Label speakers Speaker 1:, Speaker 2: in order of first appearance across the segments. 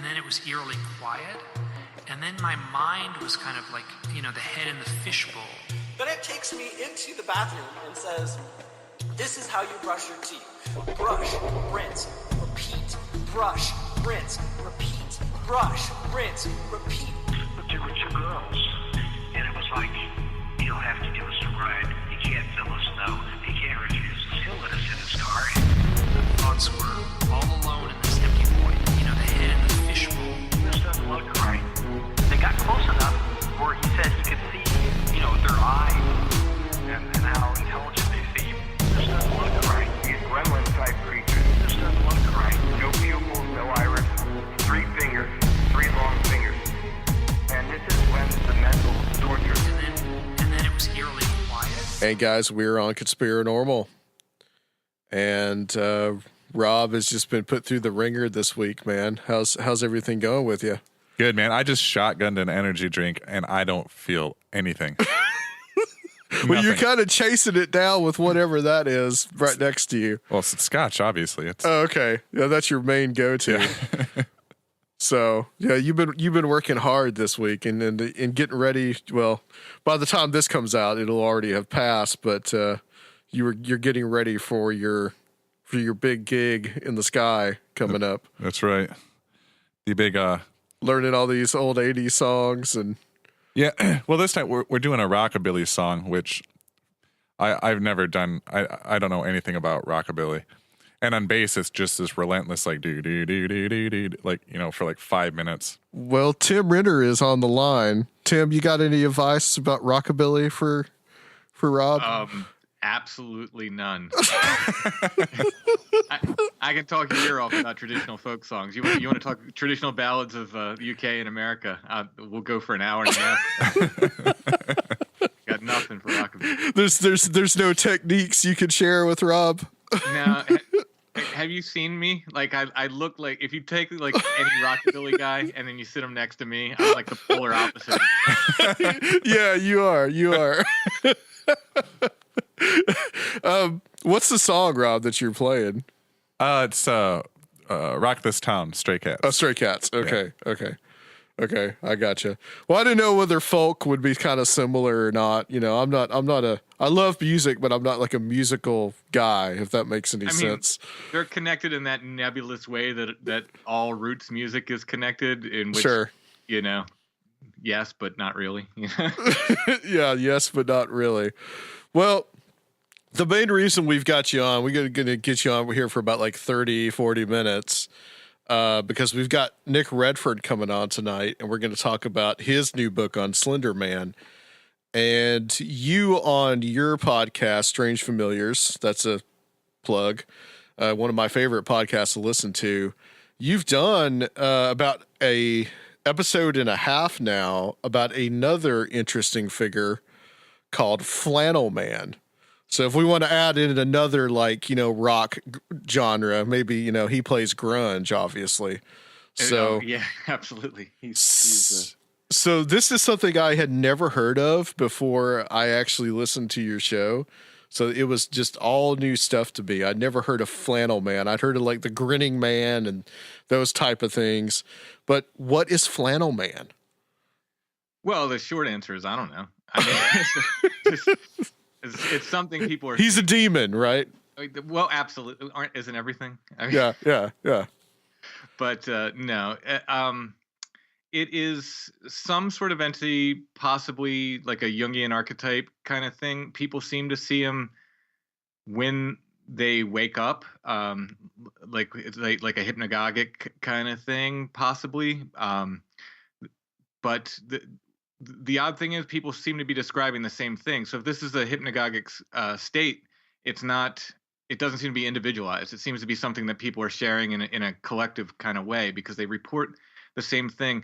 Speaker 1: then it was eerily quiet. And then my mind was kind of like, the head in the fishbowl.
Speaker 2: Then it takes me into the bathroom and says, this is how you brush your teeth. Brush, rinse, repeat. Brush, rinse, repeat. Brush, rinse, repeat.
Speaker 3: But there were two girls, and it was like, you'll have to give us a ride. You can't tell us no. You can't refuse us. He'll let us in his car.
Speaker 1: Thoughts were all alone in this empty void. The head in the fishbowl.
Speaker 3: This doesn't look right. They got close enough where he said he could see, their eyes and how intelligent they seem. This doesn't look right. These gremlin-type creatures. This doesn't look right. No pupils, no iris, 3 fingers, 3 long fingers. And this is when the mental torture.
Speaker 1: And then it was eerily quiet.
Speaker 4: Hey guys, we're on Conspirinormal. And Rob has just been put through the ringer this week, man. How's everything going with you?
Speaker 5: Good, man. I just shotgunned an energy drink, and I don't feel anything.
Speaker 4: Well, you're kind of chasing it down with whatever that is right next to you.
Speaker 5: Well, it's scotch, obviously.
Speaker 4: Oh, okay. Yeah, that's your main go-to.
Speaker 5: Yeah.
Speaker 4: So, yeah, you've been working hard this week and getting ready. Well, by the time this comes out, it'll already have passed. But you're getting ready for your big gig in the sky coming up.
Speaker 5: That's right. The big
Speaker 4: learning all these old 80s songs and
Speaker 5: yeah. Well, this time we're doing a rockabilly song, which I've never done. I don't know anything about rockabilly. And on bass, it's just this relentless, like, do, like, for like 5 minutes.
Speaker 4: Well, Tim Renner is on the line. Tim, you got any advice about rockabilly for Rob?
Speaker 6: Absolutely none. I can talk your ear off about traditional folk songs. You want to talk traditional ballads of the UK and America? We'll go for an hour and a half. Got nothing for rockabilly.
Speaker 4: There's no techniques you could share with Rob.
Speaker 6: Now, have you seen me? Like I look like, if you take like any rockabilly guy and then you sit him next to me, I'm like the polar opposite.
Speaker 4: Yeah, you are. What's the song, Rob, that you're playing?
Speaker 5: It's Rock This Town, Stray Cats.
Speaker 4: Oh, Stray Cats. Okay, yeah. Okay, I gotcha. Well, I didn't know whether folk would be kind of similar or not. I love music, but I'm not like a musical guy, if that makes any sense.
Speaker 6: They're connected in that nebulous way that all roots music is connected, in which,
Speaker 4: sure.
Speaker 6: Yes, but not really.
Speaker 4: Yeah, yes, but not really. Well, the main reason we've got you on, we're going to get you on here for about like 30, 40 minutes because we've got Nick Redfern coming on tonight, and we're going to talk about his new book on Slenderman Man. And you on your podcast, Strange Familiars, that's a plug, one of my favorite podcasts to listen to. You've done about a episode and a half now about another interesting figure called Flannel Man. So if we want to add in another, like, rock genre, maybe, he plays grunge, obviously. So
Speaker 6: yeah, absolutely.
Speaker 4: So this is something I had never heard of before I actually listened to your show. So it was just all new stuff to me. I'd never heard of Flannel Man. I'd heard of like the Grinning Man and those type of things. But what is Flannel Man?
Speaker 6: Well, the short answer is I don't know. I mean, it's something people are.
Speaker 4: He's a demon, right?
Speaker 6: Well, absolutely. Isn't everything? I mean,
Speaker 4: yeah.
Speaker 6: But no, it is some sort of entity, possibly like a Jungian archetype kind of thing. People seem to see him when they wake up, like it's like a hypnagogic kind of thing, possibly. But the odd thing is, people seem to be describing the same thing. So if this is a hypnagogic state, it's not. It doesn't seem to be individualized. It seems to be something that people are sharing in a collective kind of way because they report the same thing.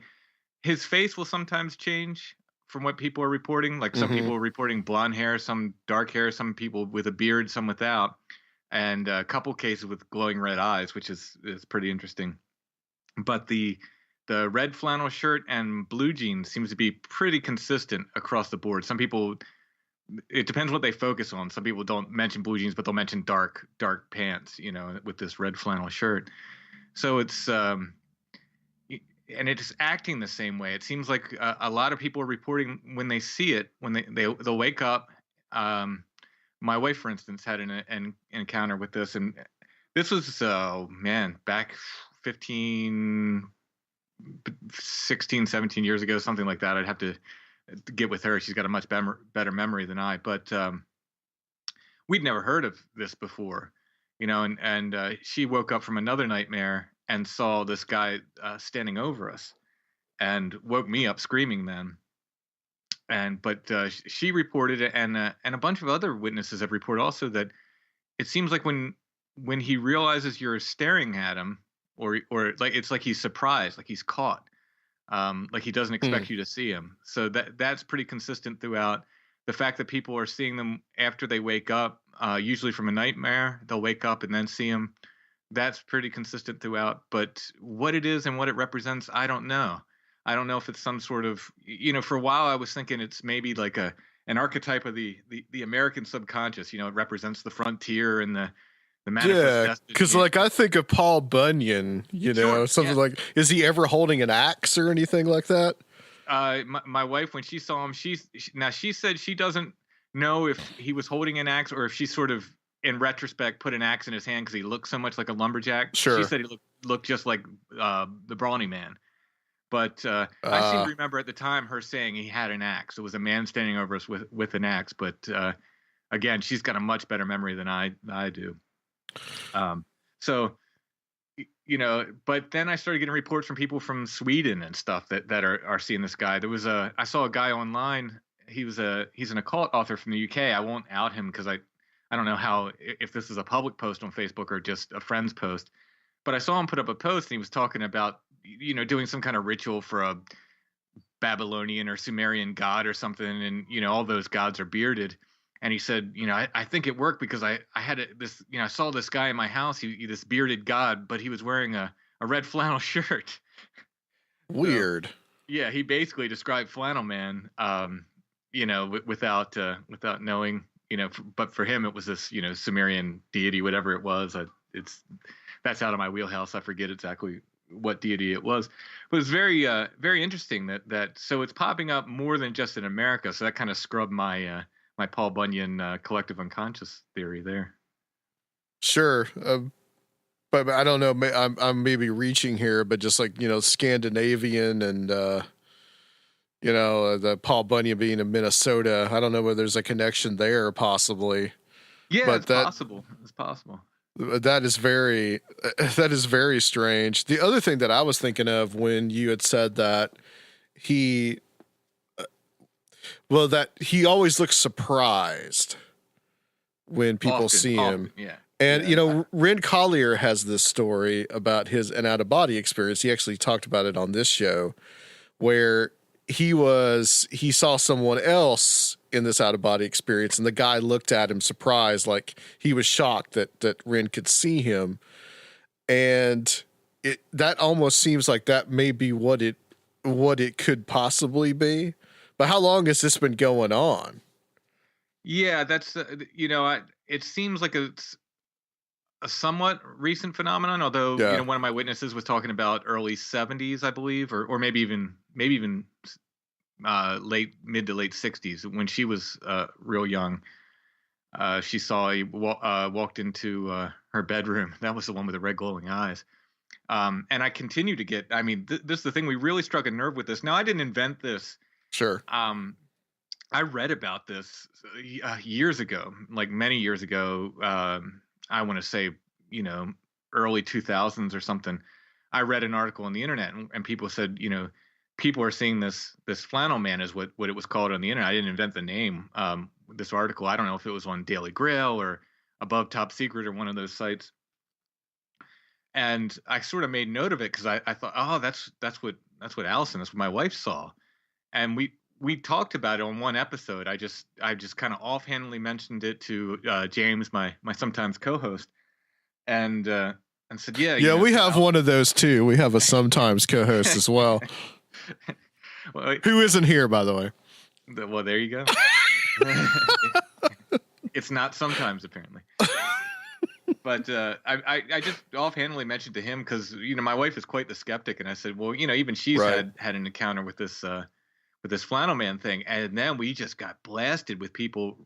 Speaker 6: His face will sometimes change from what people are reporting. Like some people are reporting blonde hair, some dark hair, some people with a beard, some without, and a couple cases with glowing red eyes, which is pretty interesting. But the red flannel shirt and blue jeans seems to be pretty consistent across the board. Some people, it depends what they focus on. Some people don't mention blue jeans, but they'll mention dark pants, with this red flannel shirt. So it's and it's acting the same way. It seems like a lot of people are reporting when they see it, when they'll wake up. My wife, for instance, had an encounter with this, and this was back 16, 17 years ago, something like that. I'd have to get with her. She's got a much better memory than I, but we'd never heard of this before, and she woke up from another nightmare and saw this guy standing over us, and woke me up screaming then. But she reported it, and a bunch of other witnesses have reported also that it seems like when he realizes you're staring at him, or like it's like he's surprised, like he's caught, like he doesn't expect you to see him. So that's pretty consistent throughout. The fact that people are seeing them after they wake up, usually from a nightmare, they'll wake up and then see him. That's pretty consistent throughout. But what it is and what it represents, I don't know. I don't know if it's some sort of, for a while I was thinking it's maybe like an archetype of the American subconscious. It represents the frontier and the manifest destiny.
Speaker 4: Because like I think of Paul Bunyan, something like, is he ever holding an axe or anything like that?
Speaker 6: My wife, when she saw him, she said she doesn't know if he was holding an axe or if she sort of, in retrospect, put an axe in his hand because he looked so much like a lumberjack.
Speaker 4: Sure.
Speaker 6: She said he looked just like the Brawny Man. But I seem to remember at the time her saying he had an axe. It was a man standing over us with an axe. But again, she's got a much better memory than I do. But then I started getting reports from people from Sweden and stuff that are seeing this guy. I saw a guy online. He's an occult author from the UK. I won't out him because I don't know if this is a public post on Facebook or just a friend's post. But I saw him put up a post and he was talking about, doing some kind of ritual for a Babylonian or Sumerian god or something. And, all those gods are bearded. And he said, I think it worked because I had this, I saw this guy in my house, this bearded god, but he was wearing a red flannel shirt.
Speaker 4: Weird.
Speaker 6: So, yeah, he basically described Flannel Man, without knowing, but for him it was this, Sumerian deity, whatever it was. That's out of my wheelhouse. I forget exactly what deity it was, but it's very, very interesting that so it's popping up more than just in America. So that kind of scrubbed my Paul Bunyan collective unconscious theory there.
Speaker 4: Sure. But I don't know. I'm maybe reaching here, but just like, Scandinavian and, the Paul Bunyan being in Minnesota, I don't know whether there's a connection there possibly.
Speaker 6: Yeah,
Speaker 4: but
Speaker 6: possible. It's possible.
Speaker 4: That is very strange. The other thing that I was thinking of when you had said that he always looks surprised when people see him.
Speaker 6: Yeah.
Speaker 4: And, Ren Collier has this story about an out-of-body experience. He actually talked about it on this show where he saw someone else in this out-of-body experience, and the guy looked at him surprised, like he was shocked that Ren could see him. And that almost seems like that may be what it could possibly be. But how long has this been going on?
Speaker 6: Yeah, that's, it seems like it's a somewhat recent phenomenon, although, one of my witnesses was talking about early 70s, I believe, or maybe even mid to late 60s when she was real young. She saw he walked into her bedroom. That was the one with the red glowing eyes. And I continue to get, this is the thing, we really struck a nerve with this. Now, I didn't invent this.
Speaker 4: Sure.
Speaker 6: I read about this years ago, like many years ago. I want to say, early 2000s or something. I read an article on the internet and people said, people are seeing this Flannel Man is what it was called on the internet. I didn't invent the name. This article, I don't know if it was on Daily Grail or Above Top Secret or one of those sites. And I sort of made note of it because I thought, oh, that's what Allison, that's what my wife saw. And we talked about it on one episode. I just kind of offhandedly mentioned it to James, my sometimes co-host, and said, yeah,
Speaker 4: we have one of those too. We have a sometimes co-host as well, who isn't here, by the way.
Speaker 6: Well, there you go. It's not sometimes, apparently. But I just offhandedly mentioned to him because my wife is quite the skeptic, and I said, well, even she's
Speaker 4: Right.
Speaker 6: had an encounter with this Flannel Man thing, and then we just got blasted with people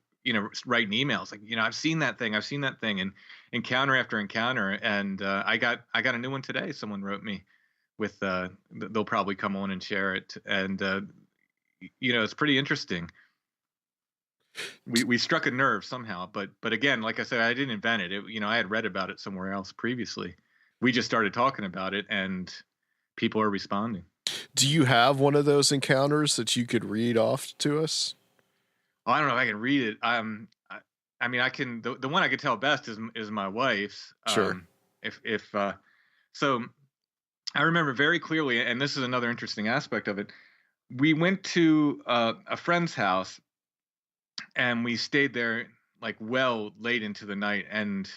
Speaker 6: writing emails like I've seen that thing, and encounter after encounter, and I got a new one today. Someone wrote me with they'll probably come on and share it, and it's pretty interesting. We struck a nerve somehow, but again, like I said, I didn't invent it. I had read about it somewhere else previously. We just started talking about it, and people are responding.
Speaker 4: Do you have one of those encounters that you could read off to us?
Speaker 6: Oh, I don't know if I can read it. I mean, I can. The one I could tell best is my wife's.
Speaker 4: Sure.
Speaker 6: So, I remember very clearly, and this is another interesting aspect of it. We went to a friend's house, and we stayed there like late into the night, and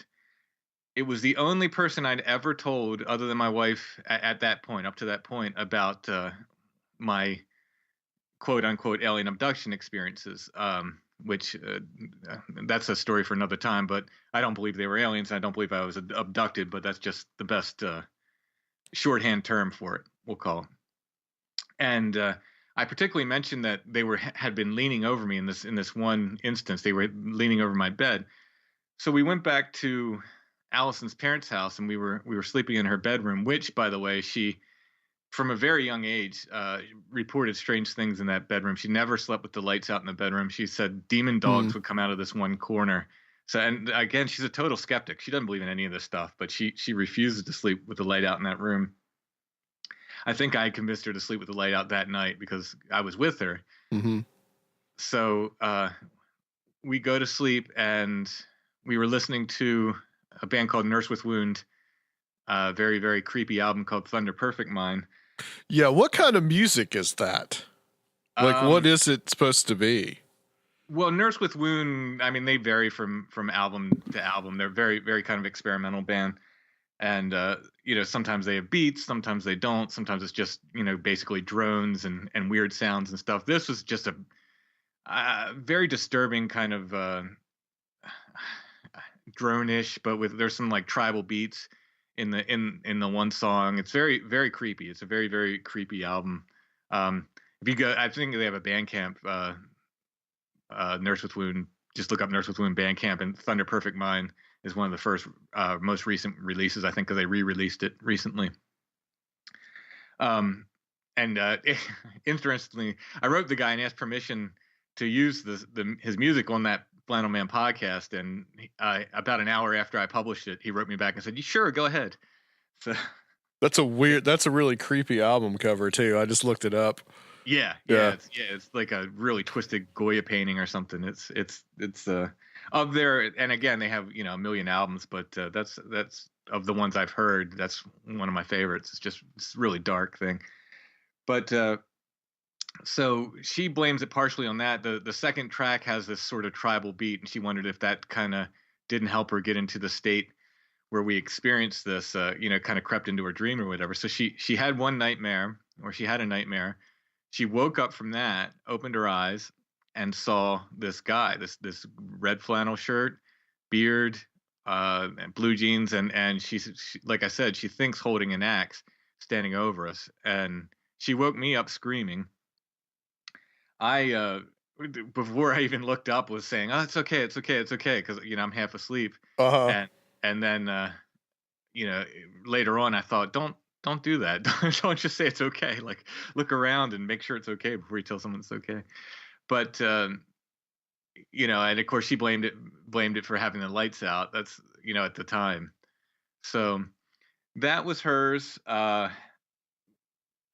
Speaker 6: it was the only person I'd ever told, other than my wife, at that point, up to that point, about my quote unquote alien abduction experiences. Which that's a story for another time. But I don't believe they were aliens. I don't believe I was abducted. But that's just the best shorthand term for it, we'll call it. And I particularly mentioned that they had been leaning over me in this one instance. They were leaning over my bed. So we went back to Allison's parents' house, and we were sleeping in her bedroom, which, by the way, she, from a very young age, reported strange things in that bedroom. She never slept with the lights out in the bedroom. She said demon dogs would come out of this one corner. So, and again, she's a total skeptic. She doesn't believe in any of this stuff, but she refuses to sleep with the light out in that room. I think I convinced her to sleep with the light out that night because I was with her.
Speaker 4: Mm-hmm.
Speaker 6: So we go to sleep, and we were listening to a band called Nurse with Wound, a very, very creepy album called Thunder Perfect Mind.
Speaker 4: Yeah, what kind of music is that? Like, what is it supposed to be?
Speaker 6: Well, Nurse with Wound, I mean, they vary from album to album. They're very, very kind of experimental band. And, sometimes they have beats, sometimes they don't. Sometimes it's just, basically drones and weird sounds and stuff. This was just a very disturbing kind of drone-ish, but there's some like tribal beats in the one song. It's very, very creepy. It's a very, very creepy album. If you go, I think they have a Bandcamp, Nurse with Wound. Just look up Nurse with Wound Bandcamp, and Thunder Perfect Mind is one of the first, most recent releases, I think, because they re-released it recently. Interestingly, I wrote the guy and asked permission to use his music on that Flannel Man podcast, and about an hour after I published it, he wrote me back and said, "You sure? Go ahead." So
Speaker 4: that's a really creepy album cover too. I just looked it up.
Speaker 6: Yeah. It's like a really twisted Goya painting or something. It's up there, and again, they have a million albums, but that's of the ones I've heard, that's one of my favorites. It's really dark thing, but so she blames it partially on that. The second track has this sort of tribal beat, and she wondered if that kind of didn't help her get into the state where we experienced this, kind of crept into her dream or whatever. So she had one nightmare, or she had a nightmare. She woke up from that, opened her eyes, and saw this guy, this red flannel shirt, beard, and blue jeans, and she, like I said, she thinks holding an axe, standing over us, and she woke me up screaming. I before I even looked up was saying, "Oh, it's okay, because I'm half asleep." And then later on I thought, don't do that. Don't just say it's okay. Like, look around and make sure it's okay before you tell someone it's okay. But and of course she blamed it for having the lights out. That's at the time. So that was hers.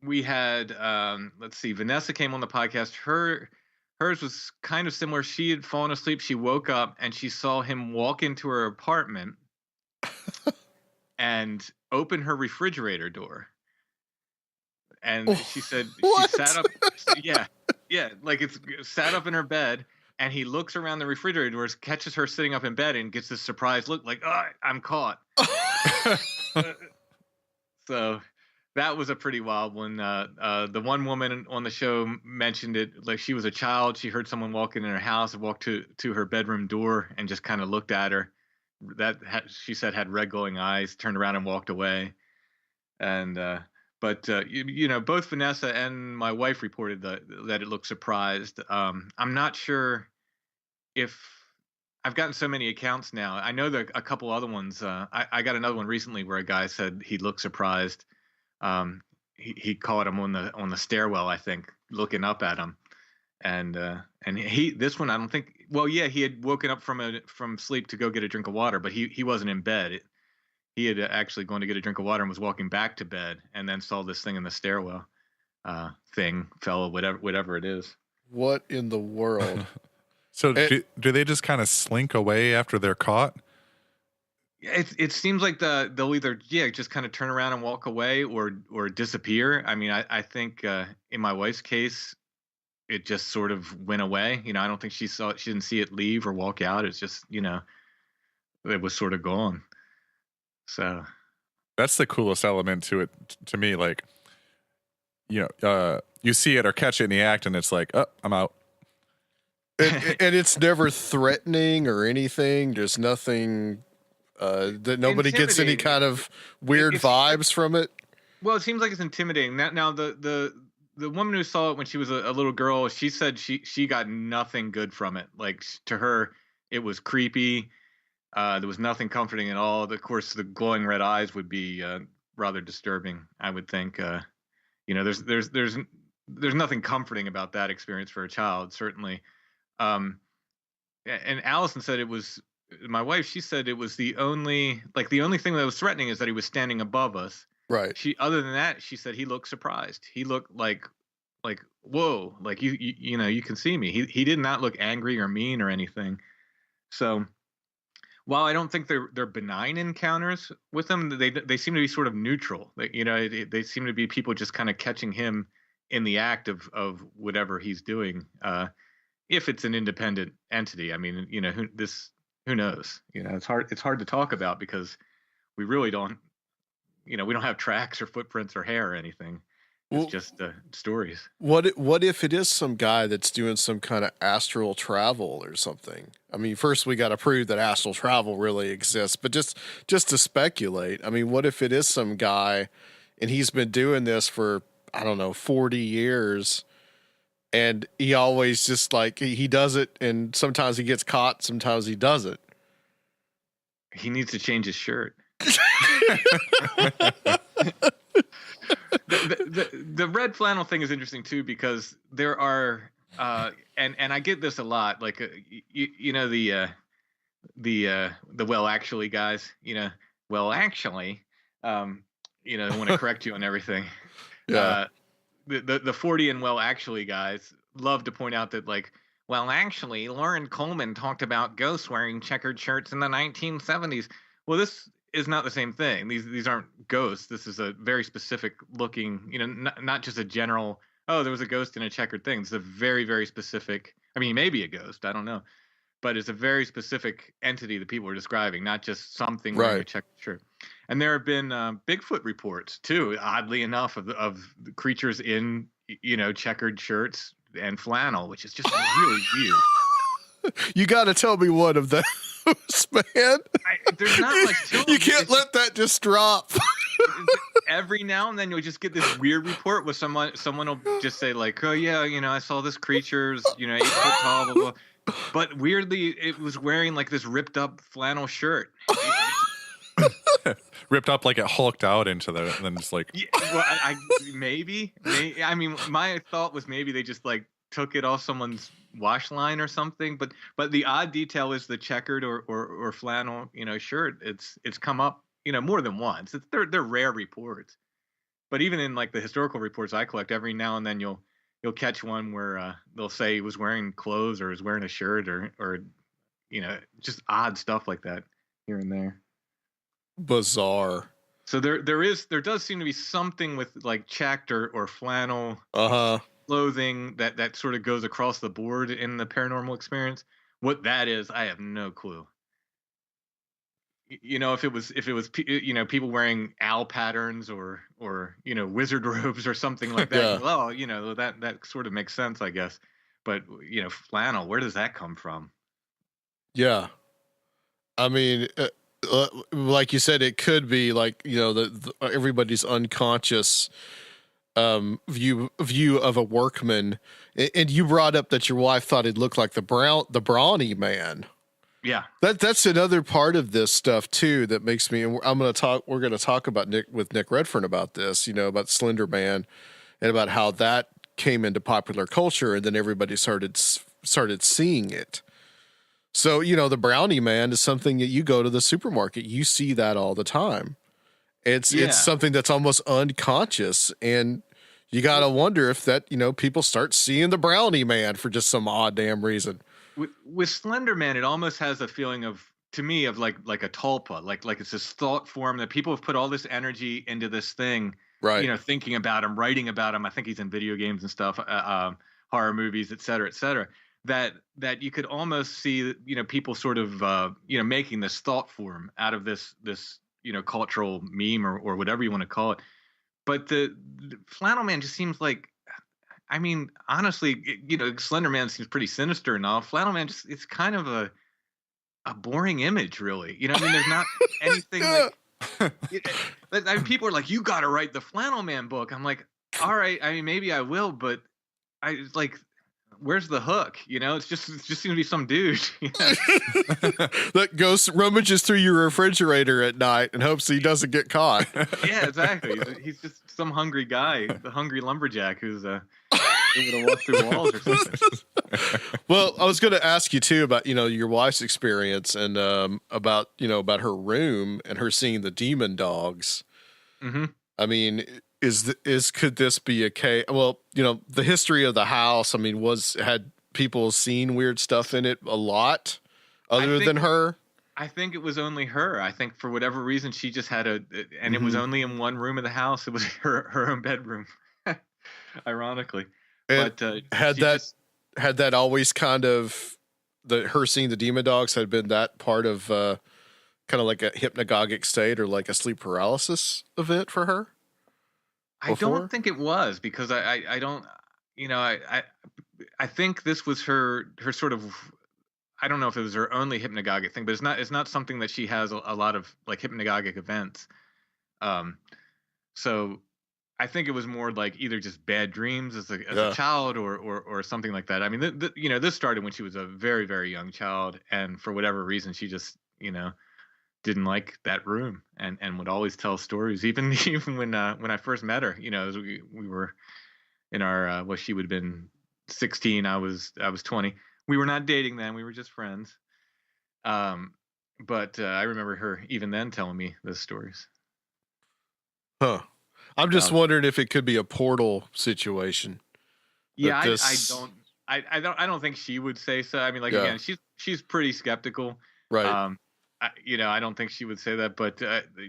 Speaker 6: We had let's see, Vanessa came on the podcast. Hers was kind of similar. She had fallen asleep. She woke up and she saw him walk into her apartment and open her refrigerator door. And she said she sat up. Yeah, like it's sat up in her bed, and he looks around the refrigerator doors, catches her sitting up in bed, and gets this surprised look, like, "Oh, I'm caught." So that was a pretty wild one. The one woman on the show mentioned it like she was a child. She heard someone walking in her house and walked to her bedroom door and just kind of looked at her she said had red glowing eyes, turned around and walked away. And but both Vanessa and my wife reported that it looked surprised. I'm not sure if I've gotten so many accounts now. I know that a couple other ones. I got another one recently where a guy said he looked surprised. He caught him on the stairwell, I think, looking up at him. And this one I don't think. Well, yeah, he had woken up from sleep to go get a drink of water, but he wasn't in bed. He had actually gone to get a drink of water and was walking back to bed, and then saw this thing in the stairwell. Fell, whatever it is.
Speaker 4: What in the world?
Speaker 5: So do they just kind of slink away after they're caught?
Speaker 6: It seems like they'll either just kind of turn around and walk away or disappear. I mean, I think in my wife's case, it just sort of went away. I don't think she didn't see it leave or walk out. It's just it was sort of gone. So
Speaker 5: that's the coolest element to it to me. Like, you see it or catch it in the act, and it's like, oh, I'm out.
Speaker 4: And it's never threatening or anything. There's nothing that nobody gets any kind of weird vibes from it.
Speaker 6: Well, it seems like it's intimidating. Now the woman who saw it when she was a little girl, she said she got nothing good from it. Like, to her, it was creepy. There was nothing comforting at all. Of course, the glowing red eyes would be rather disturbing, I would think. There's nothing comforting about that experience for a child, certainly. And Allison said it was, my wife, she said it was the only thing that was threatening is that he was standing above us.
Speaker 4: Right.
Speaker 6: Other than that, she said he looked surprised. He looked like whoa, like you can see me. He did not look angry or mean or anything. So while I don't think they're benign encounters with them, they seem to be sort of neutral. They seem to be people just kind of catching him in the act of whatever he's doing. If it's an independent entity, I mean, who knows? It's hard to talk about because we really don't. We don't have tracks or footprints or hair or anything. It's just stories.
Speaker 4: What if it is some guy that's doing some kind of astral travel or something? I mean, first we got to prove that astral travel really exists, but just to speculate, I mean, what if it is some guy and he's been doing this for, I don't know, 40 years and he always just he does it and sometimes he gets caught, sometimes he doesn't.
Speaker 6: He needs to change his shirt. The red flannel thing is interesting too because there are and I get this a lot, like the well actually guys, well actually they want to correct you on everything.
Speaker 4: Yeah.
Speaker 6: The 40 and well actually guys love to point out that, like, well, actually Lauren Coleman talked about ghosts wearing checkered shirts in the 1970s. Well, this is not the same thing. These aren't ghosts. This is a very specific looking, not just a general, oh, there was a ghost in a checkered thing. It's a very, very specific, I mean, maybe a ghost, I don't know. But it's a very specific entity that people are describing, not just something wearing a checkered shirt. And there have been Bigfoot reports too, oddly enough, of the creatures in, checkered shirts and flannel, which is just really weird.
Speaker 4: You got to tell me one of those, man.
Speaker 6: There's not much to them.
Speaker 4: You can't let that just drop.
Speaker 6: Every now and then you'll just get this weird report with someone will just say, like, oh yeah, I saw this creature's 8 foot tall, blah, blah. But weirdly, it was wearing like this ripped up flannel shirt.
Speaker 5: Ripped up like it hulked out into the, and then just like.
Speaker 6: Yeah, well, maybe. I mean, my thought was maybe they just like took it off someone's wash line or something. But the odd detail is the checkered or flannel, shirt. It's come up, more than once. They're rare reports. But even in like the historical reports I collect, every now and then you'll catch one where they'll say he was wearing clothes or is wearing a shirt or just odd stuff like that here and there.
Speaker 4: Bizarre.
Speaker 6: So there does seem to be something with like checked or flannel clothing that sort of goes across the board in the paranormal experience. What that is, I have no clue. If it was people wearing owl patterns or wizard robes or something like that. Yeah. Well, that sort of makes sense, I guess. But flannel, where does that come from?
Speaker 4: Yeah, I mean, like you said, it could be like, you know, the everybody's unconscious view of a workman. And you brought up that your wife thought it looked like the Brawny Man.
Speaker 6: Yeah.
Speaker 4: That's another part of this stuff too that makes me. And we're going to talk about Nick Redfern about this. You know, about Slender Man and about how that came into popular culture, and then everybody started seeing it. So, you know, the Brownie Man is something that you go to the supermarket, you see that all the time. It's something that's almost unconscious, and you got to wonder if that, you know, people start seeing the Brownie Man for just some odd damn reason.
Speaker 6: With Slender Man, it almost has a feeling of, to me, of like a tulpa, like it's this thought form that people have put all this energy into this thing,
Speaker 4: right?
Speaker 6: You know, thinking about him, writing about him. I think he's in video games and stuff, horror movies, et cetera, et cetera. That you could almost see, you know, people sort of, you know, making this thought form out of this, you know, cultural meme or whatever you want to call it. But the Flannel Man just seems like, I mean, honestly, you know, Slender Man seems pretty sinister and all. Flannel Man just, it's kind of a boring image, really. You know, I mean, there's not anything like, I mean, people are like, you got to write the Flannel Man book. I'm like, all right, I mean, maybe I will, but like, where's the hook? You know, it just seems to be some dude, you know?
Speaker 4: that goes rummages through your refrigerator at night and hopes he doesn't get caught.
Speaker 6: Yeah, exactly. He's just some hungry guy, the hungry lumberjack who's able to walk through walls or something.
Speaker 4: Well, I was going to ask you too about, you know, your wife's experience and about, you know, about her room and her seeing the demon dogs.
Speaker 6: Mm-hmm.
Speaker 4: I mean, could this be a case? Well, you know, the history of the house, I mean, had people seen weird stuff in it a lot other than her?
Speaker 6: I think it was only her. I think for whatever reason, she just had it was only in one room of the house. It was her own bedroom, ironically.
Speaker 4: And
Speaker 6: but
Speaker 4: had that always kind of, her seeing the demon dogs had been that part of kind of like a hypnagogic state or like a sleep paralysis event for her? Before?
Speaker 6: I don't think it was, because I don't, you know, I think this was her sort of, I don't know if it was her only hypnagogic thing, but it's not something that she has a lot of like hypnagogic events. So I think it was more like either just bad dreams as a child or something like that. I mean, you know, this started when she was a very, very young child, and for whatever reason, she just, you know, didn't like that room and would always tell stories. Even when I first met her, you know, we were in our well, she would have been 16, I was 20. We were not dating then, we were just friends. But I remember her even then telling me those stories.
Speaker 4: Huh. I'm just wondering if it could be a portal situation.
Speaker 6: Yeah, I don't think she would say so. I mean, like, again, she's pretty skeptical.
Speaker 4: Right.
Speaker 6: You know, I don't think she would say that, but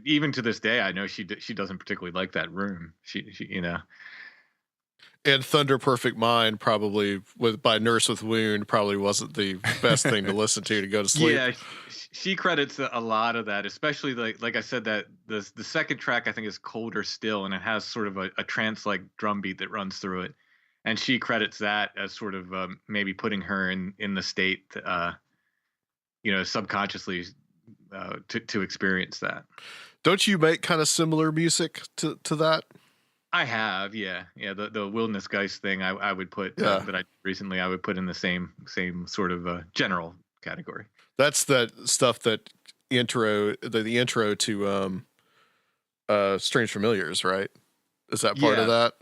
Speaker 6: even to this day, I know she doesn't particularly like that room. She you know.
Speaker 4: And Thunder Perfect Mind probably by Nurse with Wound probably wasn't the best thing to listen to go to sleep.
Speaker 6: Yeah, she credits a lot of that, especially like I said, that the second track I think is Colder Still, and it has sort of a trance-like drum beat that runs through it, and she credits that as sort of maybe putting her in the state, you know, subconsciously to experience that.
Speaker 4: Don't you make kind of similar music to that?
Speaker 6: I have, yeah. The Wilderness Geist thing, I would put that I recently I would put in the same sort of general category.
Speaker 4: That's that stuff that the intro to Strange Familiars, right? Is that part of that?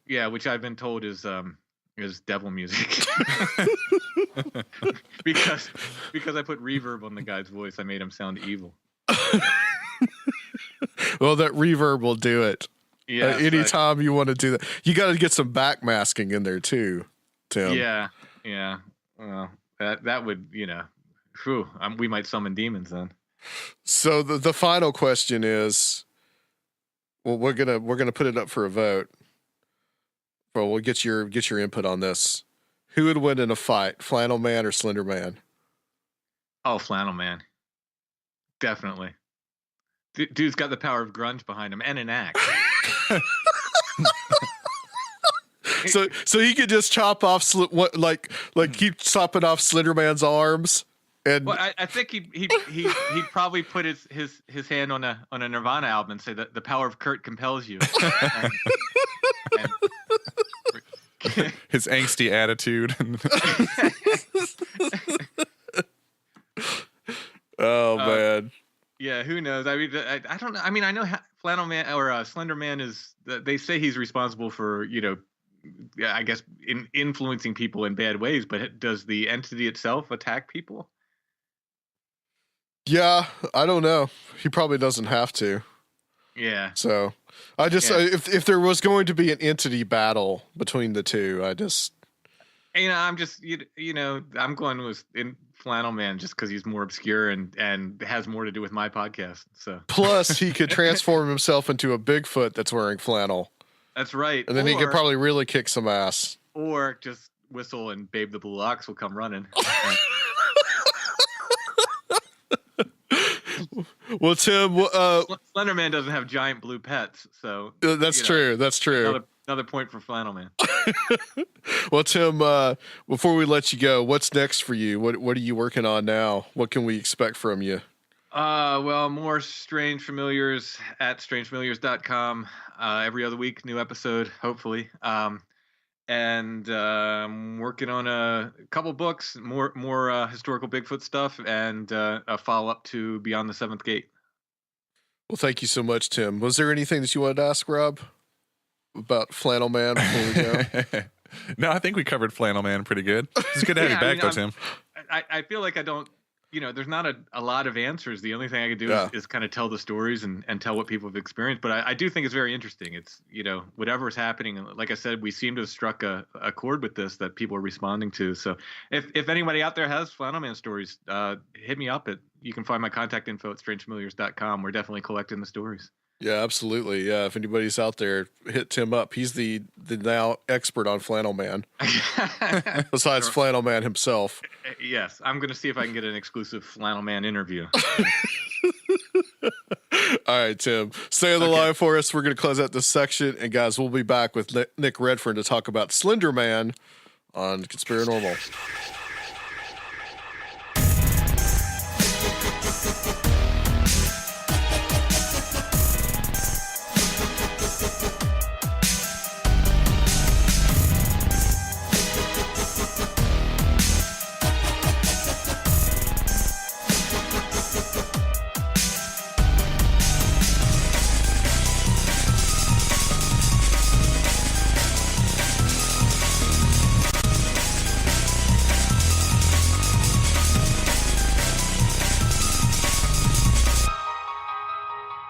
Speaker 6: Yeah, which I've been told is devil music. because I put reverb on the guy's voice, I made him sound evil.
Speaker 4: Well, that reverb will do it.
Speaker 6: Yeah.
Speaker 4: Anytime you want to do that, you got to get some backmasking in there too, Tim.
Speaker 6: Yeah. Well, that would, you know, we might summon demons then.
Speaker 4: So the final question is, well, we're gonna put it up for a vote. Well, we'll get your input on this. Who would win in a fight, Flannel Man or Slender Man?
Speaker 6: Oh, Flannel Man, definitely. Dude's got the power of grunge behind him and an axe.
Speaker 4: So he could just chop off keep chopping off Slender Man's arms And
Speaker 6: Well, I think he'd probably put his hand on a Nirvana album and say that the power of Kurt compels you. And
Speaker 5: His angsty attitude.
Speaker 4: oh man.
Speaker 6: Yeah, who knows? I mean, I don't know. I mean, I know Flannel Man or Slender Man is. They say he's responsible for, I guess influencing people in bad ways. But does the entity itself attack people?
Speaker 4: Yeah, I don't know. He probably doesn't have to.
Speaker 6: Yeah.
Speaker 4: So I just if there was going to be an entity battle between the two,
Speaker 6: I'm just I'm going with Flannel Man just because he's more obscure and has more to do with my podcast. So
Speaker 4: plus he could transform himself into a Bigfoot that's wearing flannel.
Speaker 6: That's right.
Speaker 4: And then he could probably really kick some ass.
Speaker 6: Or just whistle and Babe the Blue Ox will come running.
Speaker 4: Well, Tim,
Speaker 6: Slenderman doesn't have giant blue pets, so
Speaker 4: that's true. That's true.
Speaker 6: Another point for Flannel Man.
Speaker 4: Well, Tim, before we let you go, what's next for you? What are you working on now? What can we expect from you?
Speaker 6: Well, more Strange Familiars at strangefamiliars.com. Every other week, new episode, hopefully. And I'm working on a couple books, more historical Bigfoot stuff, and a follow-up to Beyond the Seventh Gate.
Speaker 4: Well, thank you so much, Tim. Was there anything that you wanted to ask Rob about Flannel Man before we go?
Speaker 5: No, I think we covered Flannel Man pretty good. It's good to have you back, though, Tim.
Speaker 6: I feel like I don't, there's not a lot of answers. The only thing I could do is kind of tell the stories and tell what people have experienced. But I do think it's very interesting. It's, whatever's happening. Like I said, we seem to have struck a chord with this that people are responding to. So if anybody out there has Flannel Man stories, hit me up you can find my contact info at strangefamiliars.com. We're definitely collecting the stories.
Speaker 4: Yeah, absolutely. Yeah, if anybody's out there, hit Tim up. He's the now expert on Flannel Man. Besides Flannel Man himself.
Speaker 6: Yes, I'm going to see if I can get an exclusive Flannel Man interview.
Speaker 4: All right, Tim. Stay on the line for us. We're going to close out this section. And guys, we'll be back with Nick Redfern to talk about Slenderman on Conspirinormal.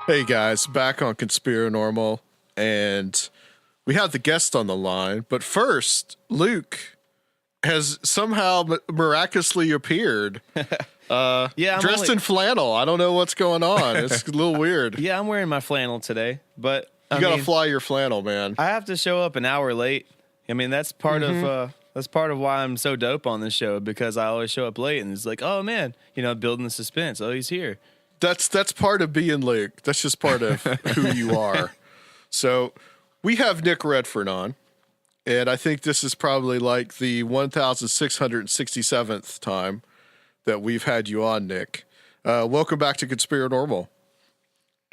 Speaker 4: Hey guys, back on Conspirinormal, and we have the guest on the line. But first, Luke has somehow miraculously appeared. Dressed in flannel. I don't know what's going on. It's a little weird.
Speaker 7: Yeah, I'm wearing my flannel today, but
Speaker 4: you gotta fly your flannel, man.
Speaker 7: I have to show up an hour late. I mean, that's part of why I'm so dope on this show, because I always show up late, and it's like, oh man, building the suspense. Oh, he's here.
Speaker 4: That's part of being Luke. That's just part of who you are. So we have Nick Redfern on, and I think this is probably like the 1,667th time that we've had you on, Nick. Welcome back to Conspirinormal.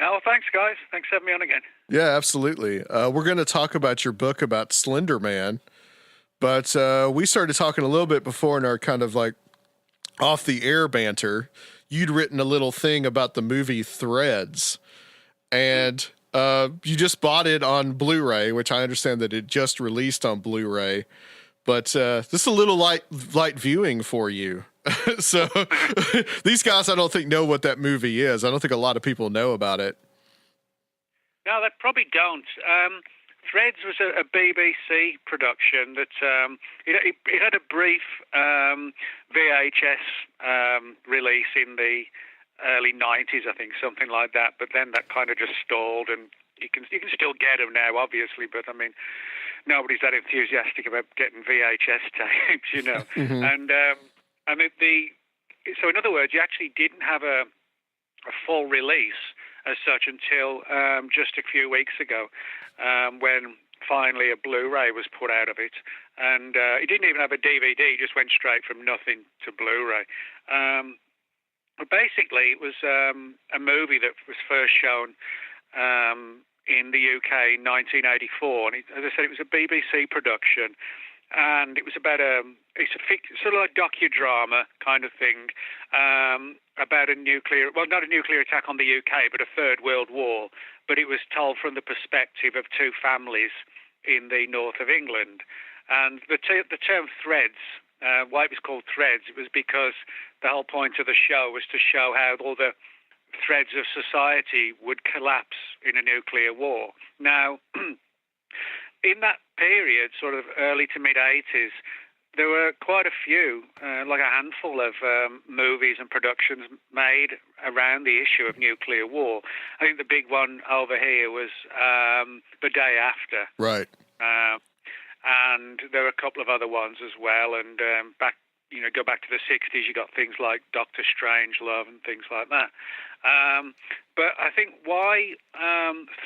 Speaker 8: Oh, thanks, guys. Thanks for having me on again.
Speaker 4: Yeah, absolutely. We're going to talk about your book about Slenderman, but we started talking a little bit before in our kind of like off-the-air banter. You'd written a little thing about the movie Threads, and you just bought it on Blu-ray, which I understand that it just released on Blu-ray, but this is a little light viewing for you. So these guys, I don't think, know what that movie is. I don't think a lot of people know about it.
Speaker 8: No, they probably don't. Threads was a BBC production that it had a brief VHS release in the early 90s, I think, something like that. But then that kind of just stalled, and you can still get them now, obviously. But I mean, nobody's that enthusiastic about getting VHS tapes, And so in other words, you actually didn't have a full release as such until just a few weeks ago, when finally a Blu-ray was put out of it. And it didn't even have a DVD, it just went straight from nothing to Blu-ray. But basically, it was a movie that was first shown in the UK in 1984, and as I said, it was a BBC production, and it was about sort of like docudrama kind of thing about not a nuclear attack on the UK, but a Third World War. But it was told from the perspective of two families in the north of England, and the term Threads. Why it was called Threads, it was because the whole point of the show was to show how all the threads of society would collapse in a nuclear war. Now, in that period, sort of early to mid-80s, there were quite a few, like a handful of movies and productions made around the issue of nuclear war. I think the big one over here was The Day After.
Speaker 4: Right.
Speaker 8: And there were a couple of other ones as well. And go back to the 60s, you got things like Doctor Strangelove and things like that. But I think why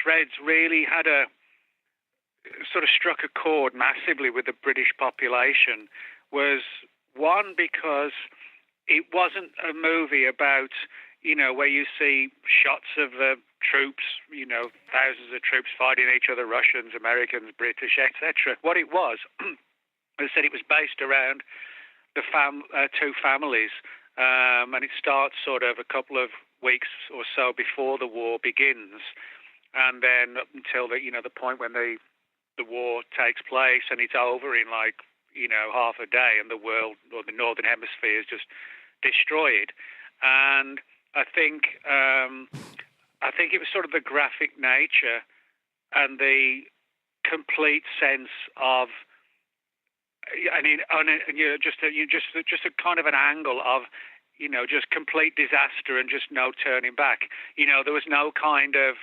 Speaker 8: Threads really had sort of struck a chord massively with the British population was, one, because it wasn't a movie about, where you see shots of troops, thousands of troops fighting each other, Russians, Americans, British, etc. What it was, as I said, it was based around the two families, and it starts sort of a couple of weeks or so before the war begins, and then up until the point when the war takes place and it's over in half a day, and the world or the northern hemisphere is just destroyed. And I think it was sort of the graphic nature and the complete sense of, just a kind of an angle of, just complete disaster and just no turning back. There was no kind of,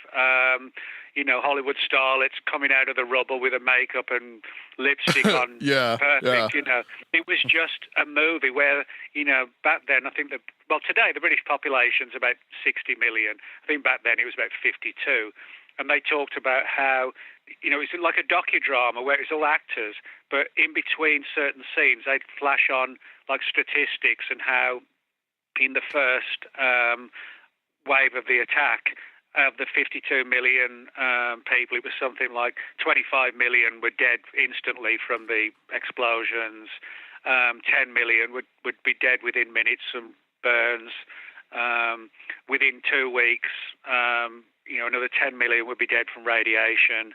Speaker 8: Hollywood starlets coming out of the rubble with a makeup and lipstick on. Perfect. Yeah. It was just a movie where, back then, I think today the British population's about 60 million. I think back then it was about 52. And they talked about how, it's like a docudrama where it's all actors, but in between certain scenes, they'd flash on like statistics and how in the first wave of the attack, of the 52 million people, it was something like 25 million were dead instantly from the explosions. 10 million would be dead within minutes from burns. Within 2 weeks, another 10 million would be dead from radiation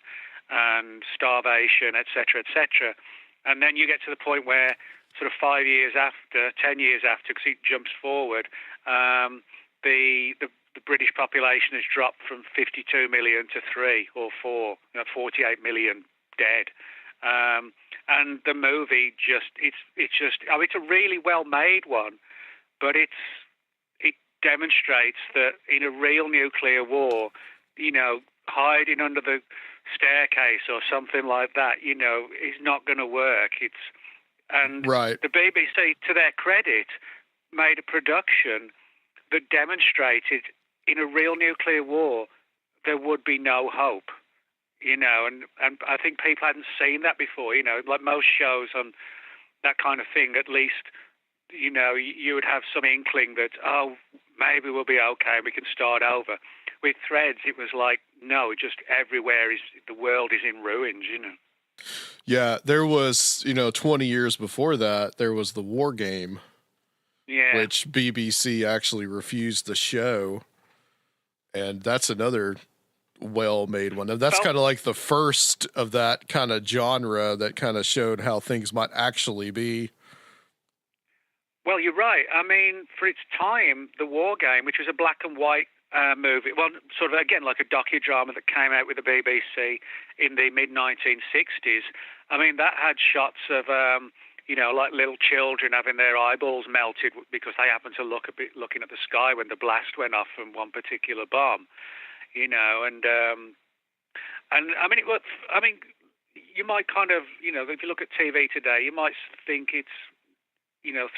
Speaker 8: and starvation, etc., etc. And then you get to the point where sort of 5 years after, 10 years after, because it jumps forward, the British population has dropped from 52 million to 3 or 4, 48 million dead. And the movie it's a really well made one, but it demonstrates that in a real nuclear war, hiding under the staircase or something like that, is not going to work. Right. The BBC, to their credit, made a production that demonstrated in a real nuclear war there would be no hope, and I think people hadn't seen that before, like most shows on that kind of thing, at least, you would have some inkling that, maybe we'll be okay and we can start over. With Threads, it was like, no, just everywhere the world is in ruins,
Speaker 4: Yeah, there was, 20 years before that, there was the War Game, which BBC actually refused the show, and that's another well-made one. And that's kind of like the first of that kind of genre that kind of showed how things might actually be.
Speaker 8: Well, you're right. I mean, for its time, the War Game, which was a black and white movie, well, sort of, again, like a docudrama that came out with the BBC in the mid-1960s. I mean, that had shots of, like little children having their eyeballs melted because they happened to looking at the sky when the blast went off from one particular bomb, and I mean, you might kind of, if you look at TV today, you might think it's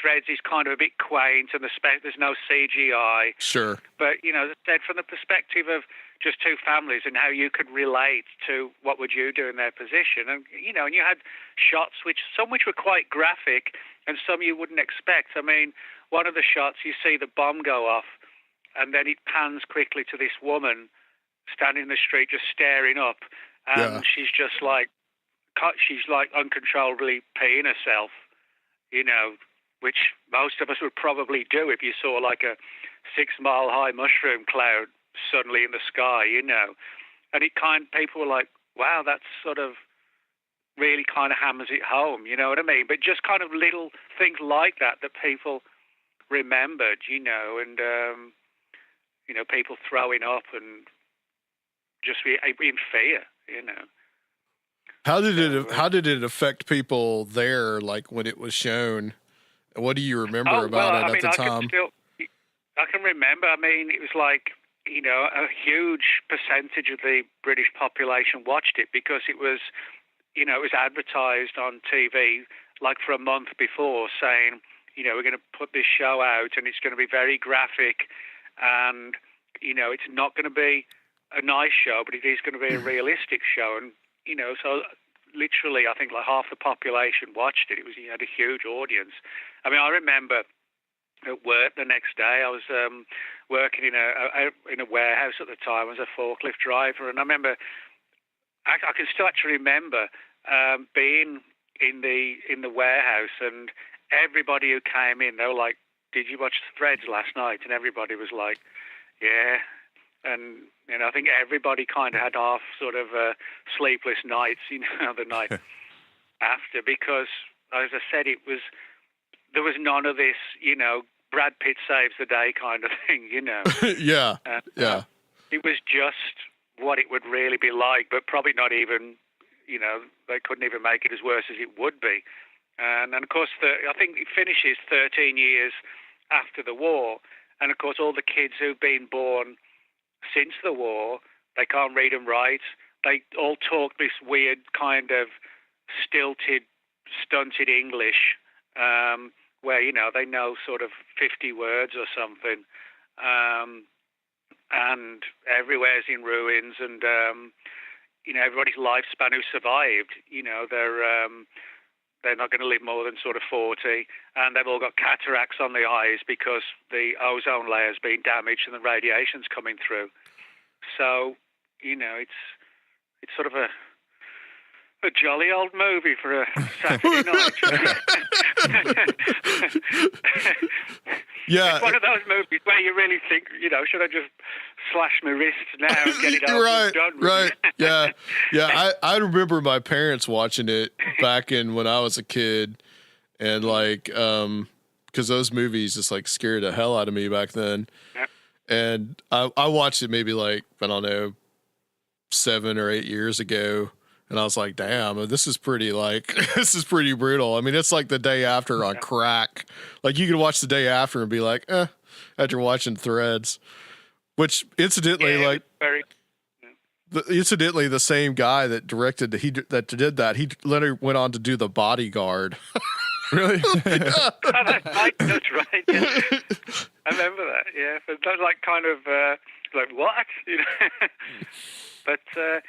Speaker 8: Threads is kind of a bit quaint, and there's no CGI.
Speaker 4: Sure.
Speaker 8: But, as I said, from the perspective of just two families and how you could relate to what would you do in their position. And, and you had shots, some which were quite graphic and some you wouldn't expect. I mean, one of the shots, you see the bomb go off, and then it pans quickly to this woman standing in the street just staring up. And she's just like uncontrollably peeing herself, which most of us would probably do if you saw like a 6-mile high mushroom cloud suddenly in the sky, And people were like, wow, that's sort of really kind of hammers it home, you know what I mean? But just kind of little things like that people remembered, and, people throwing up and just in fear,
Speaker 4: How did it affect people there, like when it was shown? What do you remember about it at the time?
Speaker 8: I can remember. I mean, it was like, a huge percentage of the British population watched it because it was, it was advertised on TV like for a month before saying, we're going to put this show out and it's going to be very graphic and, it's not going to be a nice show, but it is going to be a realistic show. And, so literally, I think like half the population watched it. It had a huge audience. I mean, I remember at work the next day, I was working in a warehouse at the time as a forklift driver, and I remember I can still actually remember being in the warehouse, and everybody who came in, they were like, "Did you watch Threads last night?" And everybody was like, "Yeah." And I think everybody kind of had half sort of sleepless nights, the night after, because as I said, there was none of this, Brad Pitt saves the day kind of thing,
Speaker 4: Yeah.
Speaker 8: It was just what it would really be like, but probably not even, they couldn't even make it as worse as it would be. And of course, I think it finishes 13 years after the war. And of course, all the kids who've been born since the war, they can't read and write. They all talk this weird kind of stilted, stunted English, where, they know sort of 50 words or something. And everywhere's in ruins, and, everybody's lifespan who survived, they're not going to live more than sort of 40, and they've all got cataracts on the eyes because the ozone layer's been damaged and the radiation's coming through. So, it's sort of a jolly old movie for a Saturday night.
Speaker 4: Yeah.
Speaker 8: It's one of those movies where you really think, should I just slash my wrists now and get it over and done with?
Speaker 4: Right. Yeah. I remember my parents watching it back when I was a kid, and like, because those movies just like scared the hell out of me back then. Yep. And I watched it maybe like, I don't know, 7 or 8 years ago. And I was like, damn, this is pretty brutal. I mean, it's like The Day After on crack. Like you could watch The Day After and be like, after watching Threads, which incidentally, incidentally, the same guy that directed, that did that, he later went on to do The Bodyguard.
Speaker 5: Really?
Speaker 8: Yeah. That's right. Yeah. I remember that. Yeah. But that was like kind of like, what? But, I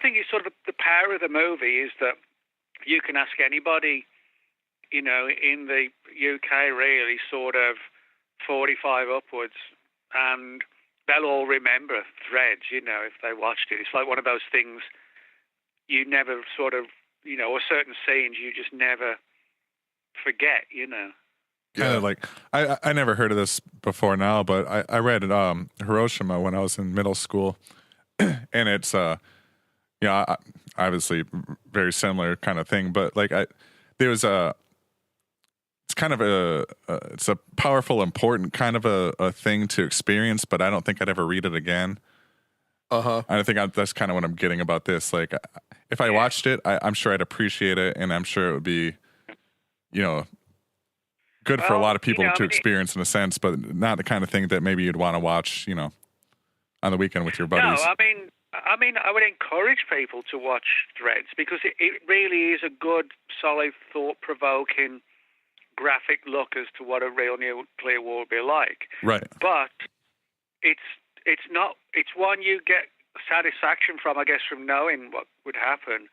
Speaker 8: think it's sort of the power of the movie is that you can ask anybody, in the UK really sort of 45 upwards, and they'll all remember Threads, if they watched it. It's like one of those things you never sort of, or certain scenes you just never forget,
Speaker 5: Kind of like, I never heard of this before now, but I read Hiroshima when I was in middle school. And it's obviously very similar kind of thing, but like it's kind of it's a powerful, important kind of a thing to experience, but I don't think I'd ever read it again. I think that's kind of what I'm getting about this. Like, if I watched it, I'm sure I'd appreciate it, and I'm sure it would be, good for a lot of people to experience in a sense, but not the kind of thing that maybe you'd want to watch, on the weekend with your buddies.
Speaker 8: No, I mean, I would encourage people to watch Threads because it really is a good, solid, thought-provoking, graphic look as to what a real nuclear war would be like.
Speaker 5: Right.
Speaker 8: But it's not. It's one you get satisfaction from, I guess, from knowing what would happen.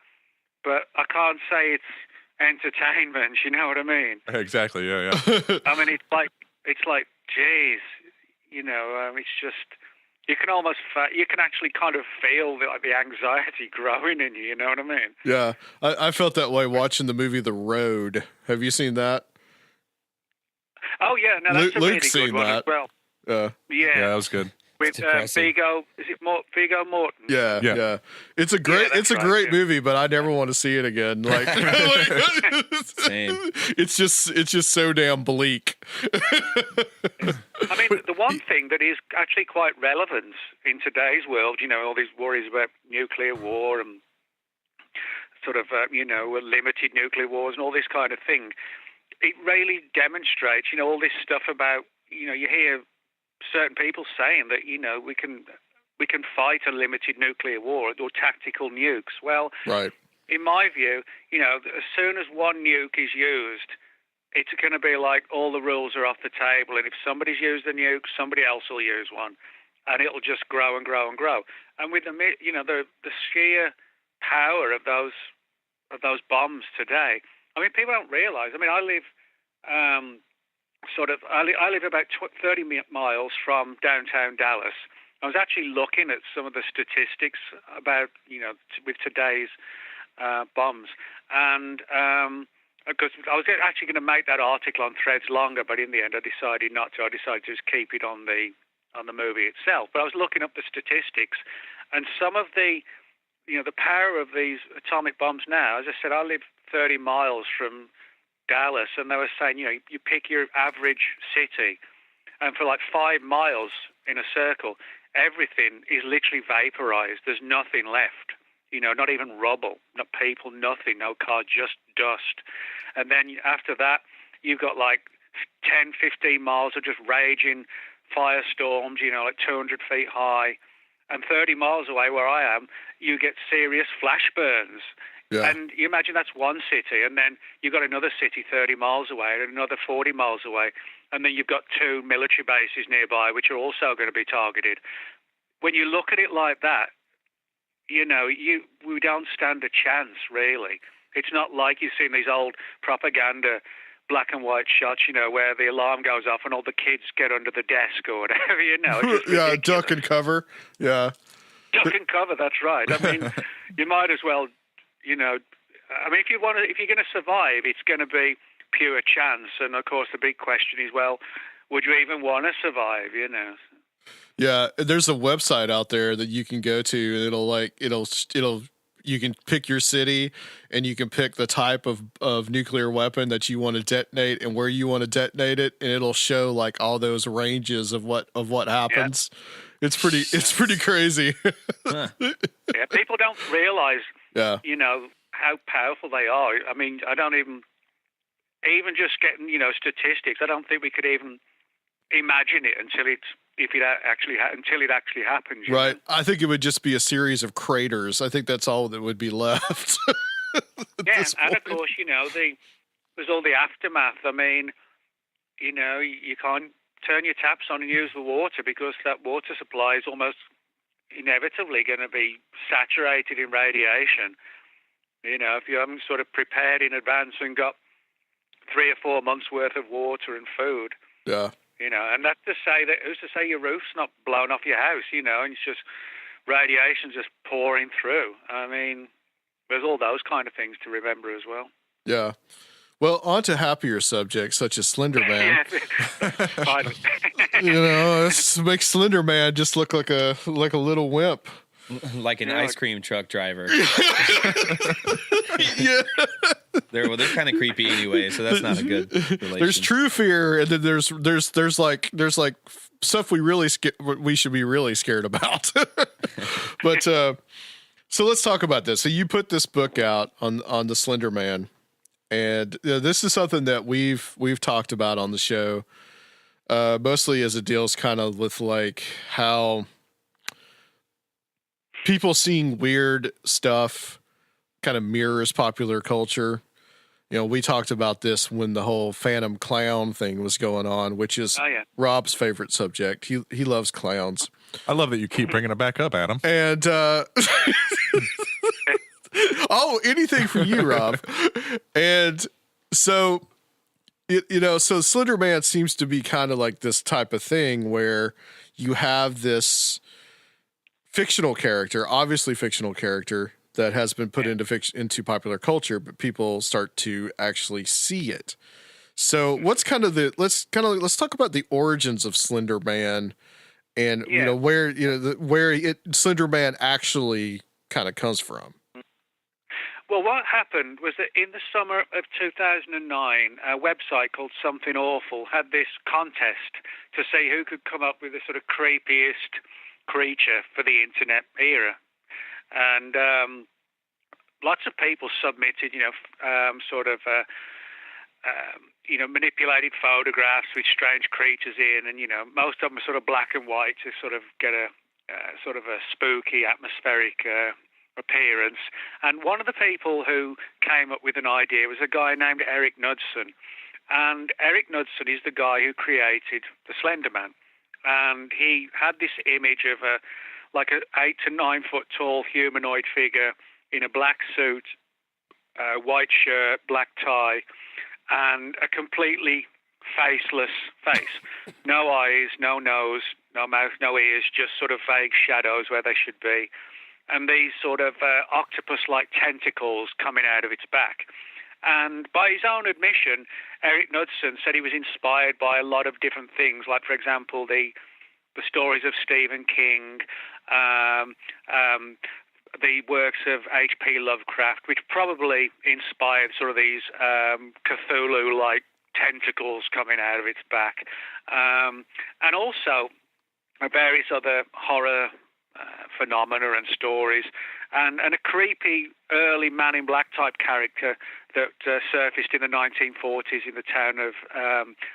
Speaker 8: But I can't say it's entertainment. You know what I mean?
Speaker 5: Exactly. Yeah.
Speaker 8: I mean, it's like, geez, it's just. You can actually kind of feel the anxiety growing in you. You know what I mean?
Speaker 4: Yeah, I felt that way watching the movie The Road. Have you seen that?
Speaker 8: Oh yeah, no, that's a really
Speaker 4: Luke's
Speaker 8: good
Speaker 4: seen
Speaker 8: one
Speaker 4: that.
Speaker 8: as well.
Speaker 4: Yeah,
Speaker 5: Yeah, that was good.
Speaker 8: With Viggo, is it Viggo Morton?
Speaker 4: yeah. It's a great, great movie, but I never want to see it again. Like,
Speaker 7: Same.
Speaker 4: It's just so damn bleak.
Speaker 8: I mean, the one thing that is actually quite relevant in today's world, all these worries about nuclear war and sort of, limited nuclear wars and all this kind of thing, it really demonstrates, all this stuff about, you hear certain people saying that, we can fight a limited nuclear war or tactical nukes. Well,
Speaker 4: right.
Speaker 8: In my view, as soon as one nuke is used, it's going to be like all the rules are off the table. And if somebody's used a nuke, somebody else will use one. And it'll just grow and grow and grow. And with the sheer power of those bombs today, I mean, people don't realize. I mean, I live I live about 30 miles from downtown Dallas. I was actually looking at some of the statistics about, with today's bombs. And because I was actually going to make that article on Threads longer, but in the end I decided not to. I decided to just keep it on the movie itself. But I was looking up the statistics, and some of the power of these atomic bombs now, as I said, I live 30 miles from Dallas, and they were saying, you pick your average city, and for like 5 miles in a circle, everything is literally vaporized. There's nothing left, not even rubble, not people, nothing, no car, just dust. And then after that, you've got like 10, 15 miles of just raging firestorms, like 200 feet high. And 30 miles away where I am, you get serious flash burns.
Speaker 4: Yeah.
Speaker 8: And you imagine that's one city, and then you've got another city 30 miles away and another 40 miles away, and then you've got 2 military bases nearby which are also going to be targeted. When you look at it like that, we don't stand a chance, really. It's not like you've seen these old propaganda black and white shots, where the alarm goes off and all the kids get under the desk or whatever, It's just
Speaker 4: Yeah,
Speaker 8: ridiculous.
Speaker 4: duck and cover. Yeah.
Speaker 8: Duck and cover, that's right. I mean, you might as well, I mean, if you're going to survive, it's going to be pure chance. And of course, the big question is, well, would you even want to survive,
Speaker 4: Yeah, there's a website out there that you can go to, and you can pick your city, and you can pick the type of nuclear weapon that you want to detonate and where you want to detonate it, and it'll show like all those ranges of what happens. Yeah. It's pretty crazy.
Speaker 7: Huh.
Speaker 8: Yeah, people don't realize,
Speaker 4: yeah,
Speaker 8: how powerful they are. I mean, I don't even just getting, statistics. I don't think we could even imagine it until it actually happens.
Speaker 4: Right.
Speaker 8: know?
Speaker 4: I think it would just be a series of craters. I think that's all that would be left.
Speaker 8: Yeah, and of course, there's all the aftermath. I mean, you can't turn your taps on and use the water because that water supply is almost inevitably going to be saturated in radiation. If you haven't sort of prepared in advance and got 3 or 4 months worth of water and food.
Speaker 4: Yeah.
Speaker 8: And that's who's to say your roof's not blown off your house, and it's just radiation just pouring through. I mean, there's all those kind of things to remember as well.
Speaker 4: Yeah. Well, on to happier subjects such as Slenderman. This makes Slenderman just look like a little wimp.
Speaker 7: Like an ice cream truck driver.
Speaker 4: Yeah.
Speaker 7: They're kind of creepy anyway, so that's not a good relation.
Speaker 4: There's true fear, and then there's like stuff we should be really scared about. But so let's talk about this. So you put this book out on the Slenderman, and this is something that we've talked about on the show, mostly as it deals kind of with like how people seeing weird stuff kind of mirrors popular culture. You know, we talked about this when the whole Phantom Clown thing was going on, which is Rob's favorite subject. He loves clowns.
Speaker 5: I love that you keep bringing it back up, Adam.
Speaker 4: And oh, anything for you, Rob. And so, so Slender Man seems to be kind of like this type of thing where you have this fictional character, obviously fictional character, that has been put into popular culture, but people start to actually see it. So what's kind of let's talk about the origins of Slender Man and where Slender Man actually kind of comes from.
Speaker 8: Well, what happened was that in the summer of 2009, a website called Something Awful had this contest to see who could come up with the sort of creepiest creature for the internet era. And lots of people submitted, manipulated photographs with strange creatures in, and most of them are sort of black and white to sort of get a sort of a spooky atmospheric appearance. And one of the people who came up with an idea was a guy named Eric Knudsen, and Eric Knudsen is the guy who created the Slender Man, and he had this image of a 8 to 9 foot tall humanoid figure in a black suit, white shirt, black tie, and a completely faceless face. No eyes, no nose, no mouth, no ears, just sort of vague shadows where they should be. And these sort of octopus-like tentacles coming out of its back. And by his own admission, Eric Knudsen said he was inspired by a lot of different things, like, for example, the stories of Stephen King, the works of H.P. Lovecraft, which probably inspired sort of these Cthulhu-like tentacles coming out of its back. And also various other horror phenomena and stories, and a creepy early Man in Black type character that surfaced in the 1940s in the town of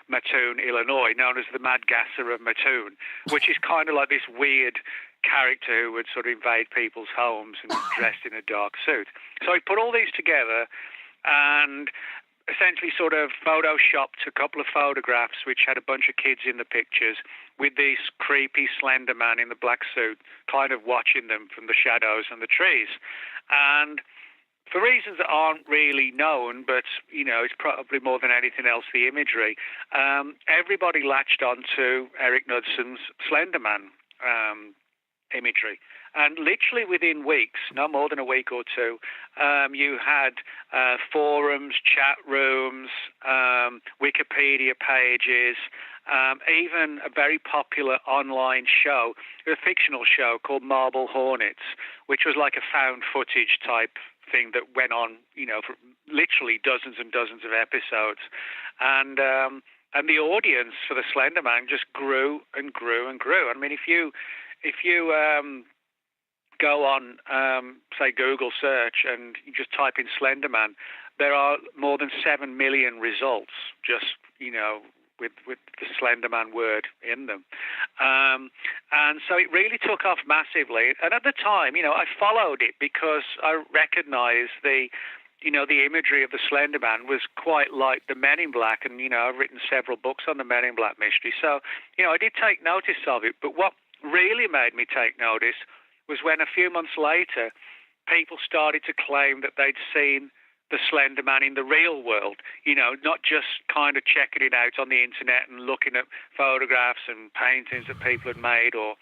Speaker 8: Mattoon, Illinois, known as the Mad Gasser of Mattoon, which is kind of like this weird character who would sort of invade people's homes and dressed in a dark suit. So he put all these together and essentially sort of photoshopped a couple of photographs which had a bunch of kids in the pictures with this creepy Slender Man in the black suit kind of watching them from the shadows and the trees. And for reasons that aren't really known, but, it's probably more than anything else the imagery, everybody latched on to Eric Knudsen's Slender Man imagery. And literally within weeks, no more than a week or two, you had forums, chat rooms, Wikipedia pages, even a very popular online show, a fictional show called Marble Hornets, which was like a found footage type thing that went on, for literally dozens and dozens of episodes. And the audience for the Slender Man just grew and grew and grew. I mean, if you go on, say, Google search and you just type in Slender Man, there are more than 7 million results just, with the Slender Man word in them. And so it really took off massively. And at the time, I followed it because I recognized the imagery of the Slender Man was quite like the Men in Black. And, I've written several books on the Men in Black mystery. So, I did take notice of it. But what really made me take notice was when a few months later, people started to claim that they'd seen the Slender Man in the real world, not just kind of checking it out on the internet and looking at photographs and paintings that people had made, or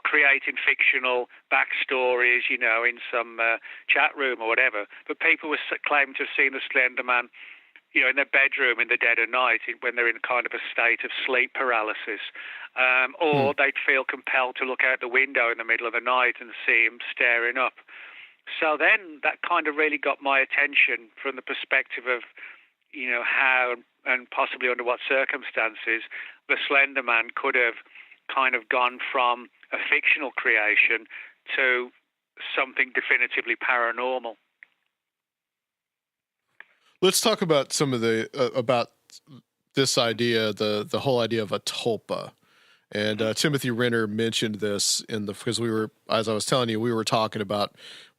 Speaker 8: creating fictional backstories, in some chat room or whatever. But people were claiming to have seen the Slender Man, in their bedroom in the dead of night when they're in kind of a state of sleep paralysis. Or they'd feel compelled to look out the window in the middle of the night and see him staring up. So then that kind of really got my attention from the perspective of, how and possibly under what circumstances the Slender Man could have kind of gone from a fictional creation to something definitively paranormal.
Speaker 4: Let's talk about some of about this idea, the whole idea of a tulpa. And Timothy Renner mentioned this because we were, as I was telling you, we were talking about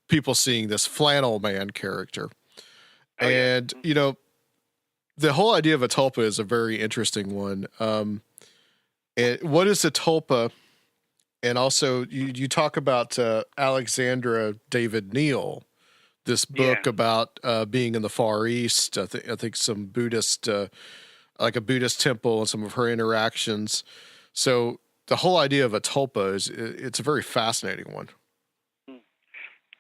Speaker 4: people seeing this Flannel Man character. And, you know, the whole idea of a tulpa is a very interesting one. And what is a tulpa? And also, you talk about Alexandra David Neal, this book about being in the Far East. I think some Buddhist, like a Buddhist temple, and some of her interactions. So the whole idea of a tulpa it's a very fascinating one.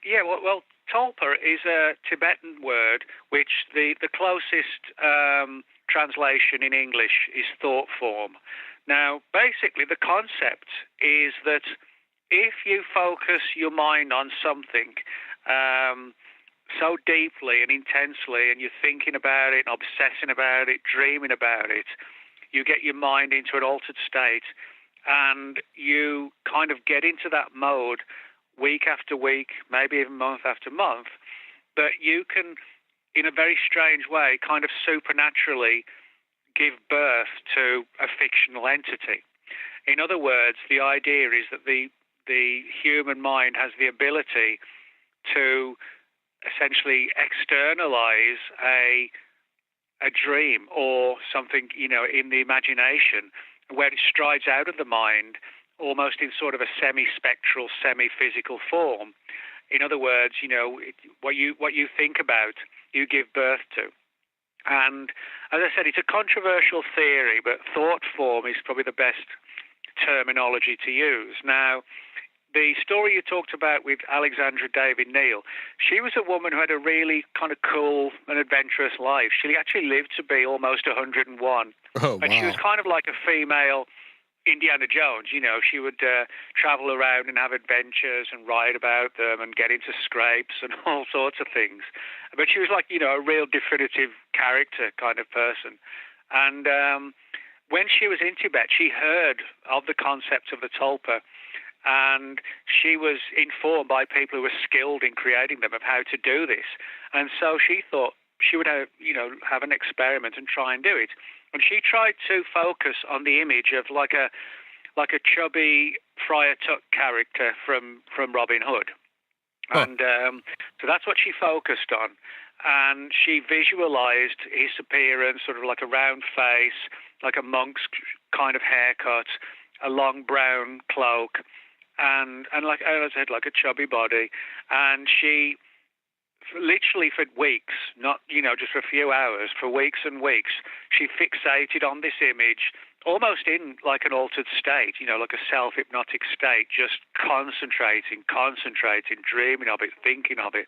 Speaker 8: Yeah, well, tulpa is a Tibetan word, which the closest translation in English is thought form. Now, basically, the concept is that if you focus your mind on something so deeply and intensely, and you're thinking about it, obsessing about it, dreaming about it, you get your mind into an altered state, and you kind of get into that mode week after week, maybe even month after month, that you can, in a very strange way, kind of supernaturally give birth to a fictional entity. In other words, the idea is that the human mind has the ability to essentially externalize a dream or something, you know, in the imagination, where it strides out of the mind almost in sort of a semi-spectral, semi-physical form. In other words, you know, what you think about, you give birth to. And as I said, it's a controversial theory, but thought form is probably the best terminology to use. Now, the story you talked about with Alexandra David Neal, she was a woman who had a really kind of cool and adventurous life. She actually lived to be almost 101.
Speaker 4: Oh, wow.
Speaker 8: And she was kind of like a female Indiana Jones. You know, she would travel around and have adventures and write about them and get into scrapes and all sorts of things. But she was like, you know, a real definitive character kind of person. And when she was in Tibet, she heard of the concept of the tulpa, and she was informed by people who were skilled in creating them of how to do this. And so she thought she would have, you know, have an experiment and try and do it. And she tried to focus on the image of like a chubby Friar Tuck character from Robin Hood. And so that's what she focused on. And she visualized his appearance, sort of like a round face, like a monk's kind of haircut, a long brown cloak, and like, as I said, like a chubby body. And she literally for weeks, not, you know, just for a few hours, for weeks and weeks, she fixated on this image, almost in like an altered state, you know, like a self-hypnotic state, just concentrating, dreaming of it, thinking of it.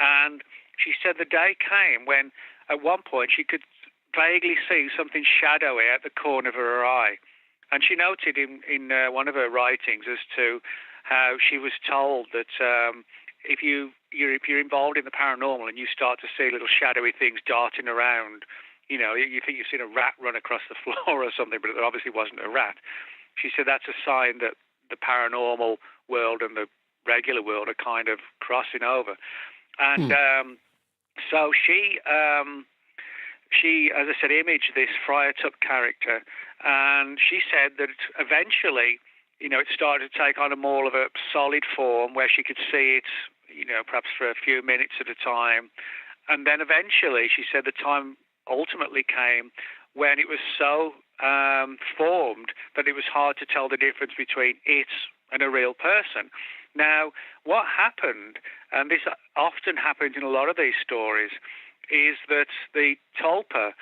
Speaker 8: And she said the day came when at one point she could vaguely see something shadowy at the corner of her eye. And she noted in one of her writings as to how she was told that if you're involved in the paranormal and you start to see little shadowy things darting around, you know, you think you've seen a rat run across the floor or something, but it obviously wasn't a rat. She said that's a sign that the paranormal world and the regular world are kind of crossing over. And so she, as I said, imaged this Friar Tuck character, and she said that eventually, you know, it started to take on a more of a solid form where she could see it, you know, perhaps for a few minutes at a time. And then eventually, she said the time ultimately came when it was so formed that it was hard to tell the difference between it and a real person. Now, what happened, and this often happens in a lot of these stories, is that the tulpa,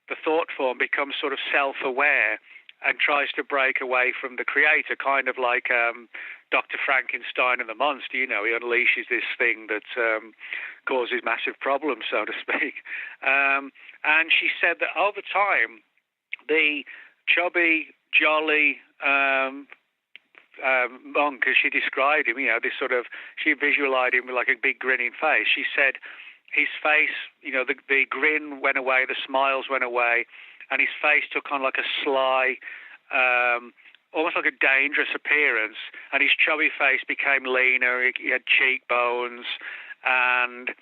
Speaker 8: the thought form, becomes sort of self-aware and tries to break away from the creator, kind of like Dr. Frankenstein and the monster. You know, he unleashes this thing that causes massive problems, so to speak. And she said that over time, the chubby, jolly monk, as she described him, you know, this sort of, she visualized him with like a big grinning face. She said his face, you know, the grin went away, the smiles went away, and his face took on like a sly, almost like a dangerous appearance, and his chubby face became leaner. He had cheekbones, and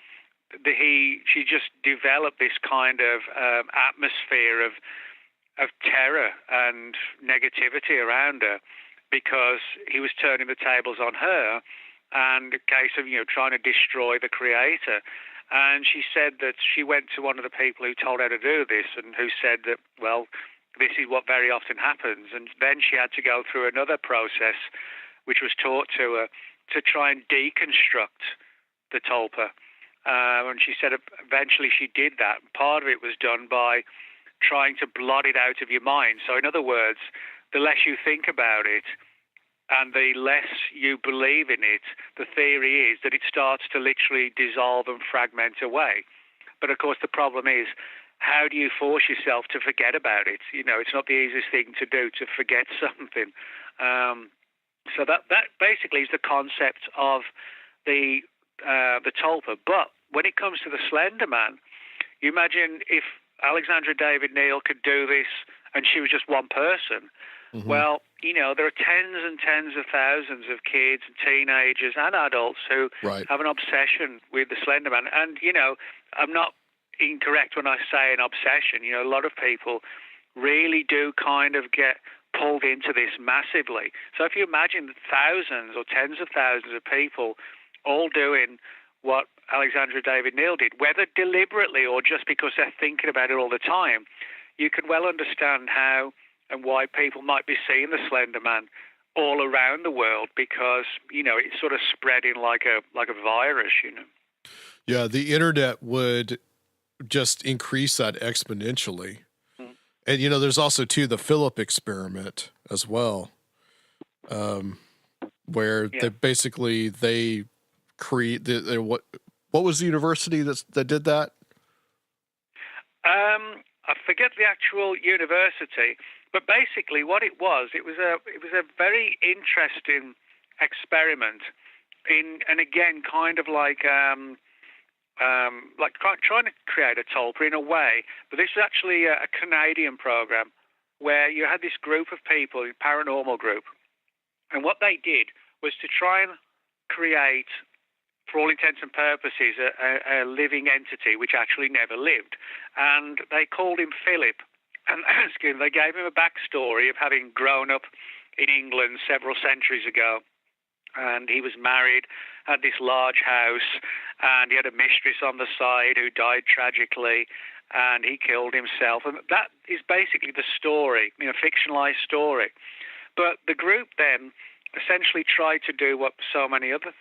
Speaker 8: she just developed this kind of atmosphere of terror and negativity around her, because he was turning the tables on her, and a case of, you know, trying to destroy the creator. And she said that she went to one of the people who told her to do this and who said that, well, this is what very often happens. And then she had to go through another process, which was taught to her, to try and deconstruct the tulpa. And she said eventually she did that. Part of it was done by trying to blot it out of your mind. So in other words, the less you think about it and the less you believe in it, the theory is that it starts to literally dissolve and fragment away. But of course the problem is, how do you force yourself to forget about it? You know, it's not the easiest thing to do, to forget something. So that basically is the concept of the tulpa. But when it comes to the Slender Man, you imagine if Alexandra David Neal could do this and she was just one person. Mm-hmm. Well, you know, there are tens and tens of thousands of kids and teenagers and adults who have an obsession with the Slender Man. And, you know, I'm not incorrect when I say an obsession. You know, a lot of people really do kind of get pulled into this massively. So if you imagine thousands or tens of thousands of people all doing what Alexandra David Neal did, whether deliberately or just because they're thinking about it all the time, you can well understand how and why people might be seeing the Slender Man all around the world, because, you know, it's sort of spreading like a virus, you know.
Speaker 4: Yeah, the internet would just increase that exponentially. Mm. And, you know, there's also, too, the Philip experiment as well, where they create what was the university that did that?
Speaker 8: I forget the actual university, but basically what it was a very interesting experiment and again, kind of like trying to create a tulpa in a way. But this was actually a Canadian program where you had this group of people, a paranormal group, and what they did was to try and create, for all intents and purposes, a living entity which actually never lived. And they called him Philip. And they gave him a backstory of having grown up in England several centuries ago. And he was married, had this large house, and he had a mistress on the side who died tragically, and he killed himself. And that is basically the story, you know, fictionalized story. But the group then essentially tried to do what so many other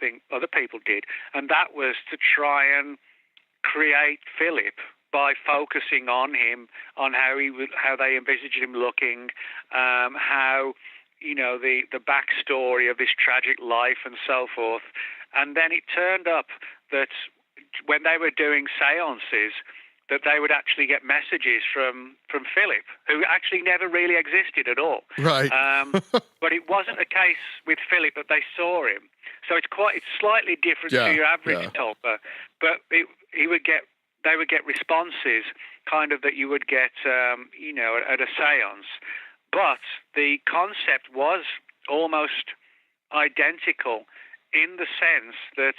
Speaker 8: people did, and that was to try and create Philip by focusing on him, on how they envisaged him looking, how, you know, the backstory of this tragic life and so forth. And then it turned up that when they were doing seances, that they would actually get messages from Philip, who actually never really existed at all.
Speaker 4: Right.
Speaker 8: But it wasn't a case with Philip that they saw him. So it's slightly different to your average tulpa. But they would get responses kind of that you would get, you know, at a seance. But the concept was almost identical in the sense that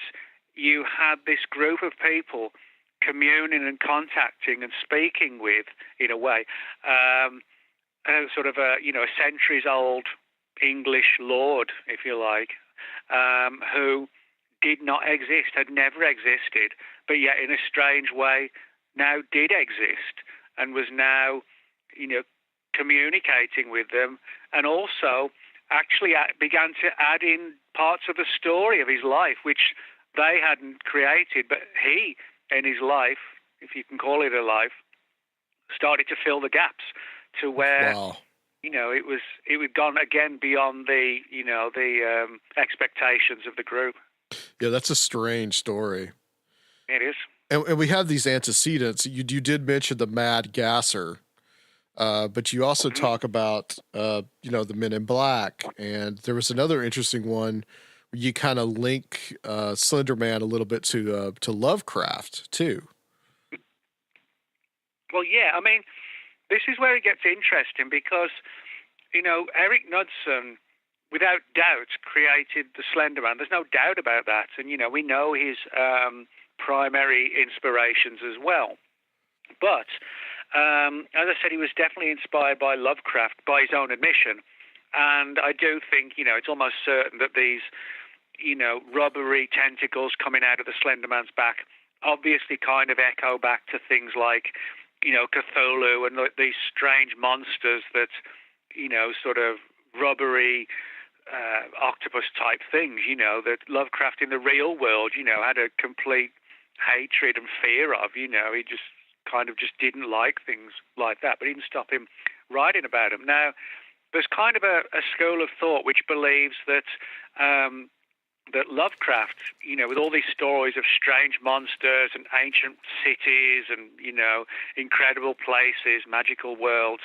Speaker 8: you had this group of people communing and contacting and speaking with, in a way, sort of a centuries-old English lord, if you like, who did not exist, had never existed, but yet in a strange way now did exist and was now, you know, communicating with them, and also actually began to add in parts of the story of his life, which they hadn't created, but he, in his life, if you can call it a life, started to fill the gaps to where, you know, it had gone again beyond the, you know, the expectations of the group.
Speaker 4: Yeah, that's a strange story.
Speaker 8: It is.
Speaker 4: And we have these antecedents. You did mention the Mad Gasser, but you also talk about, you know, the Men in Black. And there was another interesting one where you kind of link Slender Man a little bit to Lovecraft, too.
Speaker 8: Well, yeah, I mean, this is where it gets interesting because, you know, Eric Knudsen, without doubt, created the Slender Man. There's no doubt about that. And, you know, we know his primary inspirations as well. But, as I said, he was definitely inspired by Lovecraft, by his own admission. And I do think, you know, it's almost certain that these, you know, rubbery tentacles coming out of the Slender Man's back obviously kind of echo back to things like, Cthulhu and these strange monsters that, sort of rubbery octopus type things, that Lovecraft in the real world, had a complete hatred and fear of. He just kind of just didn't like things like that, but it didn't stop him writing about them. Now, there's kind of a school of thought which believes that that Lovecraft, with all these stories of strange monsters and ancient cities and, incredible places, magical worlds,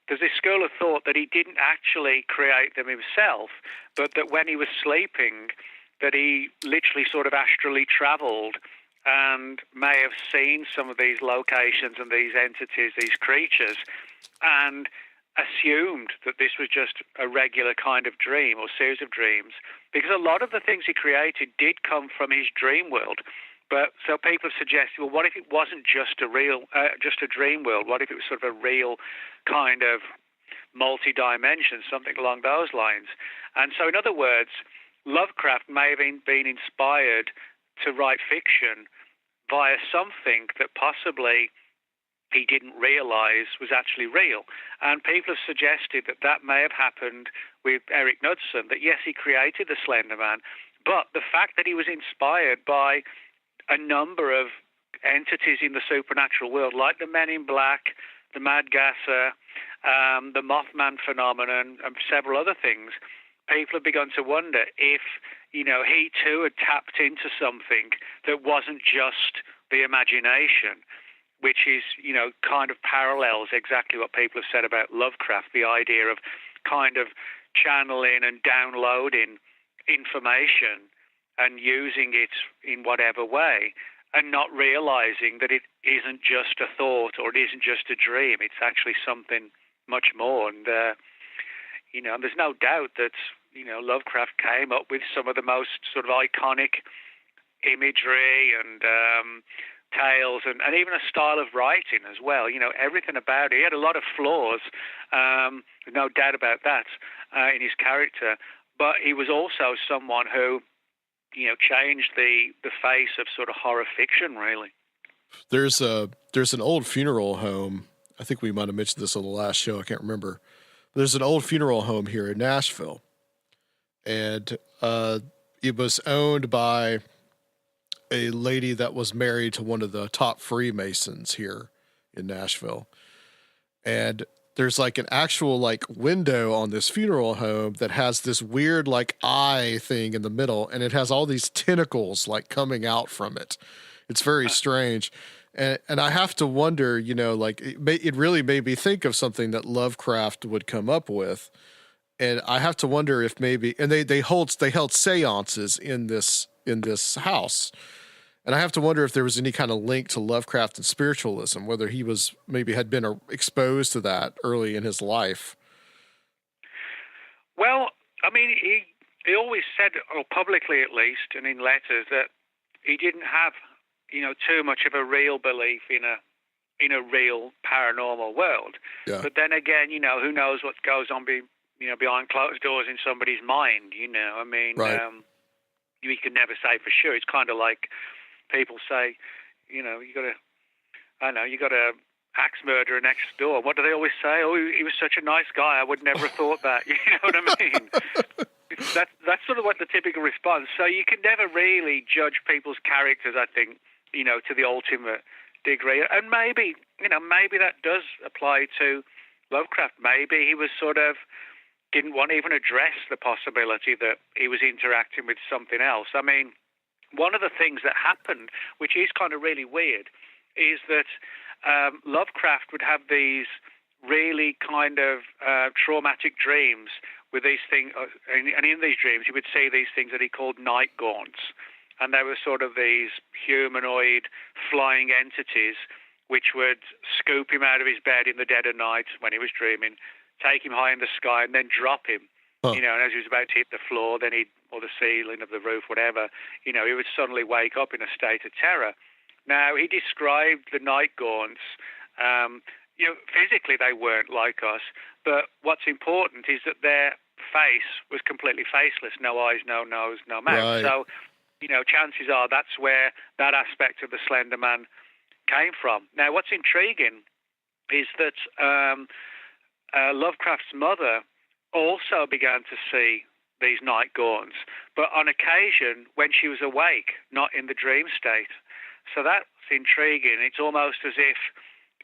Speaker 8: there's this school of thought that he didn't actually create them himself, but that when he was sleeping, that he literally sort of astrally traveled and may have seen some of these locations and these entities, these creatures, and assumed that this was just a regular kind of dream or series of dreams, because a lot of the things he created did come from his dream world. But so people have suggested, well, what if it wasn't just a dream world? What if it was sort of a real kind of multi-dimension, something along those lines? And so, in other words, Lovecraft may have been inspired to write fiction via something that possibly he didn't realize was actually real. And people have suggested that that may have happened with Eric Knudsen, that yes, he created the Slender Man, but the fact that he was inspired by a number of entities in the supernatural world, like the Men in Black, the Mad Gasser, the Mothman phenomenon, and several other things, people have begun to wonder if, he too had tapped into something that wasn't just the imagination, which is, kind of parallels exactly what people have said about Lovecraft, the idea of kind of channeling and downloading information and using it in whatever way, and not realizing that it isn't just a thought or it isn't just a dream. It's actually something much more. And, and there's no doubt that, Lovecraft came up with some of the most sort of iconic imagery and tales and even a style of writing as well. Everything about it. He had a lot of flaws, no doubt about that, in his character. But he was also someone who, changed the face of sort of horror fiction, really.
Speaker 4: There's an old funeral home. I think we might have mentioned this on the last show. I can't remember. There's an old funeral home here in Nashville, and it was owned by a lady that was married to one of the top Freemasons here in Nashville. And there's like an actual like window on this funeral home that has this weird like eye thing in the middle, and it has all these tentacles like coming out from it. It's very strange. And I have to wonder, like it really made me think of something that Lovecraft would come up with. And I have to wonder if maybe, and they held seances in this house. And I have to wonder if there was any kind of link to Lovecraft and spiritualism, whether he was maybe had been exposed to that early in his life.
Speaker 8: Well, I mean, he always said, or publicly at least, and in letters, that he didn't have, too much of a real belief in a real paranormal world.
Speaker 4: Yeah.
Speaker 8: But then again, who knows what goes on behind closed doors in somebody's mind, I mean,
Speaker 4: right.
Speaker 8: You can never say for sure. It's kind of like people say, you got a axe murderer next door. What do they always say? Oh, he was such a nice guy. I would never have thought that. You know what I mean? That's sort of what the typical response. So you can never really judge people's characters, I think, to the ultimate degree. And maybe that does apply to Lovecraft. Maybe he was sort of didn't want to even address the possibility that he was interacting with something else. I mean, one of the things that happened, which is kind of really weird, is that Lovecraft would have these really kind of traumatic dreams with these things, and in these dreams he would see these things that he called night gaunts, and they were sort of these humanoid flying entities which would scoop him out of his bed in the dead of night when he was dreaming, take him high in the sky, and then drop him.
Speaker 4: Huh.
Speaker 8: And as he was about to hit the floor, then or the ceiling of the roof, whatever, he would suddenly wake up in a state of terror. Now, he described the night gaunts. Physically they weren't like us, but what's important is that their face was completely faceless, no eyes, no nose, no mouth.
Speaker 4: Right.
Speaker 8: So chances are that's where that aspect of the Slender Man came from. Now, what's intriguing is that Lovecraft's mother also began to see these night gaunts, but on occasion when she was awake, not in the dream state. So that's intriguing. It's almost as if,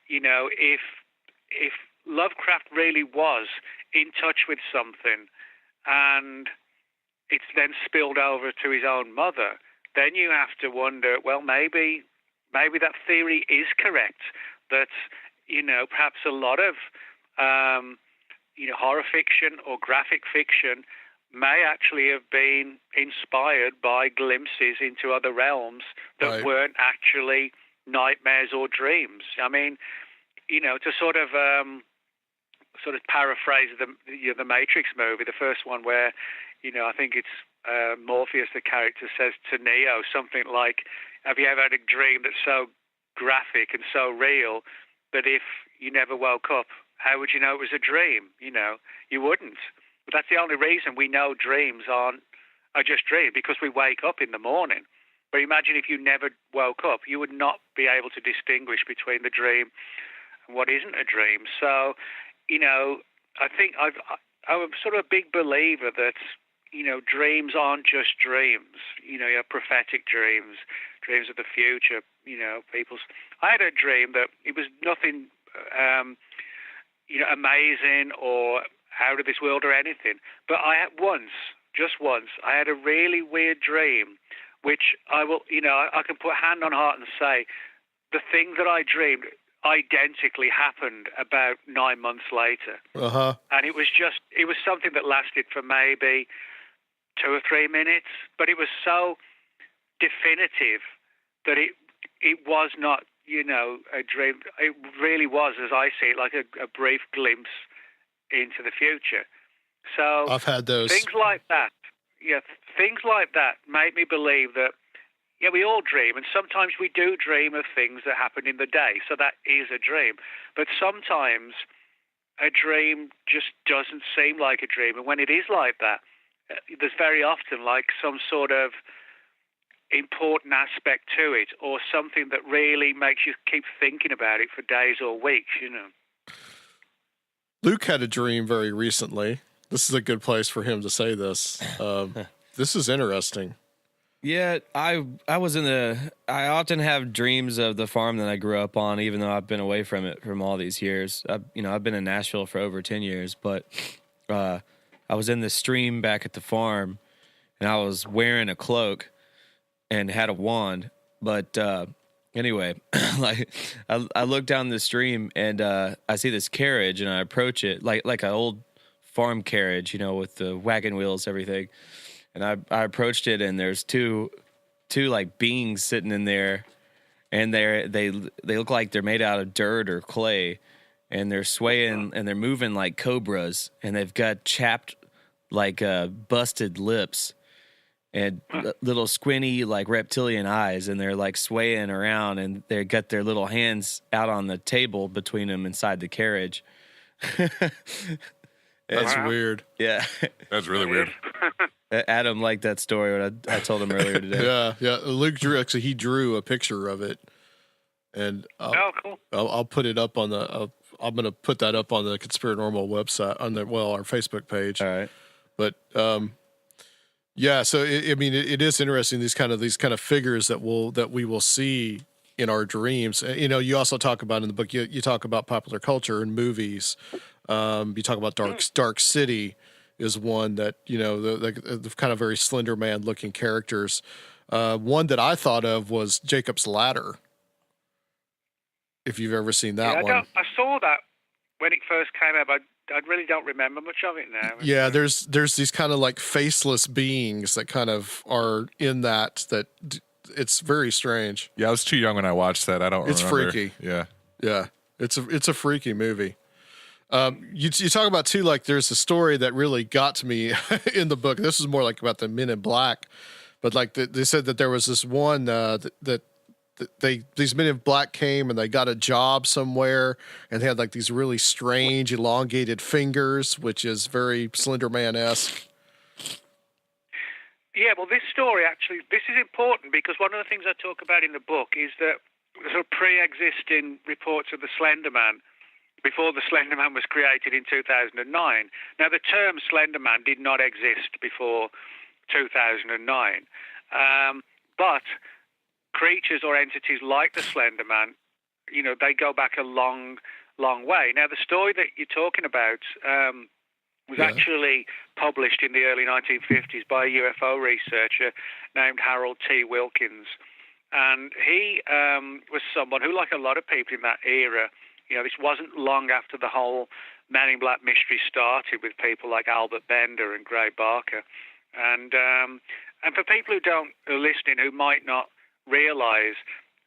Speaker 8: if Lovecraft really was in touch with something and it's then spilled over to his own mother, then you have to wonder, well, maybe that theory is correct, that, perhaps a lot of, horror fiction or graphic fiction may actually have been inspired by glimpses into other realms that weren't actually nightmares or dreams. I mean, to sort of paraphrase the Matrix movie, the first one where, I think it's Morpheus, the character, says to Neo something like, have you ever had a dream that's so graphic and so real that if you never woke up, how would you know it was a dream? You wouldn't. But that's the only reason we know dreams are just dreams, because we wake up in the morning. But imagine if you never woke up, you would not be able to distinguish between the dream and what isn't a dream. So, I think I'm sort of a big believer that, dreams aren't just dreams. You have prophetic dreams, dreams of the future, I had a dream that it was nothing, amazing or out of this world or anything. But I had just once, I had a really weird dream, which I will, I can put hand on heart and say the thing that I dreamed identically happened about 9 months later. And it was something that lasted for maybe 2 or 3 minutes, but it was so definitive that it was not, a dream. It really was, as I see it, like a brief glimpse into the future. So
Speaker 4: I've had those
Speaker 8: things like that. Yeah, things like that make me believe that we all dream, and sometimes we do dream of things that happen in the day. So that is a dream. But sometimes a dream just doesn't seem like a dream, and when it is like that, there's very often like some sort of important aspect to it, or something that really makes you keep thinking about it for days or weeks.
Speaker 4: Luke had a dream very recently. This is a good place for him to say this. This is interesting.
Speaker 7: Yeah, I often have dreams of the farm that I grew up on, even though I've been away from it from all these years. I've been in Nashville for over 10 years, but I was in the stream back at the farm, and I was wearing a cloak and had a wand. But anyway, like I look down the stream and I see this carriage, and I approach it like an old farm carriage, with the wagon wheels, everything. And I approached it, and there's two like beings sitting in there, and they look like they're made out of dirt or clay, and they're swaying and they're moving like cobras, and they've got chapped like busted lips and little squinty like reptilian eyes, and they're like swaying around, and they got their little hands out on the table between them inside the carriage.
Speaker 4: That's weird.
Speaker 7: Yeah.
Speaker 5: That's really weird.
Speaker 7: Adam liked that story when I told him earlier today.
Speaker 4: Yeah. Luke drew a picture of it, and
Speaker 8: cool.
Speaker 4: I'll put it up on the. I'm going to put that up on the Conspirinormal website on our Facebook page.
Speaker 7: All right.
Speaker 4: But yeah, so it is interesting, these kind of figures that we will see in our dreams. You also talk about in the book. You talk about popular culture and movies. You talk about Dark City is one that the kind of very Slender Man looking characters. One that I thought of was Jacob's Ladder. If you've ever seen that one.
Speaker 8: I saw that when it first came out, but I really don't remember much of it now.
Speaker 4: Yeah, there's these kind of like faceless beings that kind of are in that it's very strange.
Speaker 5: Yeah, I was too young when I watched that. I don't remember.
Speaker 4: It's freaky. Yeah. It's a freaky movie. You talk about too, like there's a story that really got to me in the book. This is more like about the Men in Black, but like they said that there was this one these Men in Black came and they got a job somewhere, and they had like these really strange elongated fingers, which is very Slender Man-esque.
Speaker 8: Yeah, well, this story actually, this is important because one of the things I talk about in the book is that sort of pre-existing reports of the Slender Man before the Slender Man was created in 2009. Now, the term Slender Man did not exist before 2009, but creatures or entities like the Slender Man, you know, they go back a long, long way. Now, the story that you're talking about was actually published in the early 1950s by a UFO researcher named Harold T. Wilkins. And he was someone who, like a lot of people in that era, you know, this wasn't long after the whole Man in Black mystery started with people like Albert Bender and Gray Barker. And for people who are listening who might not realize,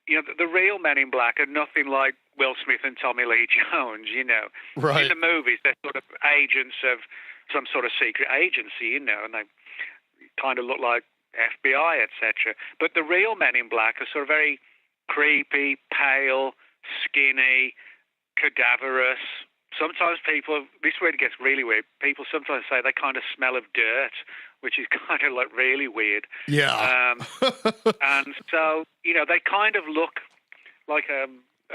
Speaker 8: you know, the real Men in Black are nothing like Will Smith and Tommy Lee Jones, you know.
Speaker 4: Right.
Speaker 8: In the movies, they're sort of agents of some sort of secret agency, you know, and they kind of look like FBI, etc. But the real Men in Black are sort of very creepy, pale, skinny, cadaverous. Sometimes people, this word gets really weird, people sometimes say they kind of smell of dirt, which is kind of like really weird.
Speaker 4: Yeah.
Speaker 8: And so, you know, they kind of look like a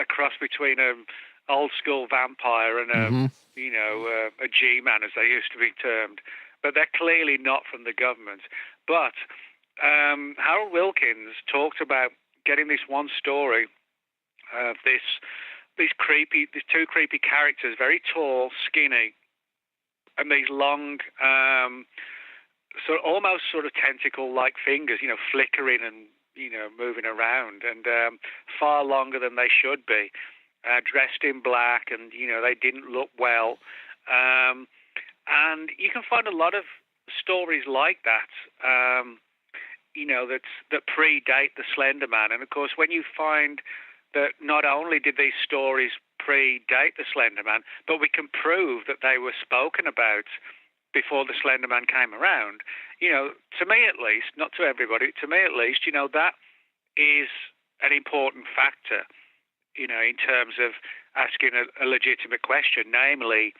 Speaker 8: cross between an old school vampire and you know, a G-man, as they used to be termed. But they're clearly not from the government. But Harold Wilkins talked about getting this one story of these two creepy characters, very tall, skinny, and these long, almost sort of tentacle-like fingers, you know, flickering and, you know, moving around, and far longer than they should be, dressed in black, and, you know, they didn't look well. And you can find a lot of stories like that, you know, that predate the Slender Man. And, of course, when you find that not only did these stories predate the Slender Man, but we can prove that they were spoken about before the Slender Man came around, you know, to me at least, not to everybody, to me at least, you know, that is an important factor, you know, in terms of asking a legitimate question, namely,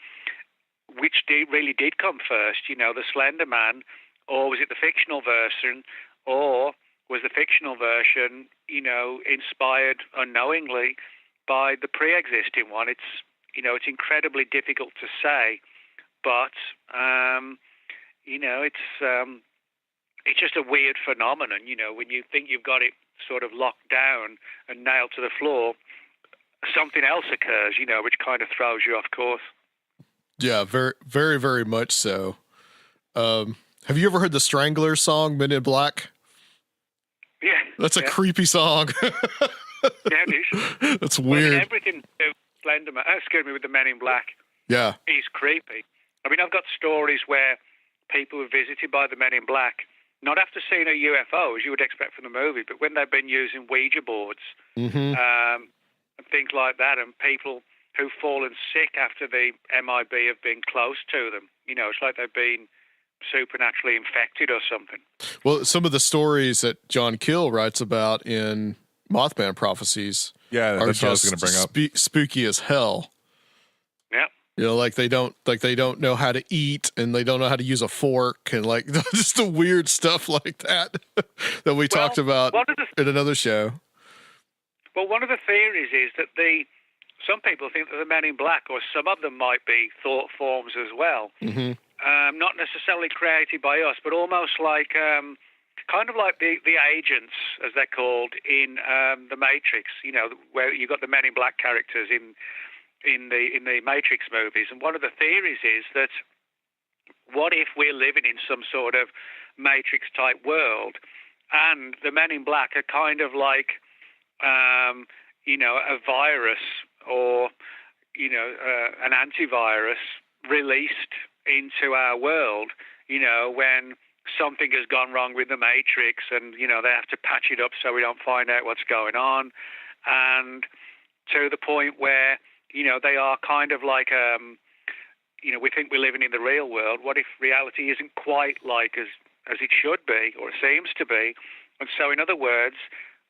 Speaker 8: which really did come first, you know, the Slender Man, or was it the fictional version, or was the fictional version, you know, inspired unknowingly by the pre-existing one? It's, you know, it's incredibly difficult to say, but, you know, it's just a weird phenomenon, you know, when you think you've got it sort of locked down and nailed to the floor, something else occurs, you know, which kind of throws you off course.
Speaker 4: Yeah, very, very, very much so. Have you ever heard the Stranglers song, Men in Black?
Speaker 8: Yeah.
Speaker 4: That's a creepy song.
Speaker 8: Yeah, it is.
Speaker 4: That's weird.
Speaker 8: Well, everything to Slenderman, with the Men in Black,
Speaker 4: yeah,
Speaker 8: is creepy. I mean, I've got stories where people were visited by the Men in Black, not after seeing a UFO, as you would expect from the movie, but when they've been using Ouija boards and things like that, and people who've fallen sick after the MIB have been close to them. You know, it's like they've been supernaturally infected or something.
Speaker 4: Well, some of the stories that John Keel writes about in Mothman Prophecies are
Speaker 5: that's what I was
Speaker 4: just
Speaker 5: going to bring up.
Speaker 4: Spooky as hell.
Speaker 8: Yeah.
Speaker 4: You know, like they don't know how to eat, and they don't know how to use a fork, and like just the weird stuff like that that we talked about in another show.
Speaker 8: Well, one of the theories is that some people think that the Men in Black, or some of them might be thought forms as well, not necessarily created by us, but almost like kind of like the agents, as they're called in the Matrix. You know, where you got the Men in Black characters in the Matrix movies. And one of the theories is that what if we're living in some sort of Matrix type world, and the Men in Black are kind of like you know, a virus or, you know, an antivirus released into our world, you know, when something has gone wrong with the Matrix, and, you know, they have to patch it up so we don't find out what's going on. And to the point where, you know, they are kind of like, you know, we think we're living in the real world. What if reality isn't quite like as it should be, or seems to be? And so, in other words,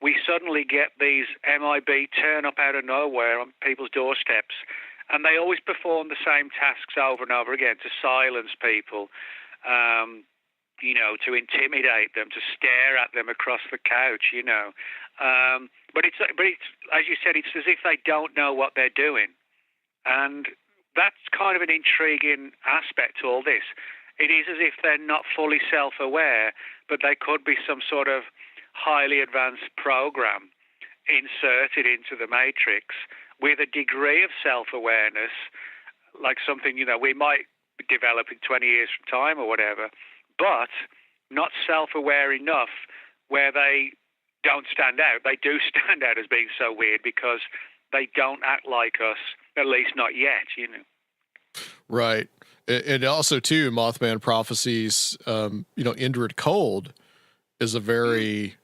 Speaker 8: we suddenly get these MIB turn up out of nowhere on people's doorsteps, and they always perform the same tasks over and over again to silence people, to intimidate them, to stare at them across the couch, But it's as you said, it's as if they don't know what they're doing, and that's kind of an intriguing aspect to all this. It is as if they're not fully self-aware, but they could be some sort of highly advanced program inserted into the matrix with a degree of self-awareness, like something we might develop in 20 years from time or whatever, but not self-aware enough where they don't stand out. They do stand out as being so weird because they don't act like us, at least not yet,
Speaker 4: Right. And also, too, Mothman Prophecies, Indrid Cold is a very,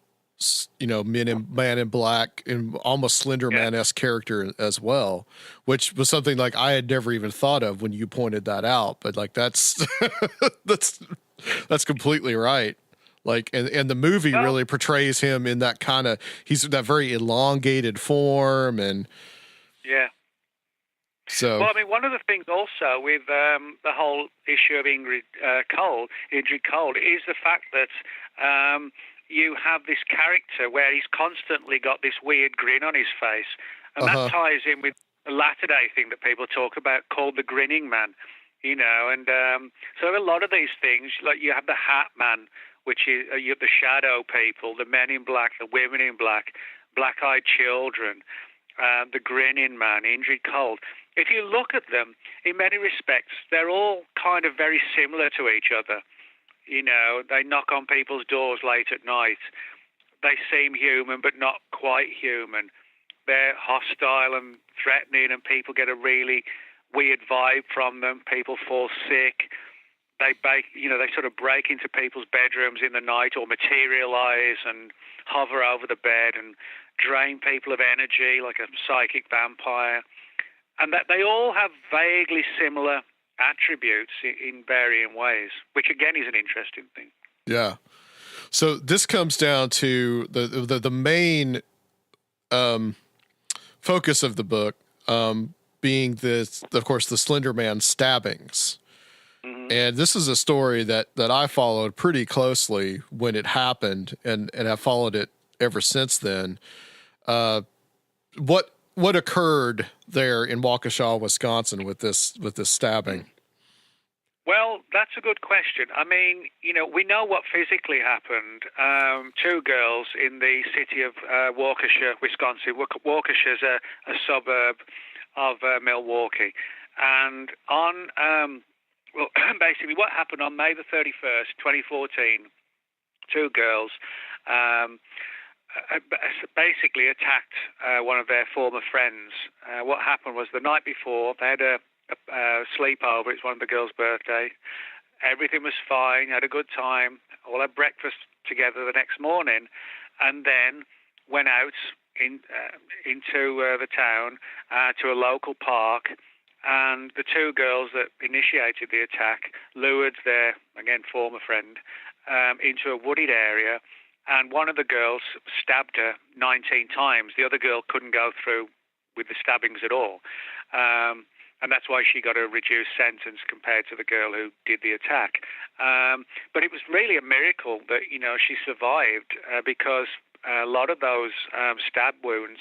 Speaker 4: man in black and almost Slenderman-esque character as well, which was something like I had never even thought of when you pointed that out. But like that's that's completely right. Like, and the movie really portrays him in that kind of, he's that very elongated form and.
Speaker 8: Yeah.
Speaker 4: So.
Speaker 8: Well, I mean, one of the things also with the whole issue of Indrid Cold, is the fact that you have this character where he's constantly got this weird grin on his face, and that ties in with a latter-day thing that people talk about called the grinning man, and so a lot of these things, like you have the Hat Man, which is you have the shadow people, the men in black, the women in black, black-eyed children, the grinning man, Indrid Cold. If you look at them, in many respects, they're all kind of very similar to each other. They knock on people's doors late at night. They seem human, but not quite human. They're hostile and threatening, and people get a really weird vibe from them. People fall sick. They sort of break into people's bedrooms in the night or materialize and hover over the bed and drain people of energy like a psychic vampire. And that they all have vaguely similar attributes in varying ways, which again is an interesting thing.
Speaker 4: Yeah. So this comes down to the main focus of the book being this, of course, the Slenderman stabbings. Mm-hmm. And this is a story that I followed pretty closely when it happened, and I've followed it ever since then. What occurred there in Waukesha, Wisconsin, with this stabbing?
Speaker 8: Well, that's a good question. I mean, we know what physically happened. Two girls in the city of Waukesha, Wisconsin. Waukesha is a suburb of Milwaukee, and basically what happened on May the 31st, 2014, two girls basically attacked one of their former friends. What happened was the night before, they had a sleepover. It's one of the girls' birthday. Everything was fine, had a good time, all had breakfast together the next morning, and then went out into the town to a local park. And the two girls that initiated the attack lured their, again, former friend into a wooded area, and one of the girls stabbed her 19 times. The other girl couldn't go through with the stabbings at all. And that's why she got a reduced sentence compared to the girl who did the attack. But it was really a miracle that, she survived because a lot of those stab wounds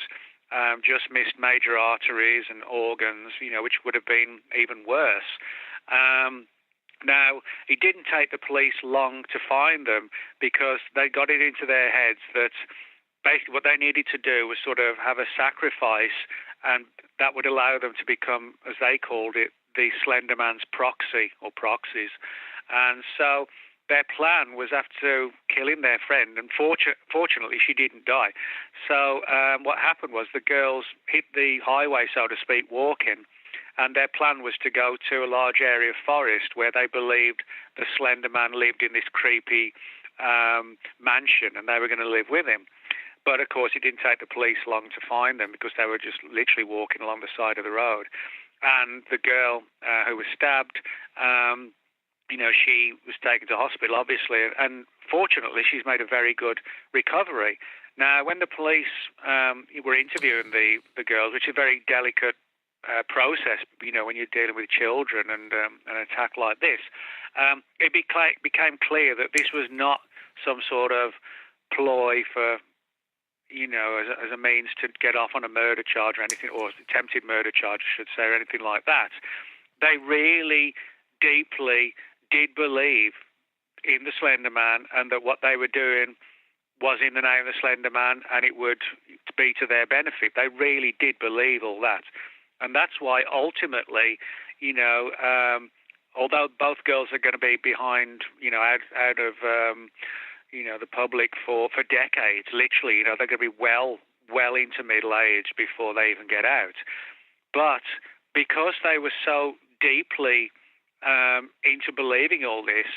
Speaker 8: just missed major arteries and organs, which would have been even worse. Now, it didn't take the police long to find them because they got it into their heads that basically what they needed to do was sort of have a sacrifice, and that would allow them to become, as they called it, the Slenderman's proxy or proxies. And so their plan was after killing their friend, and fortunately she didn't die. So what happened was the girls hit the highway, so to speak, walking, and their plan was to go to a large area of forest where they believed the Slender Man lived in this creepy mansion, and they were going to live with him. But, of course, it didn't take the police long to find them because they were just literally walking along the side of the road. And the girl who was stabbed, she was taken to hospital, obviously, and fortunately she's made a very good recovery. Now, when the police were interviewing the girls, which is a very delicate process, when you're dealing with children and an attack like this. It became clear that this was not some sort of ploy for, as a means to get off on a murder charge or anything, or attempted murder charge, I should say, or anything like that. They really deeply did believe in the Slender Man, and that what they were doing was in the name of the Slender Man, and it would be to their benefit. They really did believe all that. And that's why ultimately, although both girls are going to be behind, out of, the public for decades, literally, they're going to be well into middle age before they even get out. But because they were so deeply into believing all this,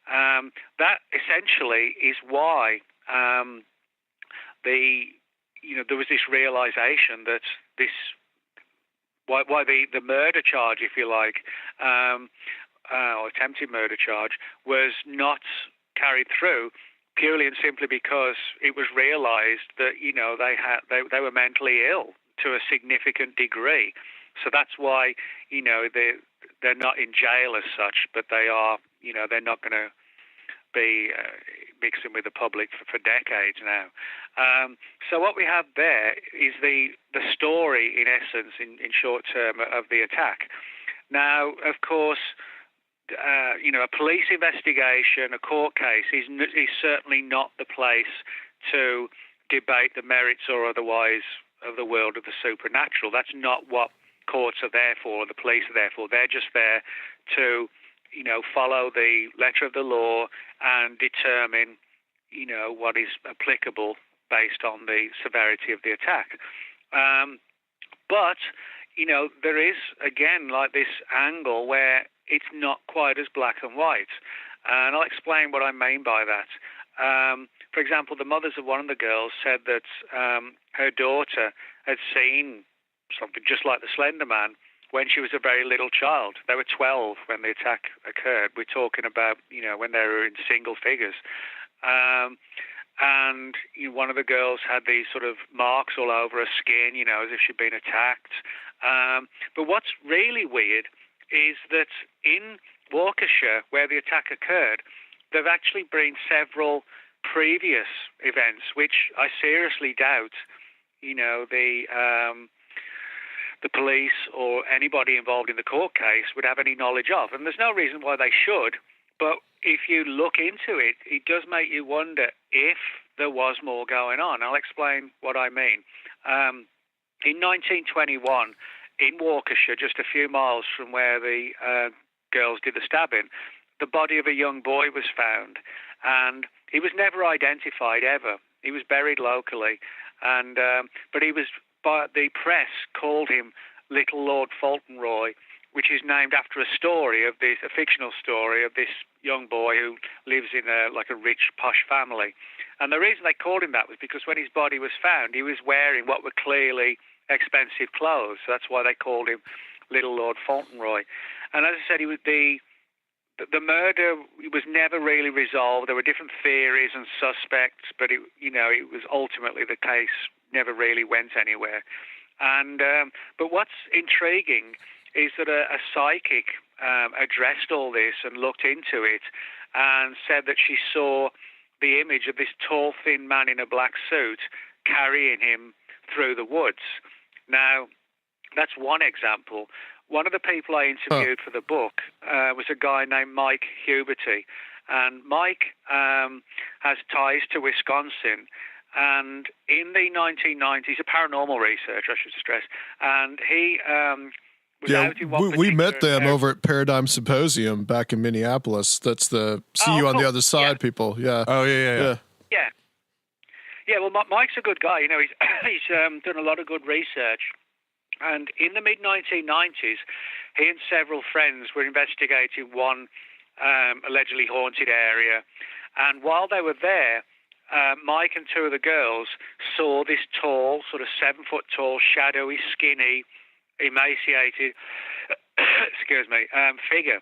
Speaker 8: that essentially is why there was this realization that why the murder charge, if you like, or attempted murder charge, was not carried through, purely and simply because it was realized that they were mentally ill to a significant degree. So that's why they're not in jail as such, but they are they're not going to be mixing with the public for decades now. So what we have there is the story, in essence, in short term, of the attack. Now, of course, a police investigation, a court case, is certainly not the place to debate the merits or otherwise of the world of the supernatural. That's not what courts are there for, or the police are there for. They're just there to follow the letter of the law and determine, what is applicable based on the severity of the attack. But, there is, again, like this angle where it's not quite as black and white. And I'll explain what I mean by that. For example, the mothers of one of the girls said that her daughter had seen something just like the Slender Man when she was a very little child. They were 12 when the attack occurred. We're talking about, when they were in single figures. And one of the girls had these sort of marks all over her skin, as if she'd been attacked. But what's really weird is that in Waukesha, where the attack occurred, there've actually been several previous events, which I seriously doubt, the police or anybody involved in the court case would have any knowledge of. And there's no reason why they should. But if you look into it, it does make you wonder if there was more going on. I'll explain what I mean. In 1921, in Waukesha, just a few miles from where the girls did the stabbing, the body of a young boy was found, and he was never identified ever. He was buried locally, and but the press called him Little Lord Fauntleroy, which is named after a fictional story of this young boy who lives in a rich, posh family. And the reason they called him that was because when his body was found, he was wearing what were clearly expensive clothes. So that's why they called him Little Lord Fauntleroy. And as I said, the murder was never really resolved. There were different theories and suspects, but it was ultimately the case never really went anywhere. And but what's intriguing is that a psychic addressed all this and looked into it and said that she saw the image of this tall, thin man in a black suit carrying him through the woods. Now, that's one example. One of the people I interviewed for the book was a guy named Mike Huberty. And Mike has ties to Wisconsin. And in the 1990s, he's a paranormal researcher, I should stress. And he was out in one
Speaker 4: we met them over at Paradigm Symposium back in Minneapolis. That's the See You on the Other Side people. Yeah.
Speaker 5: Oh, yeah.
Speaker 8: Yeah, well, Mike's a good guy. He's done a lot of good research. And in the mid-1990s, he and several friends were investigating one allegedly haunted area. And while they were there, Mike and two of the girls saw this tall, sort of 7-foot-tall, shadowy, skinny, emaciated, figure.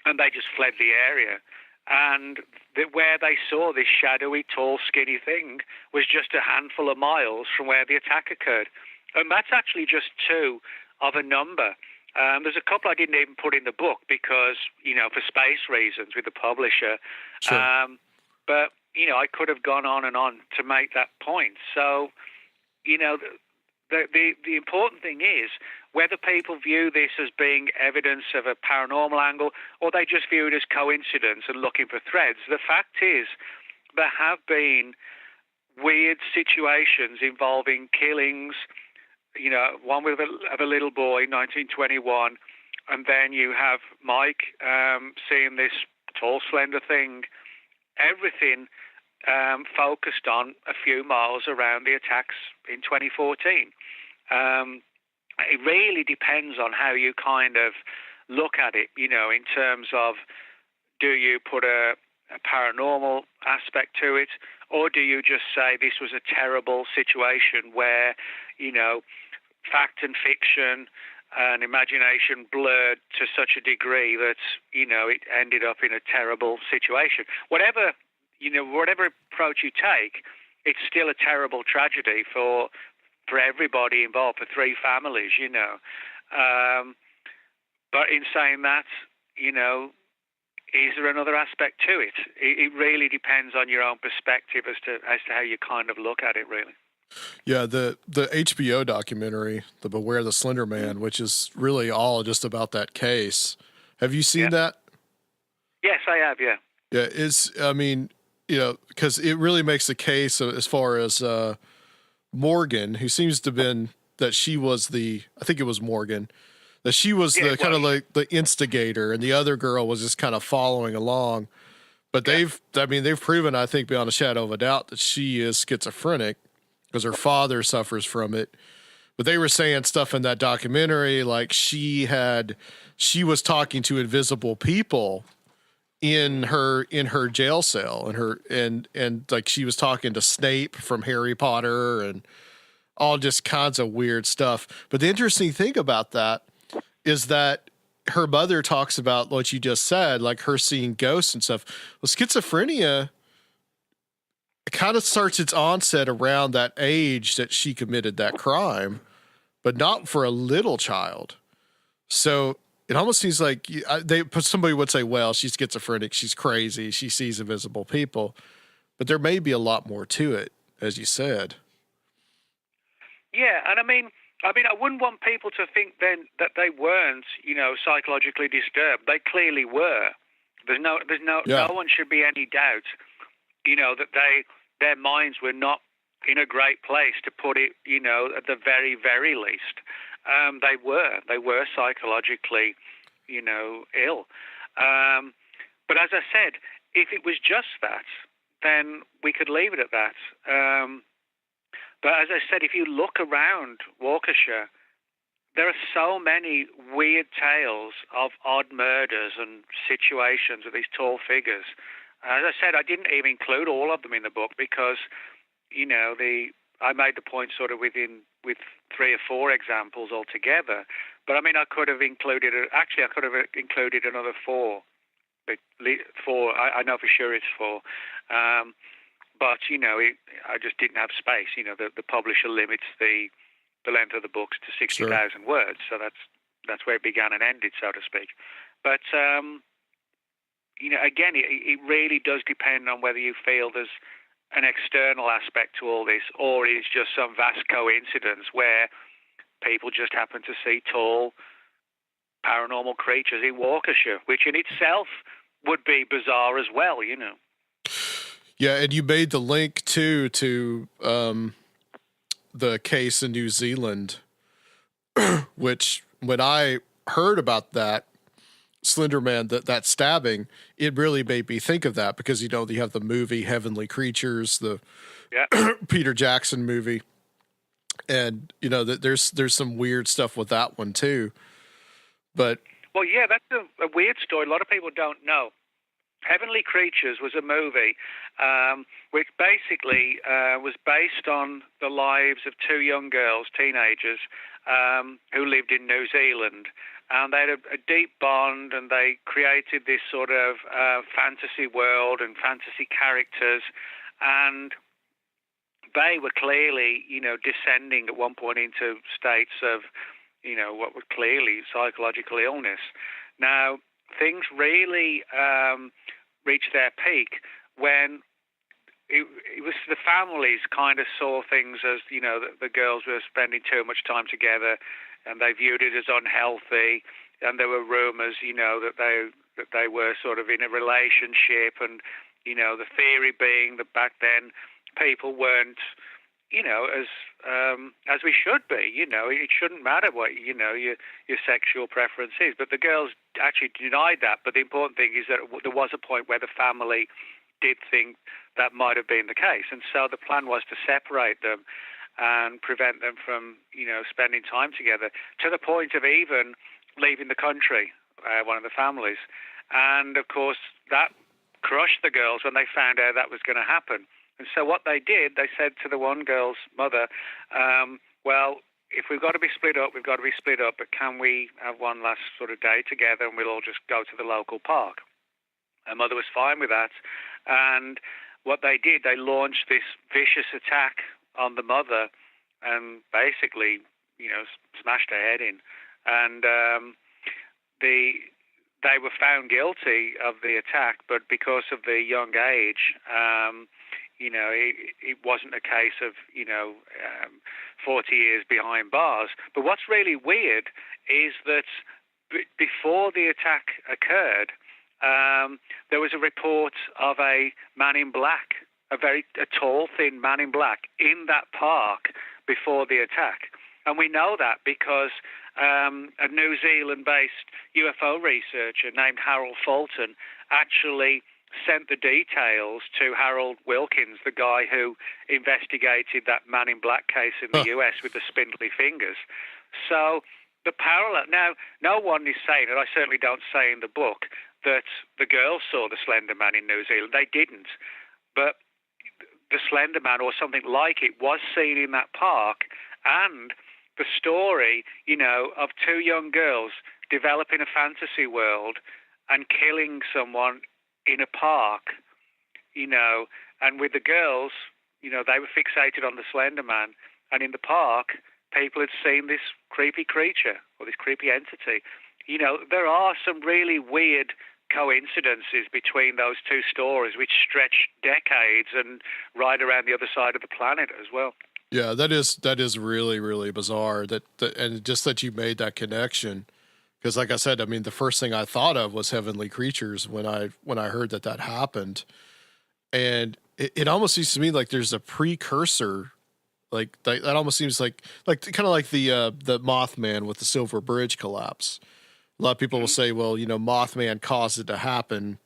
Speaker 8: And they just fled the area. And where they saw this shadowy, tall, skinny thing was just a handful of miles from where the attack occurred. And that's actually just two of a number. There's a couple I didn't even put in the book because, for space reasons with the publisher.
Speaker 4: Sure.
Speaker 8: But, I could have gone on and on to make that point. So, the important thing is whether people view this as being evidence of a paranormal angle or they just view it as coincidence and looking for threads. The fact is there have been weird situations involving killings, one with of a little boy, 1921, and then you have Mike seeing this tall, slender thing. Everything focused on a few miles around the attacks in 2014. It really depends on how you kind of look at it, in terms of do you put a paranormal aspect to it, or do you just say this was a terrible situation where, fact and fiction and imagination blurred to such a degree that, it ended up in a terrible situation. Whatever approach you take, it's still a terrible tragedy for everybody involved, for three families, But in saying that, is there another aspect to it? It really depends on your own perspective as to how you kind of look at it, really.
Speaker 4: Yeah, the HBO documentary, The Beware the Slender Man, which is really all just about that case. Have you seen that?
Speaker 8: Yes, I have, yeah.
Speaker 4: Yeah, because it really makes the case as far as Morgan, who seems to have been, that she was I think it was Morgan, that she was the kind of like the instigator and the other girl was just kind of following along. But they've proven, I think, beyond a shadow of a doubt that she is schizophrenic because her father suffers from it. But they were saying stuff in that documentary like she was talking to invisible people in her jail cell and like she was talking to Snape from Harry Potter and all just kinds of weird stuff. But the interesting thing about that is that her mother talks about what you just said, like her seeing ghosts and stuff. Well, schizophrenia kind of starts its onset around that age that she committed that crime, but not for a little child. So it almost seems like somebody would say, well, she's schizophrenic, she's crazy, she sees invisible people. But there may be a lot more to it, as you said.
Speaker 8: Yeah, and I mean, I wouldn't want people to think then that they weren't, psychologically disturbed. They clearly were. No one should be any doubt, that their minds were not in a great place, to put it, at the very, very least. They were psychologically, ill. But as I said, if it was just that, then we could leave it at that. But as I said, if you look around Waukesha, there are so many weird tales of odd murders and situations with these tall figures. As I said, I didn't even include all of them in the book because, I made the point sort of with 3 or 4 examples altogether. But I could have included another 4. But 4, I know for sure it's 4. But, I just didn't have space. The publisher limits the length of the books to 60,000 words. So that's where it began and ended, so to speak. But, again, it really does depend on whether you feel there's an external aspect to all this or it's just some vast coincidence where people just happen to see tall paranormal creatures in Waukesha, which in itself would be bizarre as well,
Speaker 4: Yeah, and you made the link too to the case in New Zealand, which when I heard about that Slenderman, that stabbing, it really made me think of that because you have the movie Heavenly Creatures, the Peter Jackson movie, and that there's some weird stuff with that one too. But
Speaker 8: that's a weird story. A lot of people don't know. Heavenly Creatures was a movie which basically was based on the lives of 2 young girls, teenagers, who lived in New Zealand. And they had a deep bond, and they created this sort of fantasy world and fantasy characters. And they were clearly, descending at one point into states of, what was clearly psychological illness. Now, things really reached their peak when it was the families kind of saw things as, the girls were spending too much time together, and they viewed it as unhealthy, and there were rumors, that they were sort of in a relationship, and, the theory being that back then people weren't, as we should be. It shouldn't matter what your sexual preference is. But the girls actually denied that. But the important thing is that there was a point where the family did think that might have been the case, and so the plan was to separate them and prevent them from spending time together, to the point of even leaving the country, one of the families. And of course that crushed the girls when they found out that was going to happen. And so what they did, they said to the one girl's mother, well, if we've got to be split up, we've got to be split up, but can we have one last sort of day together and we'll all just go to the local park? Her mother was fine with that. And what they did, they launched this vicious attack on the mother and basically, smashed her head in. And they were found guilty of the attack, but because of the young age, it wasn't a case of, 40 years behind bars. But what's really weird is that before the attack occurred, there was a report of a man in black, a tall, thin man in black in that park before the attack. And we know that because a New Zealand-based UFO researcher named Harold Fulton actually sent the details to Harold Wilkins, the guy who investigated that man in black case in the US with the spindly fingers. So the parallel, now, no one is saying, and I certainly don't say in the book, that the girls saw the Slender Man in New Zealand. They didn't. But the Slender Man or something like it was seen in that park, and the story, of two young girls developing a fantasy world and killing someone in a park, and with the girls, they were fixated on the Slender Man, and in the park, people had seen this creepy creature or this creepy entity. There are some really weird coincidences between those two stories, which stretch decades and right around the other side of the planet as well.
Speaker 4: Yeah, that is really, really bizarre. And just that you made that connection, because like I said, I mean, the first thing I thought of was Heavenly Creatures when I heard that happened, and it almost seems to me like there's a precursor, like that almost seems like kind of like the Mothman with the Silver Bridge collapse. A lot of people will say, well, Mothman caused it to happen.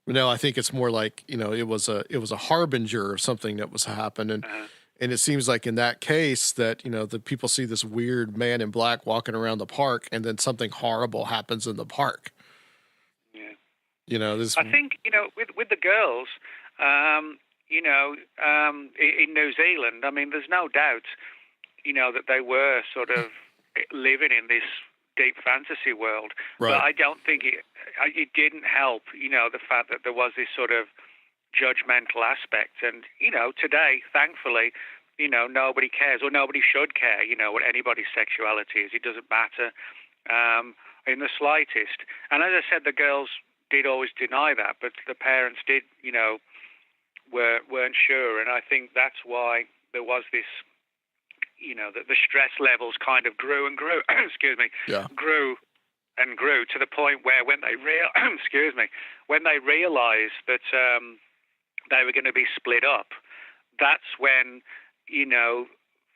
Speaker 4: No, I think it's more like, it was a harbinger of something that was happening. And it seems like in that case that, the people see this weird man in black walking around the park, and then something horrible happens in the park. Yeah.
Speaker 8: I think, with the girls, in New Zealand, I mean, there's no doubt, that they were sort of living in this deep fantasy world.
Speaker 4: Right.
Speaker 8: But I don't think it didn't help, the fact that there was this sort of judgmental aspect. And, today, thankfully, nobody cares, or nobody should care, what anybody's sexuality is. It doesn't matter in the slightest. And as I said, the girls did always deny that, but the parents did, weren't sure. And I think that's why there was this, the stress levels kind of grew and grew, excuse me, grew and grew to the point where when they when they realized that they were going to be split up, that's when,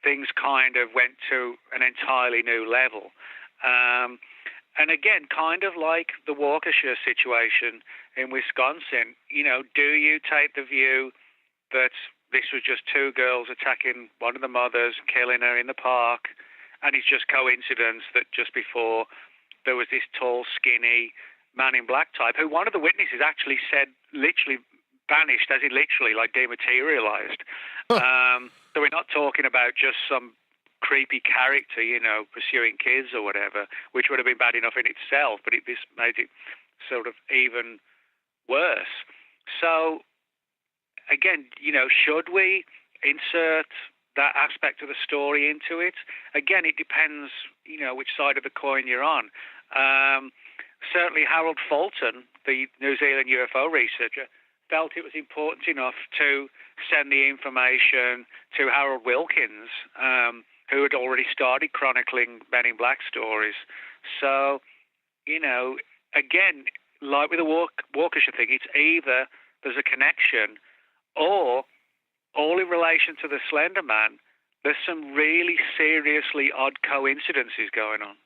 Speaker 8: things kind of went to an entirely new level. And again, kind of like the Waukesha situation in Wisconsin, do you take the view that this was just two girls attacking one of the mothers, killing her in the park, and it's just coincidence that just before there was this tall, skinny man in black type, who one of the witnesses actually said literally vanished, as in literally, like dematerialized. So we're not talking about just some creepy character, pursuing kids or whatever, which would have been bad enough in itself, but this made it sort of even worse. So again, should we insert that aspect of the story into it. Again, it depends, which side of the coin you're on. Certainly Harold Fulton, the New Zealand UFO researcher, felt it was important enough to send the information to Harold Wilkins, who had already started chronicling Men in Black stories. So, again, like with the Waukesha thing, it's either there's a connection or, all in relation to the Slender Man, there's some really seriously odd coincidences going on.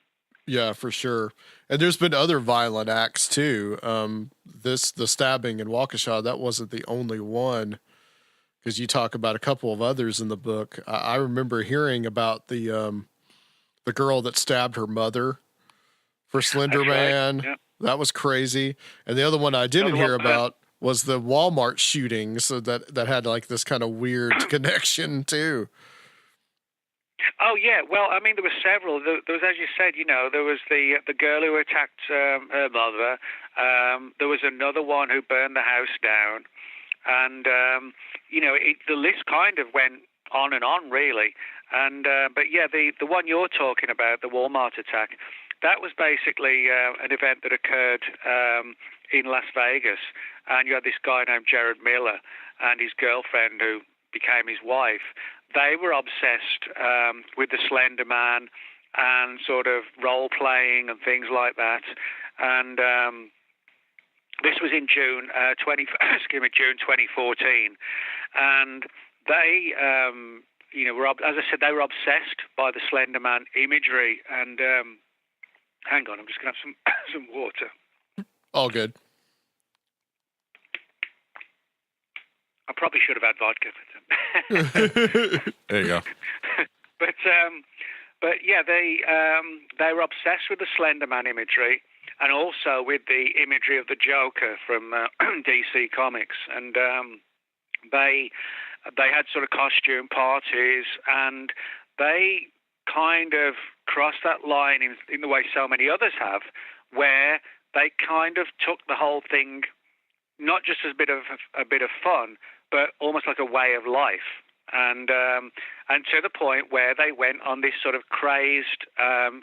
Speaker 4: Yeah, for sure. And there's been other violent acts too. The stabbing in Waukesha, that wasn't the only one, because you talk about a couple of others in the book. I remember hearing about the girl that stabbed her mother for Slenderman.
Speaker 8: Right. Yeah.
Speaker 4: That was crazy. And the other one I didn't hear about was the Walmart shootings that had like this kind of weird connection too.
Speaker 8: Oh yeah, well, I mean, there were several. There was, as you said, there was the girl who attacked her mother. There was another one who burned the house down, and the list kind of went on and on, really. And but yeah, the one you're talking about, the Walmart attack, that was basically an event that occurred in Las Vegas, and you had this guy named Jared Miller and his girlfriend who became his wife. They were obsessed with the Slender Man and sort of role-playing and things like that. And this was in June 2014. And they, were, as I said, they were obsessed by the Slender Man imagery. And hang on, I'm just going to have some water.
Speaker 4: All good.
Speaker 8: I probably should have had vodka for them.
Speaker 5: There you go.
Speaker 8: But yeah, they were obsessed with the Slender Man imagery and also with the imagery of the Joker from DC Comics, and they had sort of costume parties, and they kind of crossed that line in the way so many others have, where they kind of took the whole thing not just as a bit of fun, but almost like a way of life, and to the point where they went on this sort of crazed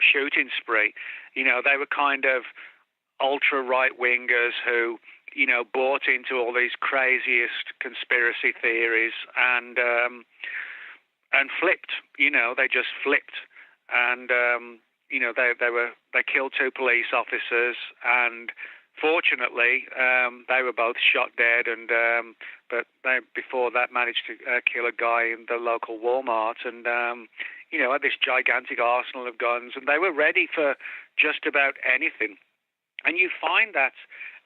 Speaker 8: shooting spree. They were kind of ultra right wingers who bought into all these craziest conspiracy theories and flipped. They just flipped, and they killed 2 police officers, and fortunately, they were both shot dead, and but they before that managed to kill a guy in the local Walmart, and had this gigantic arsenal of guns, and they were ready for just about anything. And you find that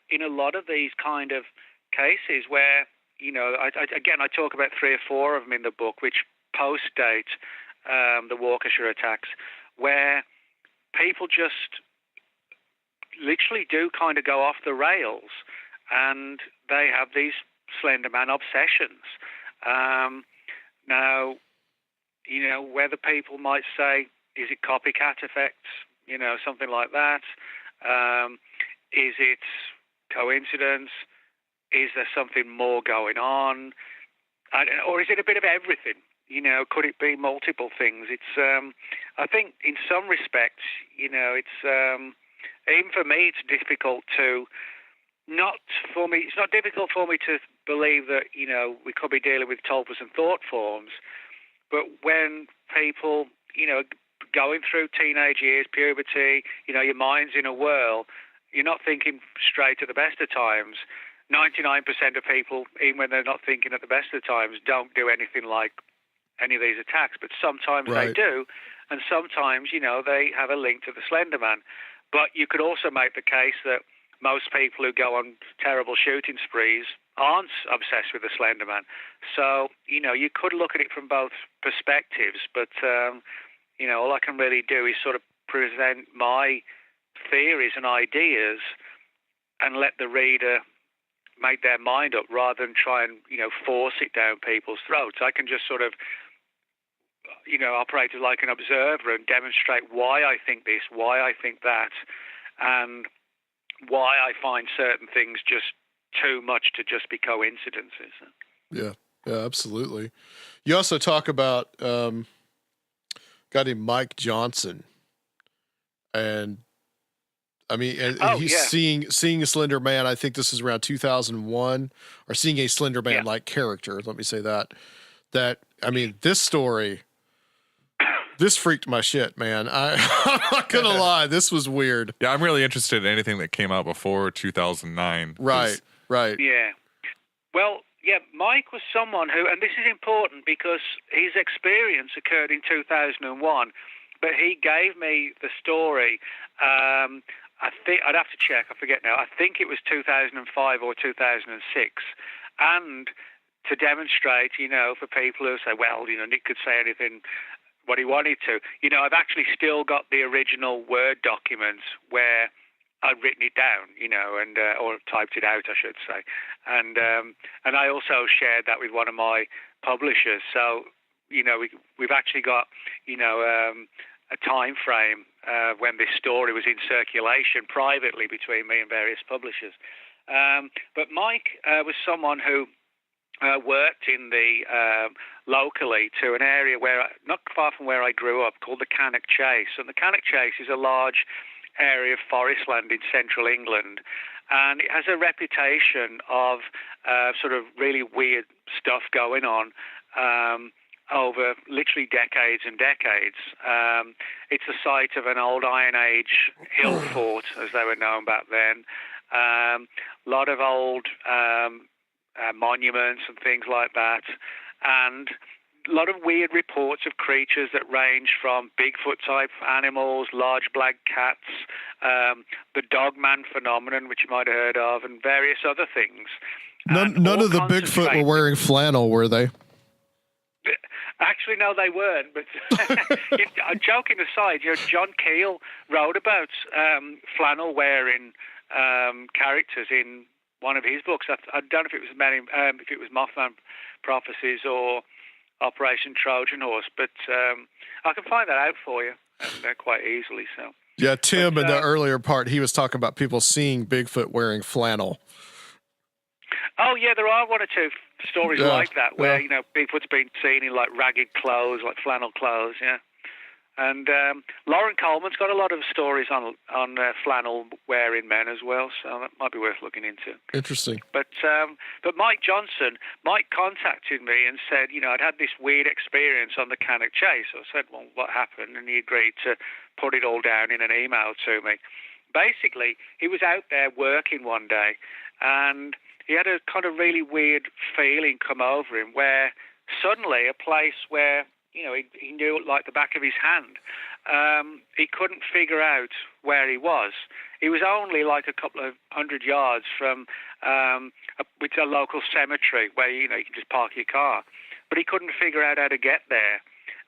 Speaker 8: in a lot of these kind of cases where I talk about 3 or 4 of them in the book, which post-date the Waukesha attacks, where people just literally do kind of go off the rails, and they have these Slender Man obsessions. Now, whether people might say, is it copycat effects, something like that? Is it coincidence? Is there something more going on? Or is it a bit of everything? Could it be multiple things? It's, I think in some respects, it's, even for me, it's difficult to, it's not difficult for me to believe that, we could be dealing with tulpas and thought forms, but when people, going through teenage years, puberty, your mind's in a whirl, you're not thinking straight at the best of times. 99% of people, even when they're not thinking at the best of times, don't do anything like any of these attacks, but sometimes they do, and sometimes, they have a link to the Slender Man. But you could also make the case that most people who go on terrible shooting sprees aren't obsessed with the Slender Man. So, you could look at it from both perspectives, but, all I can really do is sort of present my theories and ideas and let the reader make their mind up rather than try and, force it down people's throats. I can just sort of, operate like an observer and demonstrate why I think this, why I think that, and why I find certain things just too much to just be coincidences.
Speaker 4: Yeah. Yeah, absolutely. You also talk about guy named Mike Johnson, and I mean, and he's seeing a Slender Man. I think this is around 2001, or seeing a Slender Man like character. Let me say that. I mean, this story, this freaked my shit, man. I'm not gonna lie, this was weird.
Speaker 5: Yeah, I'm really interested in anything that came out before 2009.
Speaker 4: Right.
Speaker 8: Yeah. Well, yeah, Mike was someone who, and this is important because his experience occurred in 2001, but he gave me the story. I think I'd have to check. I forget now. I think it was 2005 or 2006, and to demonstrate, for people who say, well, Nick could say anything what he wanted to. I've actually still got the original Word documents where I'd written it down, and or typed it out, I should say, and I also shared that with one of my publishers. So, we've actually got, a time frame when this story was in circulation privately between me and various publishers. But Mike was someone who worked in the locally to an area not far from where I grew up, called the Cannock Chase. And the Cannock Chase is a large area of forest land in central England, and it has a reputation of sort of really weird stuff going on over literally decades and decades. It's the site of an old Iron Age hill fort, as they were known back then. A lot of old monuments and things like that, and a lot of weird reports of creatures that range from Bigfoot-type animals, large black cats, the Dogman phenomenon, which you might have heard of, and various other things.
Speaker 4: None of the Bigfoot were wearing flannel, were they?
Speaker 8: Actually, no, they weren't. But joking aside, John Keel wrote about flannel-wearing characters in one of his books. I don't know if it was Mothman Prophecies or Operation Trojan Horse, but I can find that out for you quite easily. So
Speaker 4: yeah, Tim in the earlier part, he was talking about people seeing Bigfoot wearing flannel.
Speaker 8: Oh yeah, there are one or two stories like that where Bigfoot's been seen in like ragged clothes, like flannel clothes. Yeah. And Lauren Coleman's got a lot of stories on flannel-wearing men as well, so that might be worth looking into.
Speaker 4: Interesting.
Speaker 8: But Mike Johnson, Mike contacted me and said, I'd had this weird experience on the Cannock Chase. I said, well, what happened? And he agreed to put it all down in an email to me. Basically, he was out there working one day, and he had a kind of really weird feeling come over him where suddenly a place where he knew it like the back of his hand. He couldn't figure out where he was. He was only like a couple of 100 yards from a local cemetery where you can just park your car, but he couldn't figure out how to get there.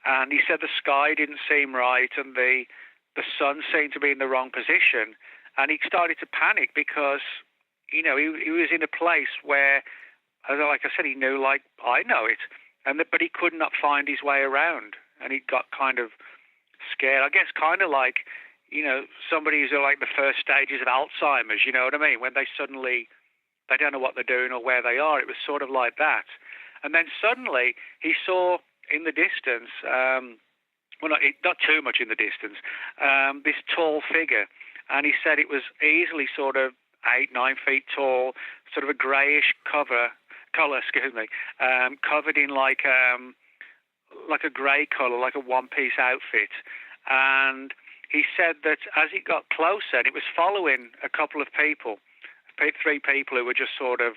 Speaker 8: And he said the sky didn't seem right, and the sun seemed to be in the wrong position. And he started to panic because he was in a place where, like I said, he knew like I know it. But he could not find his way around, and he got kind of scared. I guess kind of like, somebody who's like the first stages of Alzheimer's, you know what I mean? When they don't know what they're doing or where they are. It was sort of like that. And then suddenly he saw in the distance, not too much in the distance, this tall figure. And he said it was easily sort of 8-9 feet tall, sort of a greyish color, covered in like a grey colour, like a one-piece outfit. And he said that as it got closer, and it was following a couple of people, 3 people who were just sort of,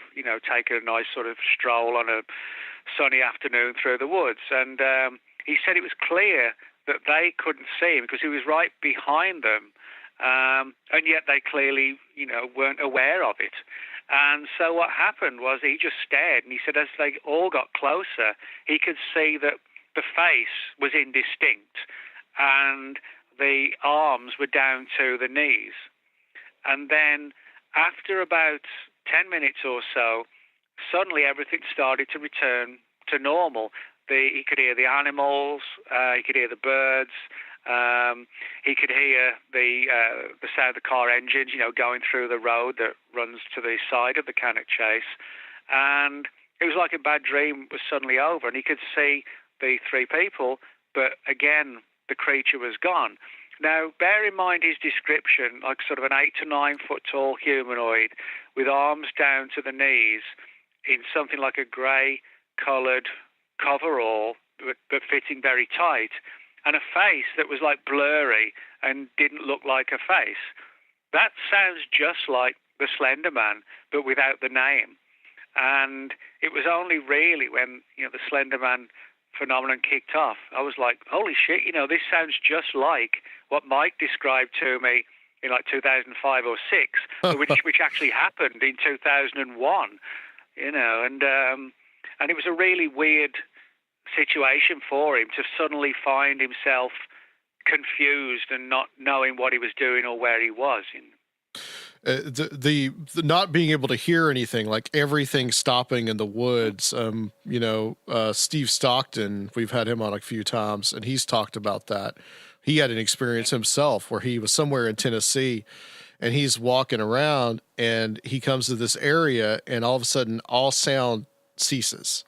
Speaker 8: taking a nice sort of stroll on a sunny afternoon through the woods. And he said it was clear that they couldn't see him because he was right behind them, and yet they clearly, weren't aware of it. And so what happened was he just stared, and he said as they all got closer, he could see that the face was indistinct, and the arms were down to the knees. And then after about 10 minutes or so, suddenly everything started to return to normal. He could hear the animals, he could hear the birds, he could hear the sound of the car engines, going through the road that runs to the side of the Cannock Chase. And it was like a bad dream was suddenly over, and he could see the three people, but again, the creature was gone. Now, bear in mind his description, like sort of an 8 to 9 foot tall humanoid with arms down to the knees in something like a grey coloured coverall, but fitting very tight, and a face that was like blurry and didn't look like a face. That sounds just like the Slender Man, but without the name. And it was only really when, the Slender Man phenomenon kicked off, I was like, holy shit, this sounds just like what Mike described to me in like 2005 or 6, which actually happened in 2001, and it was a really weird situation for him to suddenly find himself confused and not knowing what he was doing or where he was.
Speaker 4: The not being able to hear anything, like everything stopping in the woods. Steve Stockton, we've had him on a few times, and he's talked about that. He had an experience himself where he was somewhere in Tennessee, and he's walking around, and he comes to this area, and all of a sudden, all sound ceases.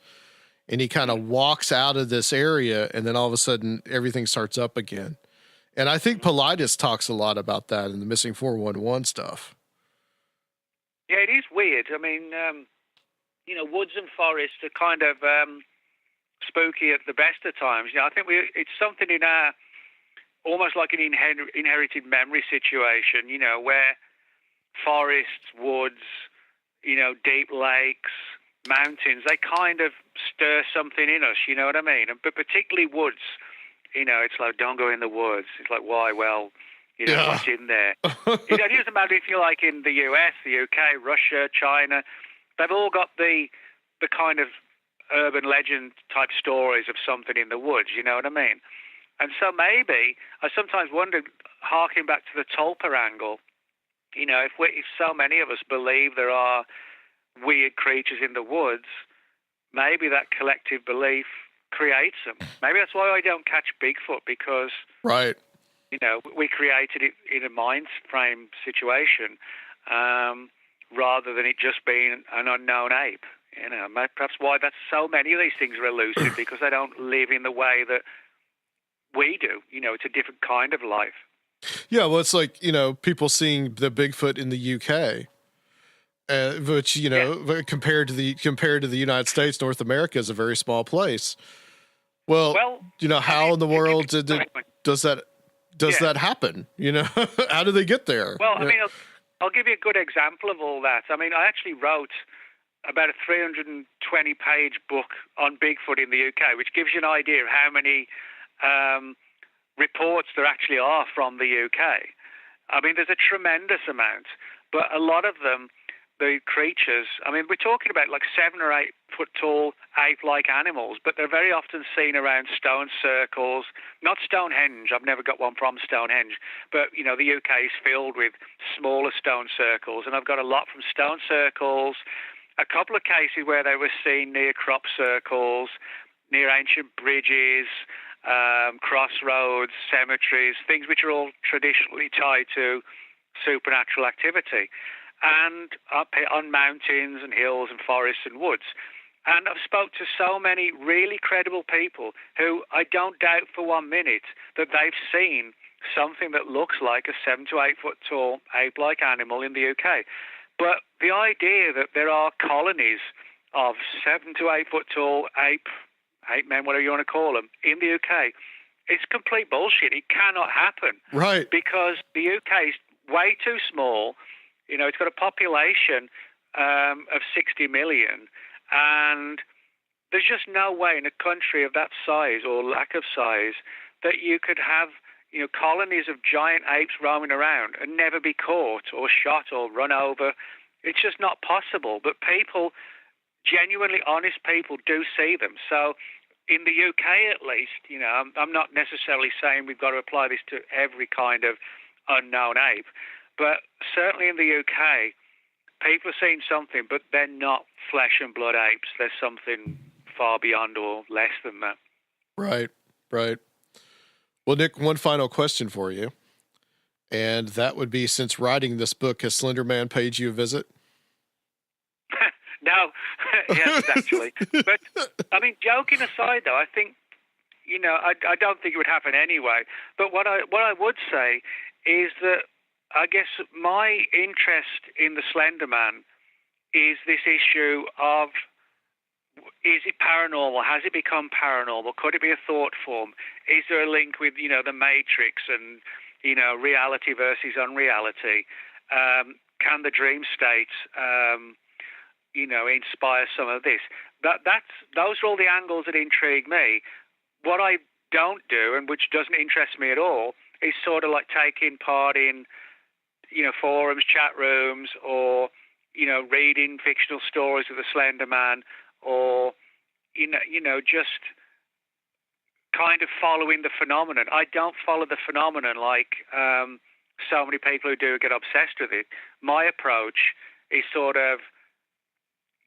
Speaker 4: And he kind of walks out of this area, and then all of a sudden, everything starts up again. And I think Paulides talks a lot about that in the Missing 411 stuff.
Speaker 8: Yeah, it is weird. I mean, woods and forests are kind of spooky at the best of times. I think it's something in our, almost like an inherited memory situation, where forests, woods, deep lakes, mountains, they kind of stir something in us, you know what I mean? But particularly woods, it's like, don't go in the woods. It's like, why? Well, what's in there? It doesn't matter if you're like in the US, the UK, Russia, China. They've all got the kind of urban legend type stories of something in the woods, you know what I mean? And so maybe, I sometimes wonder, harking back to the Tulpa angle, if so many of us believe there are weird creatures in the woods, maybe that collective belief creates them. Maybe that's why I don't catch Bigfoot, because
Speaker 4: right.
Speaker 8: We created it in a mind frame situation, rather than it just being an unknown ape. Perhaps why that's so many of these things are elusive, because they don't live in the way that we do. It's a different kind of life.
Speaker 4: Yeah, well, it's like, people seeing the Bigfoot in the UK, which, compared to the United States, North America is a very small place. Well, how in the world does that happen? How do they get there?
Speaker 8: Well, I mean, I'll give you a good example of all that. I mean, I actually wrote about a 320-page book on Bigfoot in the UK, which gives you an idea of how many reports there actually are from the UK. I mean, there's a tremendous amount, but a lot of them, the creatures, I mean, we're talking about like 7 or 8 foot tall ape-like animals, but they're very often seen around stone circles, not Stonehenge. I've never got one from Stonehenge, but, the UK is filled with smaller stone circles, and I've got a lot from stone circles, a couple of cases where they were seen near crop circles, near ancient bridges, crossroads, cemeteries, things which are all traditionally tied to supernatural activity, and up on mountains and hills and forests and woods. And I've spoke to so many really credible people who I don't doubt for 1 minute that they've seen something that looks like a 7 to 8 foot tall ape-like animal in the UK. But the idea that there are colonies of 7 to 8 foot tall ape men, whatever you want to call them, in the UK, it's complete bullshit. It cannot happen.
Speaker 4: Right.
Speaker 8: Because the UK is way too small. It's got a population of 60 million, and there's just no way in a country of that size or lack of size that you could have, colonies of giant apes roaming around and never be caught or shot or run over. It's just not possible. But people, genuinely honest people, do see them. So in the UK, at least, I'm not necessarily saying we've got to apply this to every kind of unknown ape, but certainly in the UK, people are seeing something, but they're not flesh and blood apes. There's something far beyond or less than that.
Speaker 4: Right. Well, Nick, one final question for you. And that would be, since writing this book, has Slenderman paid you a visit?
Speaker 8: No, he hasn't actually. But, I mean, joking aside, though, I think, I don't think it would happen anyway. But what I would say is that I guess my interest in the Slender Man is this issue of, is it paranormal? Has it become paranormal? Could it be a thought form? Is there a link with, the Matrix and, reality versus unreality? Can the dream state, inspire some of this? Those are all the angles that intrigue me. What I don't do, and which doesn't interest me at all, is sort of like taking part in, forums, chat rooms, or, reading fictional stories of the Slender Man, or, just kind of following the phenomenon. I don't follow the phenomenon like so many people who do get obsessed with it. My approach is sort of,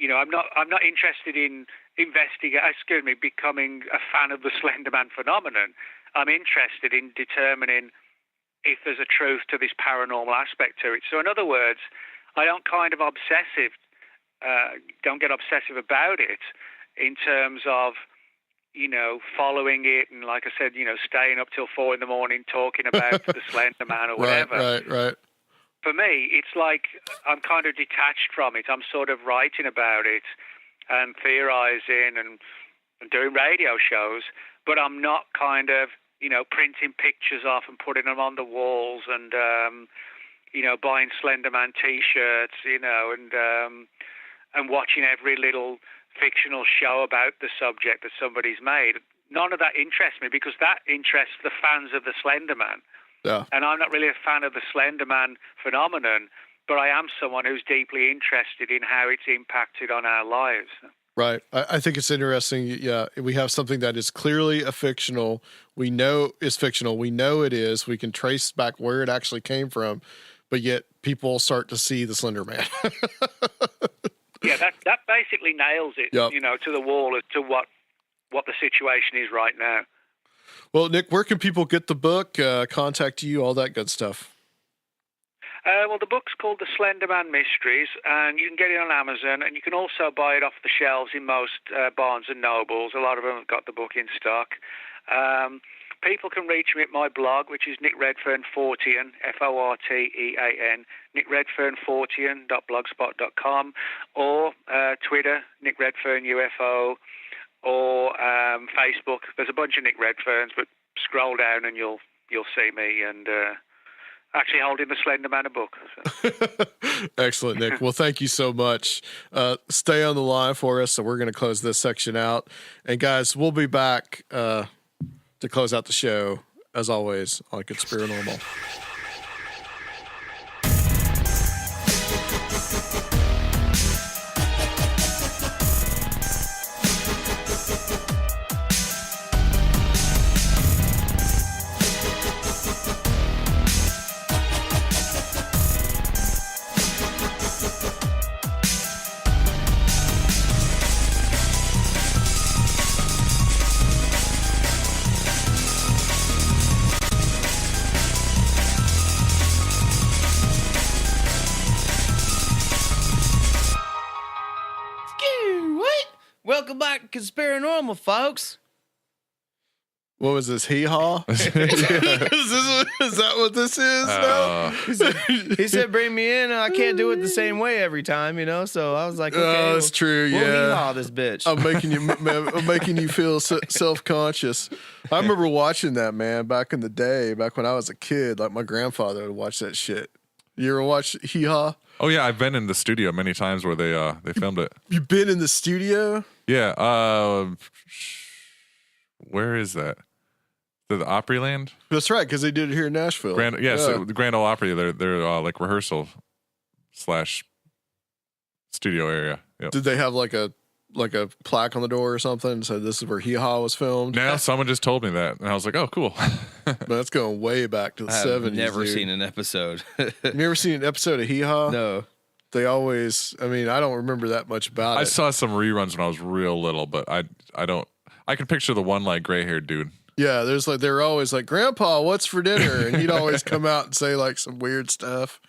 Speaker 8: I'm not interested in becoming a fan of the Slender Man phenomenon. I'm interested in determining if there's a truth to this paranormal aspect to it. So in other words, I don't kind of don't get obsessive about it in terms of, following it and, like I said, staying up till 4 a.m. talking about the Slender Man or whatever.
Speaker 4: Right.
Speaker 8: For me, it's like I'm kind of detached from it. I'm sort of writing about it and theorizing and doing radio shows, but I'm not kind of, printing pictures off and putting them on the walls and, buying Slenderman T-shirts, and watching every little fictional show about the subject that somebody's made. None of that interests me because that interests the fans of the Slender Man.
Speaker 4: Yeah.
Speaker 8: And I'm not really a fan of the Slender Man phenomenon, but I am someone who's deeply interested in how it's impacted on our lives.
Speaker 4: Right. I think it's interesting. Yeah. We have something that is clearly a fictional. We know is fictional. We know it is. We can trace back where it actually came from, but yet people start to see the Slender Man.
Speaker 8: Yeah, that basically nails it,
Speaker 4: Yep.
Speaker 8: To the wall as to what the situation is right now.
Speaker 4: Well, Nick, where can people get the book, contact you, all that good stuff?
Speaker 8: Well, the book's called The Slenderman Mysteries, and you can get it on Amazon, and you can also buy it off the shelves in most Barnes & Nobles. A lot of them have got the book in stock. People can reach me at my blog, which is Nick Redfern Fortean, Fortean, nickredfernfortean.blogspot.com, or Twitter, Nick Redfern UFO, or Facebook. There's a bunch of Nick Redferns, but scroll down and you'll see me and actually holding the Slender Man a book. So.
Speaker 4: Excellent, Nick. Well, thank you so much. Stay on the line for us, so we're going to close this section out. And guys, we'll be back to close out the show, as always, on Conspirinormal.
Speaker 7: Welcome back to Conspirinormal, folks.
Speaker 4: What was this? Hee-haw? Is that what this is now?
Speaker 7: He said, bring me in, and I can't do it the same way every time, so I was like, okay.
Speaker 4: That's true,
Speaker 7: we'll
Speaker 4: yeah.
Speaker 7: hee-haw this bitch.
Speaker 4: I'm making you feel self-conscious. I remember watching that, man, back in the day, back when I was a kid. Like, my grandfather would watch that shit. You ever watch Hee-haw?
Speaker 5: Oh yeah, I've been in the studio many times where they filmed it.
Speaker 4: You've been in the studio?
Speaker 5: Yeah. Where is that? The Opryland?
Speaker 4: That's right, because they did it here in Nashville.
Speaker 5: So the Grand Ole Opry. They're like rehearsal / studio area. Yep.
Speaker 4: Did they have like a plaque on the door or something and said this is where Hee-haw was filmed?
Speaker 5: Now someone just told me that, and I was like, oh, cool.
Speaker 4: But that's going way back to the 70s.
Speaker 7: I've never seen an episode.
Speaker 4: You never seen an episode of Hee-haw?
Speaker 7: No.
Speaker 4: They always, I don't remember that much about it.
Speaker 5: I saw some reruns when I was real little, but I don't. I can picture the one like gray-haired dude.
Speaker 4: Yeah, they're always like, Grandpa, what's for dinner? And he'd always come out and say like some weird stuff.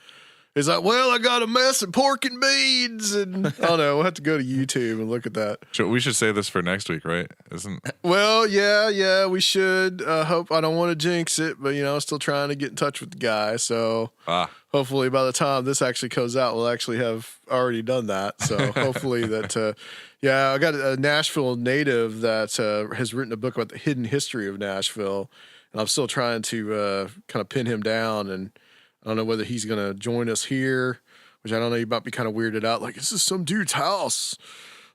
Speaker 4: He's like, well, I got a mess of pork and beans, and I don't know. We'll have to go to YouTube and look at that.
Speaker 5: We should say this for next week, right? Isn't?
Speaker 4: Well, yeah, we should. Hope I don't want to jinx it, but still trying to get in touch with the guy. So hopefully, by the time this actually comes out, we'll actually have already done that. So hopefully that, I got a Nashville native that has written a book about the hidden history of Nashville, and I'm still trying to kind of pin him down. And I don't know whether he's going to join us here, which I don't know. He might be kind of weirded out, like, this is some dude's house.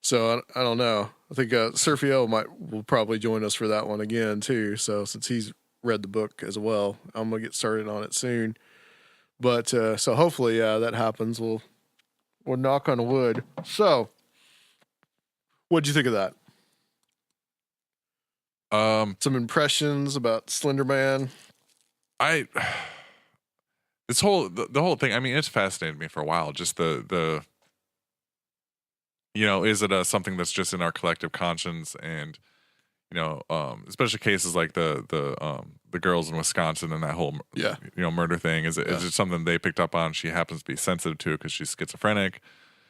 Speaker 4: So I don't know. I think Surfio will probably join us for that one again too. So since he's read the book as well, I'm gonna get started on it soon. But so hopefully, that happens. We'll knock on wood. So, what'd you think of that? Some impressions about Slenderman.
Speaker 5: The whole thing. I mean, it's fascinated me for a while. Just the is it something that's just in our collective conscience, and especially cases like the girls in Wisconsin and that whole murder thing. Is it something they picked up on? She happens to be sensitive to it because she's schizophrenic,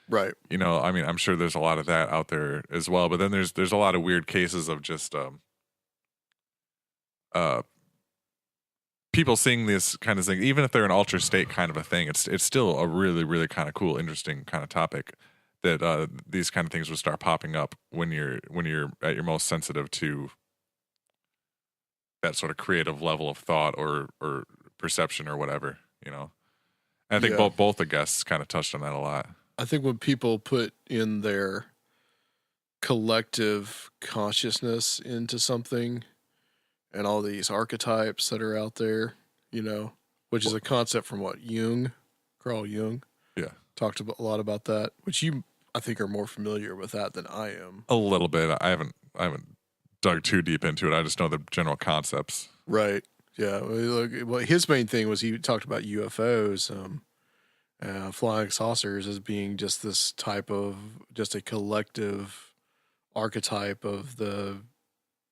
Speaker 4: right?
Speaker 5: I mean, I'm sure there's a lot of that out there as well. But then there's a lot of weird cases of just people seeing this kind of thing, even if they're an altered state kind of a thing. It's still a really, really kind of cool, interesting kind of topic. That these kind of things would start popping up when you're at your most sensitive to that sort of creative level of thought or perception or whatever, And I think both the guests kind of touched on that a lot.
Speaker 4: I think when people put in their collective consciousness into something, and all these archetypes that are out there, which is a concept from Carl Jung.
Speaker 5: Yeah.
Speaker 4: Talked a lot about that, which you, I think, are more familiar with that than I am.
Speaker 5: A little bit. I haven't dug too deep into it. I just know the general concepts.
Speaker 4: Right. Yeah. Well, his main thing was he talked about UFOs, flying saucers as being just this type of just a collective archetype of the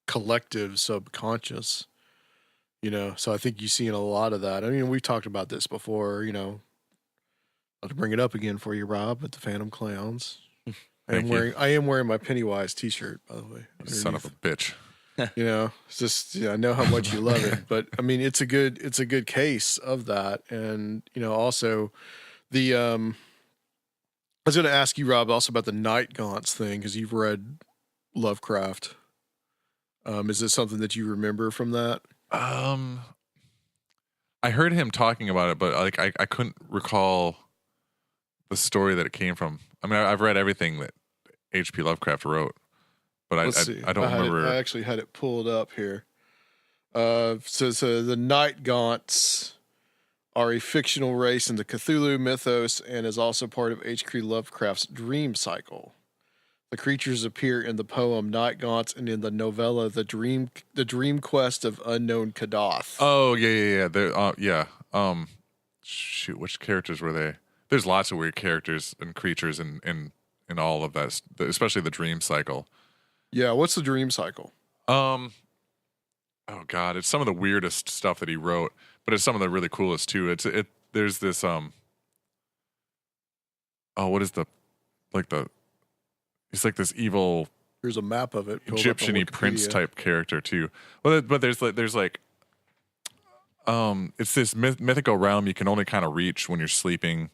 Speaker 4: collective subconscious. So I think you've seen a lot of that. I mean, we've talked about this before. I'll bring it up again for you, Rob, at the Phantom Clowns. I am wearing my Pennywise T-shirt, by the way.
Speaker 5: Son of a bitch.
Speaker 4: It's just I know how much you love it, but I mean, it's a good case of that, and also the I was going to ask you, Rob, also about the night gaunts thing because you've read Lovecraft. Is it something that you remember from that?
Speaker 5: I heard him talking about it, but I couldn't recall the story that it came from. I mean, I've read everything that H.P. Lovecraft wrote, but I don't remember.
Speaker 4: I actually had it pulled up here. So the Night Gaunts are a fictional race in the Cthulhu mythos and is also part of H.P. Lovecraft's dream cycle. The creatures appear in the poem Night Gaunts and in the novella The Dream Quest of Unknown Kadath.
Speaker 5: Oh yeah. Shoot, which characters were they? There's lots of weird characters and creatures in all of that, especially the dream cycle.
Speaker 4: Yeah, what's the dream cycle?
Speaker 5: Oh God, it's some of the weirdest stuff that he wrote, but it's some of the really coolest too. There's this what is he's like this evil.
Speaker 4: Here's a map of it.
Speaker 5: Egyptian-y prince type character too. Well, but there's like it's this mythical realm you can only kind of reach when you're sleeping.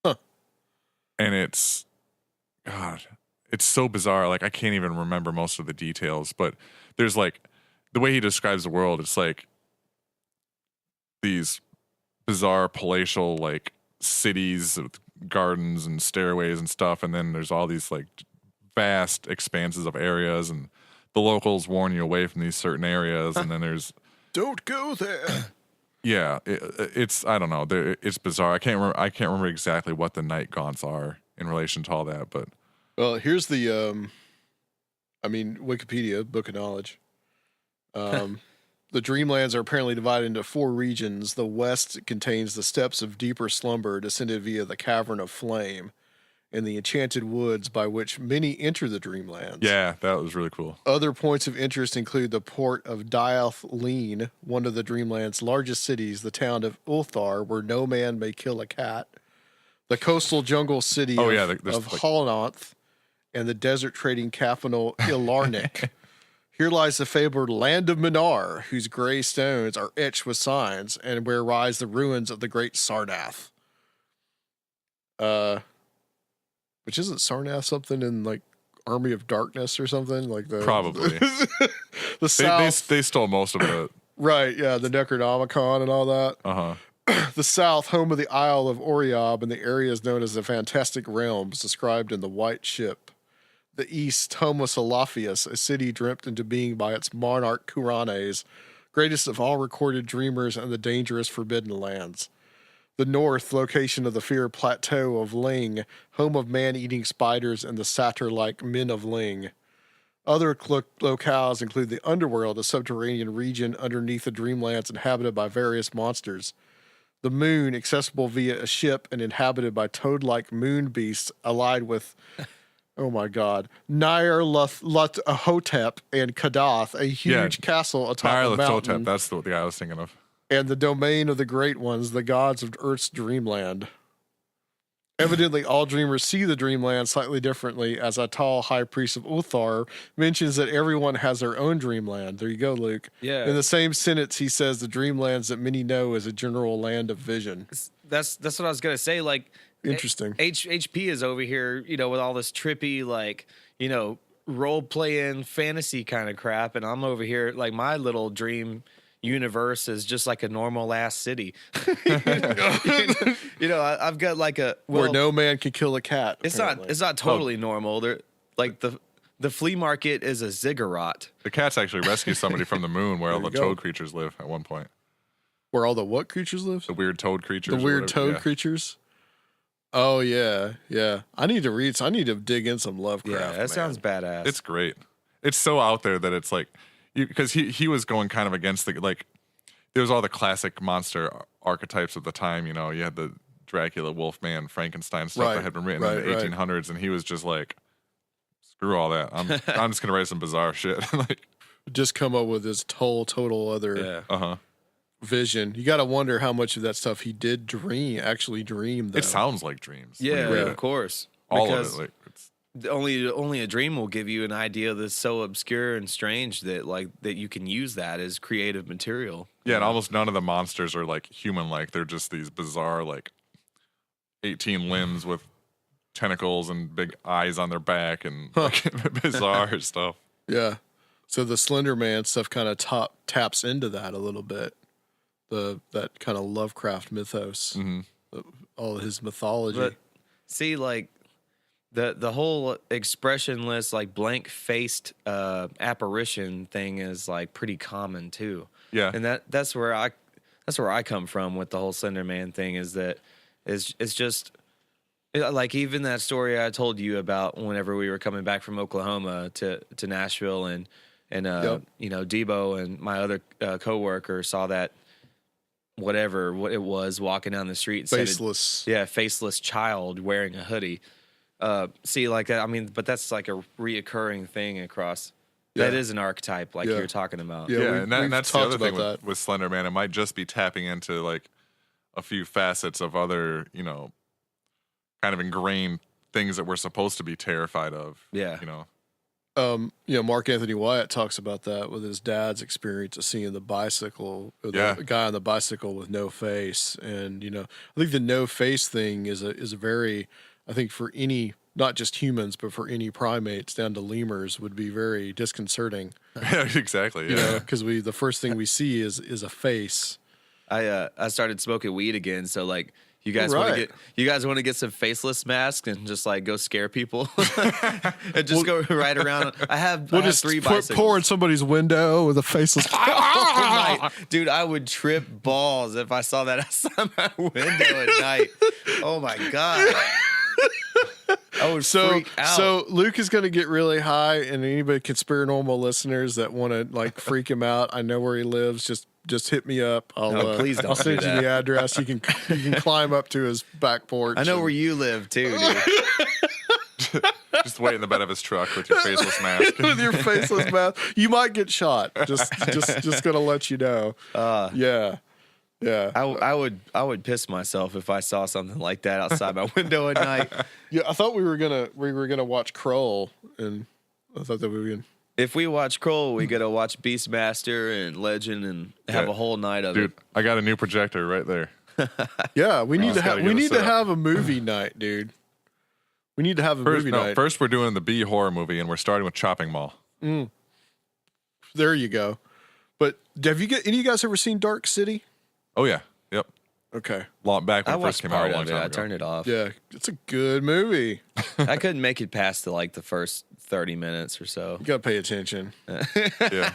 Speaker 4: Huh.
Speaker 5: And it's so bizarre. Like I can't even remember most of the details, but there's like the way he describes the world. It's like these bizarre palatial like cities with gardens and stairways and stuff, and then there's all these like vast expanses of areas, and the locals warn you away from these certain areas, and then there's
Speaker 4: don't go there.
Speaker 5: Yeah, it's I don't know. It's bizarre. I can't remember exactly what the night gaunts are in relation to all that, but
Speaker 4: well, here's the Wikipedia book of knowledge. The dreamlands are apparently divided into 4 regions. The west contains the steppes of deeper slumber descended via the cavern of flame, and the enchanted woods by which many enter the dreamlands.
Speaker 5: Yeah, that was really cool.
Speaker 4: Other points of interest include the port of Diath-Leen, one of the dreamland's largest cities, the town of Ulthar, where no man may kill a cat, the coastal jungle city of Hollanth, and the desert trading capital Ilarnik. Here lies the fabled land of Minar, whose gray stones are etched with signs, and where rise the ruins of the great Sarnath. Which isn't Sarnath something in like Army of Darkness or something like the
Speaker 5: Probably.
Speaker 4: the South.
Speaker 5: They stole most of it.
Speaker 4: Right, yeah, the Necronomicon and all that. The South, home of the Isle of Oriob, and the areas known as the Fantastic Realms, described in the White Ship. The East, home of Salaphius, a city dreamt into being by its monarch Kuranes, greatest of all recorded dreamers and the dangerous forbidden lands. The North, location of the feared plateau of Ling, home of man-eating spiders and the satyr-like men of Ling. Other locales include the Underworld, a subterranean region underneath the dreamlands inhabited by various monsters. The Moon, accessible via a ship and inhabited by toad-like moon beasts allied with... Oh my God. Nyarlathotep and Kadath, a huge castle atop a mountain.
Speaker 5: Nyarlathotep, that's the guy I was thinking of.
Speaker 4: And the domain of the Great Ones, the gods of Earth's dreamland. Evidently, all dreamers see the dreamland slightly differently, as a tall high priest of Uthar mentions that everyone has their own dreamland. There you go, Luke.
Speaker 7: Yeah.
Speaker 4: In the same sentence, he says the dreamlands that many know is a general land of vision.
Speaker 7: That's what I was gonna say. Like,
Speaker 4: interesting.
Speaker 7: HP is over here, you know, with all this trippy, like, you know, role playing fantasy kind of crap, and I'm over here like my little dream universe is just like a normal ass city. You know, I've got like
Speaker 4: where no man can kill a cat.
Speaker 7: It's not totally normal. They're like the flea market is a ziggurat.
Speaker 5: The cats actually rescue somebody from the moon where all the toad creatures live at one point.
Speaker 4: Where all the what creatures live?
Speaker 5: The weird toad creatures.
Speaker 4: The weird toad creatures. Oh yeah. I need to dig in some Lovecraft.
Speaker 7: Yeah, that sounds badass.
Speaker 5: It's great. It's so out there that it's like, because he was going kind of against the, like, there was all the classic monster archetypes of the time. You know, you had the Dracula, Wolfman, Frankenstein stuff that had been written in the 1800s, and he was just like, screw all that. I'm just gonna write some bizarre shit. Like,
Speaker 4: just come up with this total other vision. You got to wonder how much of that stuff he did actually dream. Though.
Speaker 5: It sounds like dreams.
Speaker 7: Yeah, of course.
Speaker 5: All of it. Like, it's
Speaker 7: only a dream will give you an idea that's so obscure and strange that you can use that as creative material.
Speaker 5: Yeah, and almost none of the monsters are like human-like. They're just these bizarre, like, 18 limbs with tentacles and big eyes on their back and like, bizarre stuff. Yeah.
Speaker 4: So the Slender Man stuff kind of taps into that a little bit. That kind of Lovecraft mythos, all his mythology.
Speaker 7: But see, like the whole expressionless, like blank-faced apparition thing is like pretty common too.
Speaker 5: Yeah,
Speaker 7: and that's where I come from with the whole Slender Man thing. Is that it's just like even that story I told you about whenever we were coming back from Oklahoma to Nashville, and you know, Debo and my other coworker saw that. What it was walking down the street,
Speaker 4: faceless
Speaker 7: child wearing a hoodie. See, like I mean, but that's like a reoccurring thing across. Yeah. That is an archetype, like you're talking about.
Speaker 5: Yeah, and that's the other thing with Slender Man. It might just be tapping into like a few facets of other, you know, kind of ingrained things that we're supposed to be terrified of.
Speaker 7: Yeah,
Speaker 5: you know.
Speaker 4: Mark Anthony Wyatt talks about that with his dad's experience of seeing the guy on the bicycle with no face. And, I think the no face thing is a very, I think for any, not just humans, but for any primates down to lemurs would be very disconcerting.
Speaker 5: Yeah, exactly. Yeah.
Speaker 4: Because the first thing we see is a face.
Speaker 7: I started smoking weed again. So like, You guys want to get some faceless masks and just like go scare people and just go right around. I have 3 bicycles.
Speaker 4: Pour in somebody's window with a faceless.
Speaker 7: Dude, I would trip balls if I saw that outside my window at night. Oh my God. I would freak out.
Speaker 4: So Luke is going to get really high, and anybody Conspirinormal listeners that want to like freak him out, I know where he lives. Just hit me up.
Speaker 7: Please don't.
Speaker 4: I'll send you the address. You can climb up to his back porch.
Speaker 7: I know where you live too, dude.
Speaker 5: Just wait in the bed of his truck with your faceless mask.
Speaker 4: With your faceless mask, you might get shot. Just gonna let you know. Yeah.
Speaker 7: I would piss myself if I saw something like that outside my window at night.
Speaker 4: Yeah, I thought we were gonna watch Kroll, and I thought that we were gonna.
Speaker 7: If we watch Kroll, we gotta watch Beastmaster and Legend and have a whole night of
Speaker 5: Dude,
Speaker 7: it.
Speaker 5: I got a new projector right there.
Speaker 4: Yeah, we need to
Speaker 5: up.
Speaker 4: have a movie night, dude. We need to have a movie night.
Speaker 5: First, we're doing the B horror movie, and we're starting with Chopping Mall.
Speaker 4: There you go. But have any of you guys ever seen Dark City?
Speaker 5: Oh yeah, yep.
Speaker 4: Okay.
Speaker 5: Long back when
Speaker 7: I
Speaker 5: it first
Speaker 7: watched
Speaker 5: came out
Speaker 7: part
Speaker 5: a long
Speaker 7: of it.
Speaker 5: time
Speaker 7: I
Speaker 5: ago.
Speaker 7: turned it off.
Speaker 4: Yeah, it's a good movie.
Speaker 7: I couldn't make it past the first 30 minutes or so.
Speaker 4: You gotta pay attention.
Speaker 5: Yeah.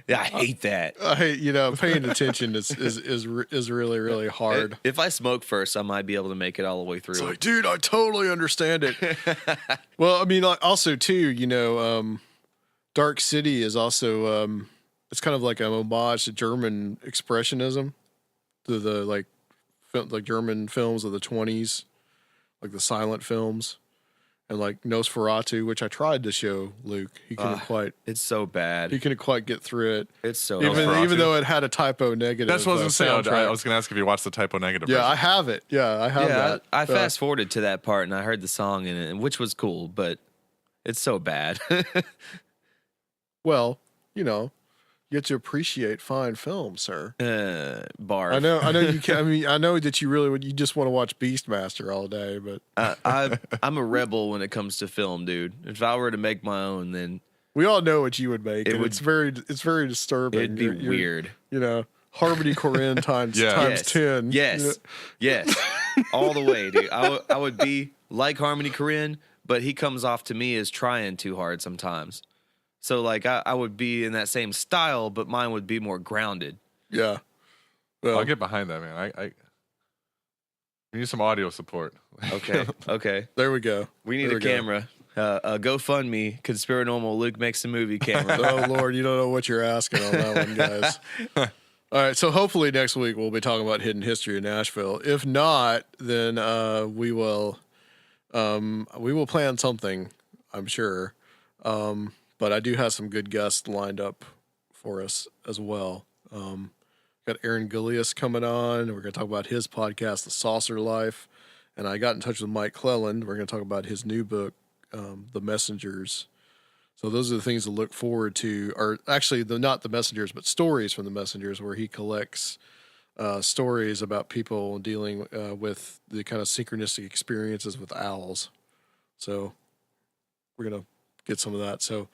Speaker 7: Yeah, I hate that.
Speaker 4: I hate, paying attention is really, really hard.
Speaker 7: If I smoke first, I might be able to make it all the way through.
Speaker 4: It's like, dude, I totally understand it. Well, I mean, like, also too, Dark City is also it's kind of like an homage to German expressionism, to the like German films of the 20s, like the silent films, and like Nosferatu, which I tried to show Luke. He couldn't quite.
Speaker 7: It's so bad.
Speaker 4: He couldn't quite get through it.
Speaker 7: It's so
Speaker 4: even though it had a typo negative.
Speaker 5: That's what I was going to say.
Speaker 4: soundtrack.
Speaker 5: I was going to ask if you watched the typo negative.
Speaker 4: Yeah,
Speaker 5: version.
Speaker 4: I have it. Yeah, I have that.
Speaker 7: I fast forwarded to that part and I heard the song in it, which was cool, but it's so bad.
Speaker 4: Well, you get to appreciate fine film, sir.
Speaker 7: Barf.
Speaker 4: I know you can. I mean, I know that you just want to watch Beastmaster all day, but
Speaker 7: I'm a rebel when it comes to film, dude. If I were to make my own, then
Speaker 4: we all know what you would make. It's very disturbing.
Speaker 7: it'd be weird.
Speaker 4: Harmony Korine times
Speaker 5: Yes.
Speaker 4: 10.
Speaker 7: Yes, yes, all the way, dude. I would be like Harmony Korine, but he comes off to me as trying too hard sometimes. So like I would be in that same style, but mine would be more grounded.
Speaker 4: Yeah. Well,
Speaker 5: I'll get behind that, man. I we need some audio support.
Speaker 7: Okay.
Speaker 4: there we go.
Speaker 7: We need a camera. GoFundMe, Conspirinormal Luke makes a movie camera.
Speaker 4: Oh Lord, you don't know what you're asking on that one, guys. All right, so hopefully next week we'll be talking about hidden history in Nashville. If not, then we will plan something, I'm sure. But I do have some good guests lined up for us as well. Got Aaron Gillius coming on. We're going to talk about his podcast, The Saucer Life. And I got in touch with Mike Cleland. We're going to talk about his new book, The Messengers. So those are the things to look forward to. Or actually, not The Messengers, but stories from The Messengers, where he collects stories about people dealing with the kind of synchronistic experiences with owls. So we're going to get some of that. So,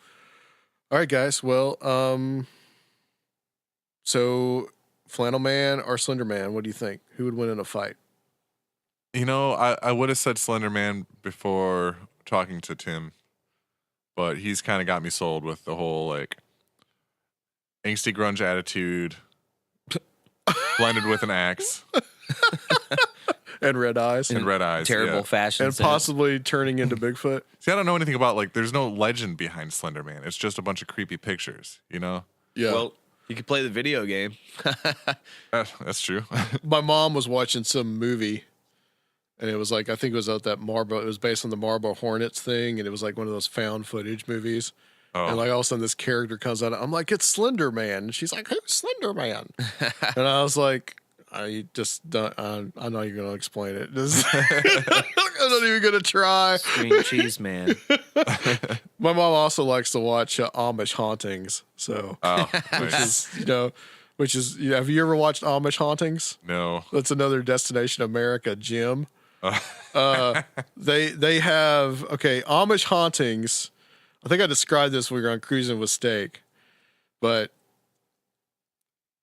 Speaker 4: all right, guys. Well, so Flannel Man or Slender Man, what do you think? Who would win in a fight?
Speaker 5: I would have said Slender Man before talking to Tim, but he's kind of got me sold with the whole like angsty grunge attitude blended with an axe
Speaker 4: And red eyes.
Speaker 7: Terrible fashion
Speaker 4: And
Speaker 7: sense.
Speaker 4: possibly turning into Bigfoot.
Speaker 5: See, I don't know anything about there's no legend behind Slender Man. It's just a bunch of creepy pictures,
Speaker 4: Yeah.
Speaker 7: Well, you could play the video game.
Speaker 5: That's true.
Speaker 4: My mom was watching some movie, and it was like, I think it was at that Marlboro. It was based on the Marlboro Hornets thing, and it was like one of those found footage movies.
Speaker 5: Oh.
Speaker 4: And like all of a sudden this character comes out. I'm like, it's Slender Man. And she's like, who's Slender Man? And I was like, I just don't. I'm not even going to explain it. I'm not even going to try.
Speaker 7: Green cheese man.
Speaker 4: My mom also likes to watch Amish Hauntings. So, which is have you ever watched Amish Hauntings?
Speaker 5: No.
Speaker 4: That's another Destination America gym. They have Amish Hauntings. I think I described this when we were on Cruising with Steak, but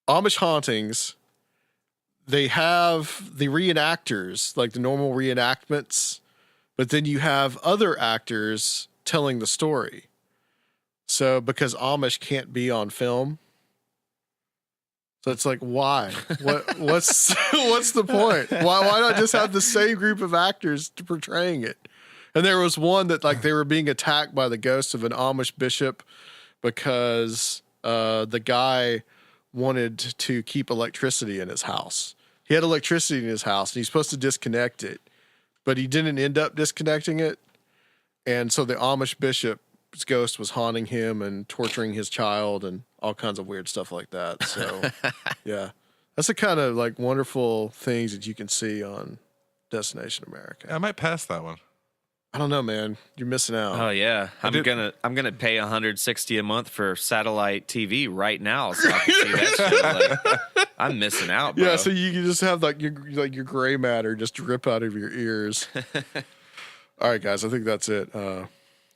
Speaker 4: Amish Hauntings, they have the reenactors, like the normal reenactments, but then you have other actors telling the story. So because Amish can't be on film, so it's like, why? What's the point? Why not just have the same group of actors portraying it? And there was one that they were being attacked by the ghost of an Amish bishop because the guy wanted to keep electricity in his house. He had electricity in his house and he's supposed to disconnect it, but he didn't end up disconnecting it. And so the Amish bishop's ghost was haunting him and torturing his child and all kinds of weird stuff like that. So, yeah, that's the kind of like wonderful things that you can see on Destination America.
Speaker 5: I might pass that one.
Speaker 4: I don't know, man. You're missing out.
Speaker 7: Oh yeah, I'm gonna pay $160 a month for satellite TV right now, so I can see that shit. Like, I'm missing out, bro.
Speaker 4: Yeah, so you can just have like your gray matter just drip out of your ears. All right, guys, I think that's it.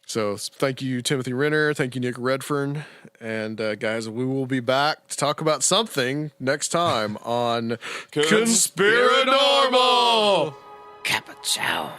Speaker 4: So thank you, Timothy Renner. Thank you, Nick Redfern. And guys, we will be back to talk about something next time on Conspirinormal.
Speaker 7: Kappa Chow.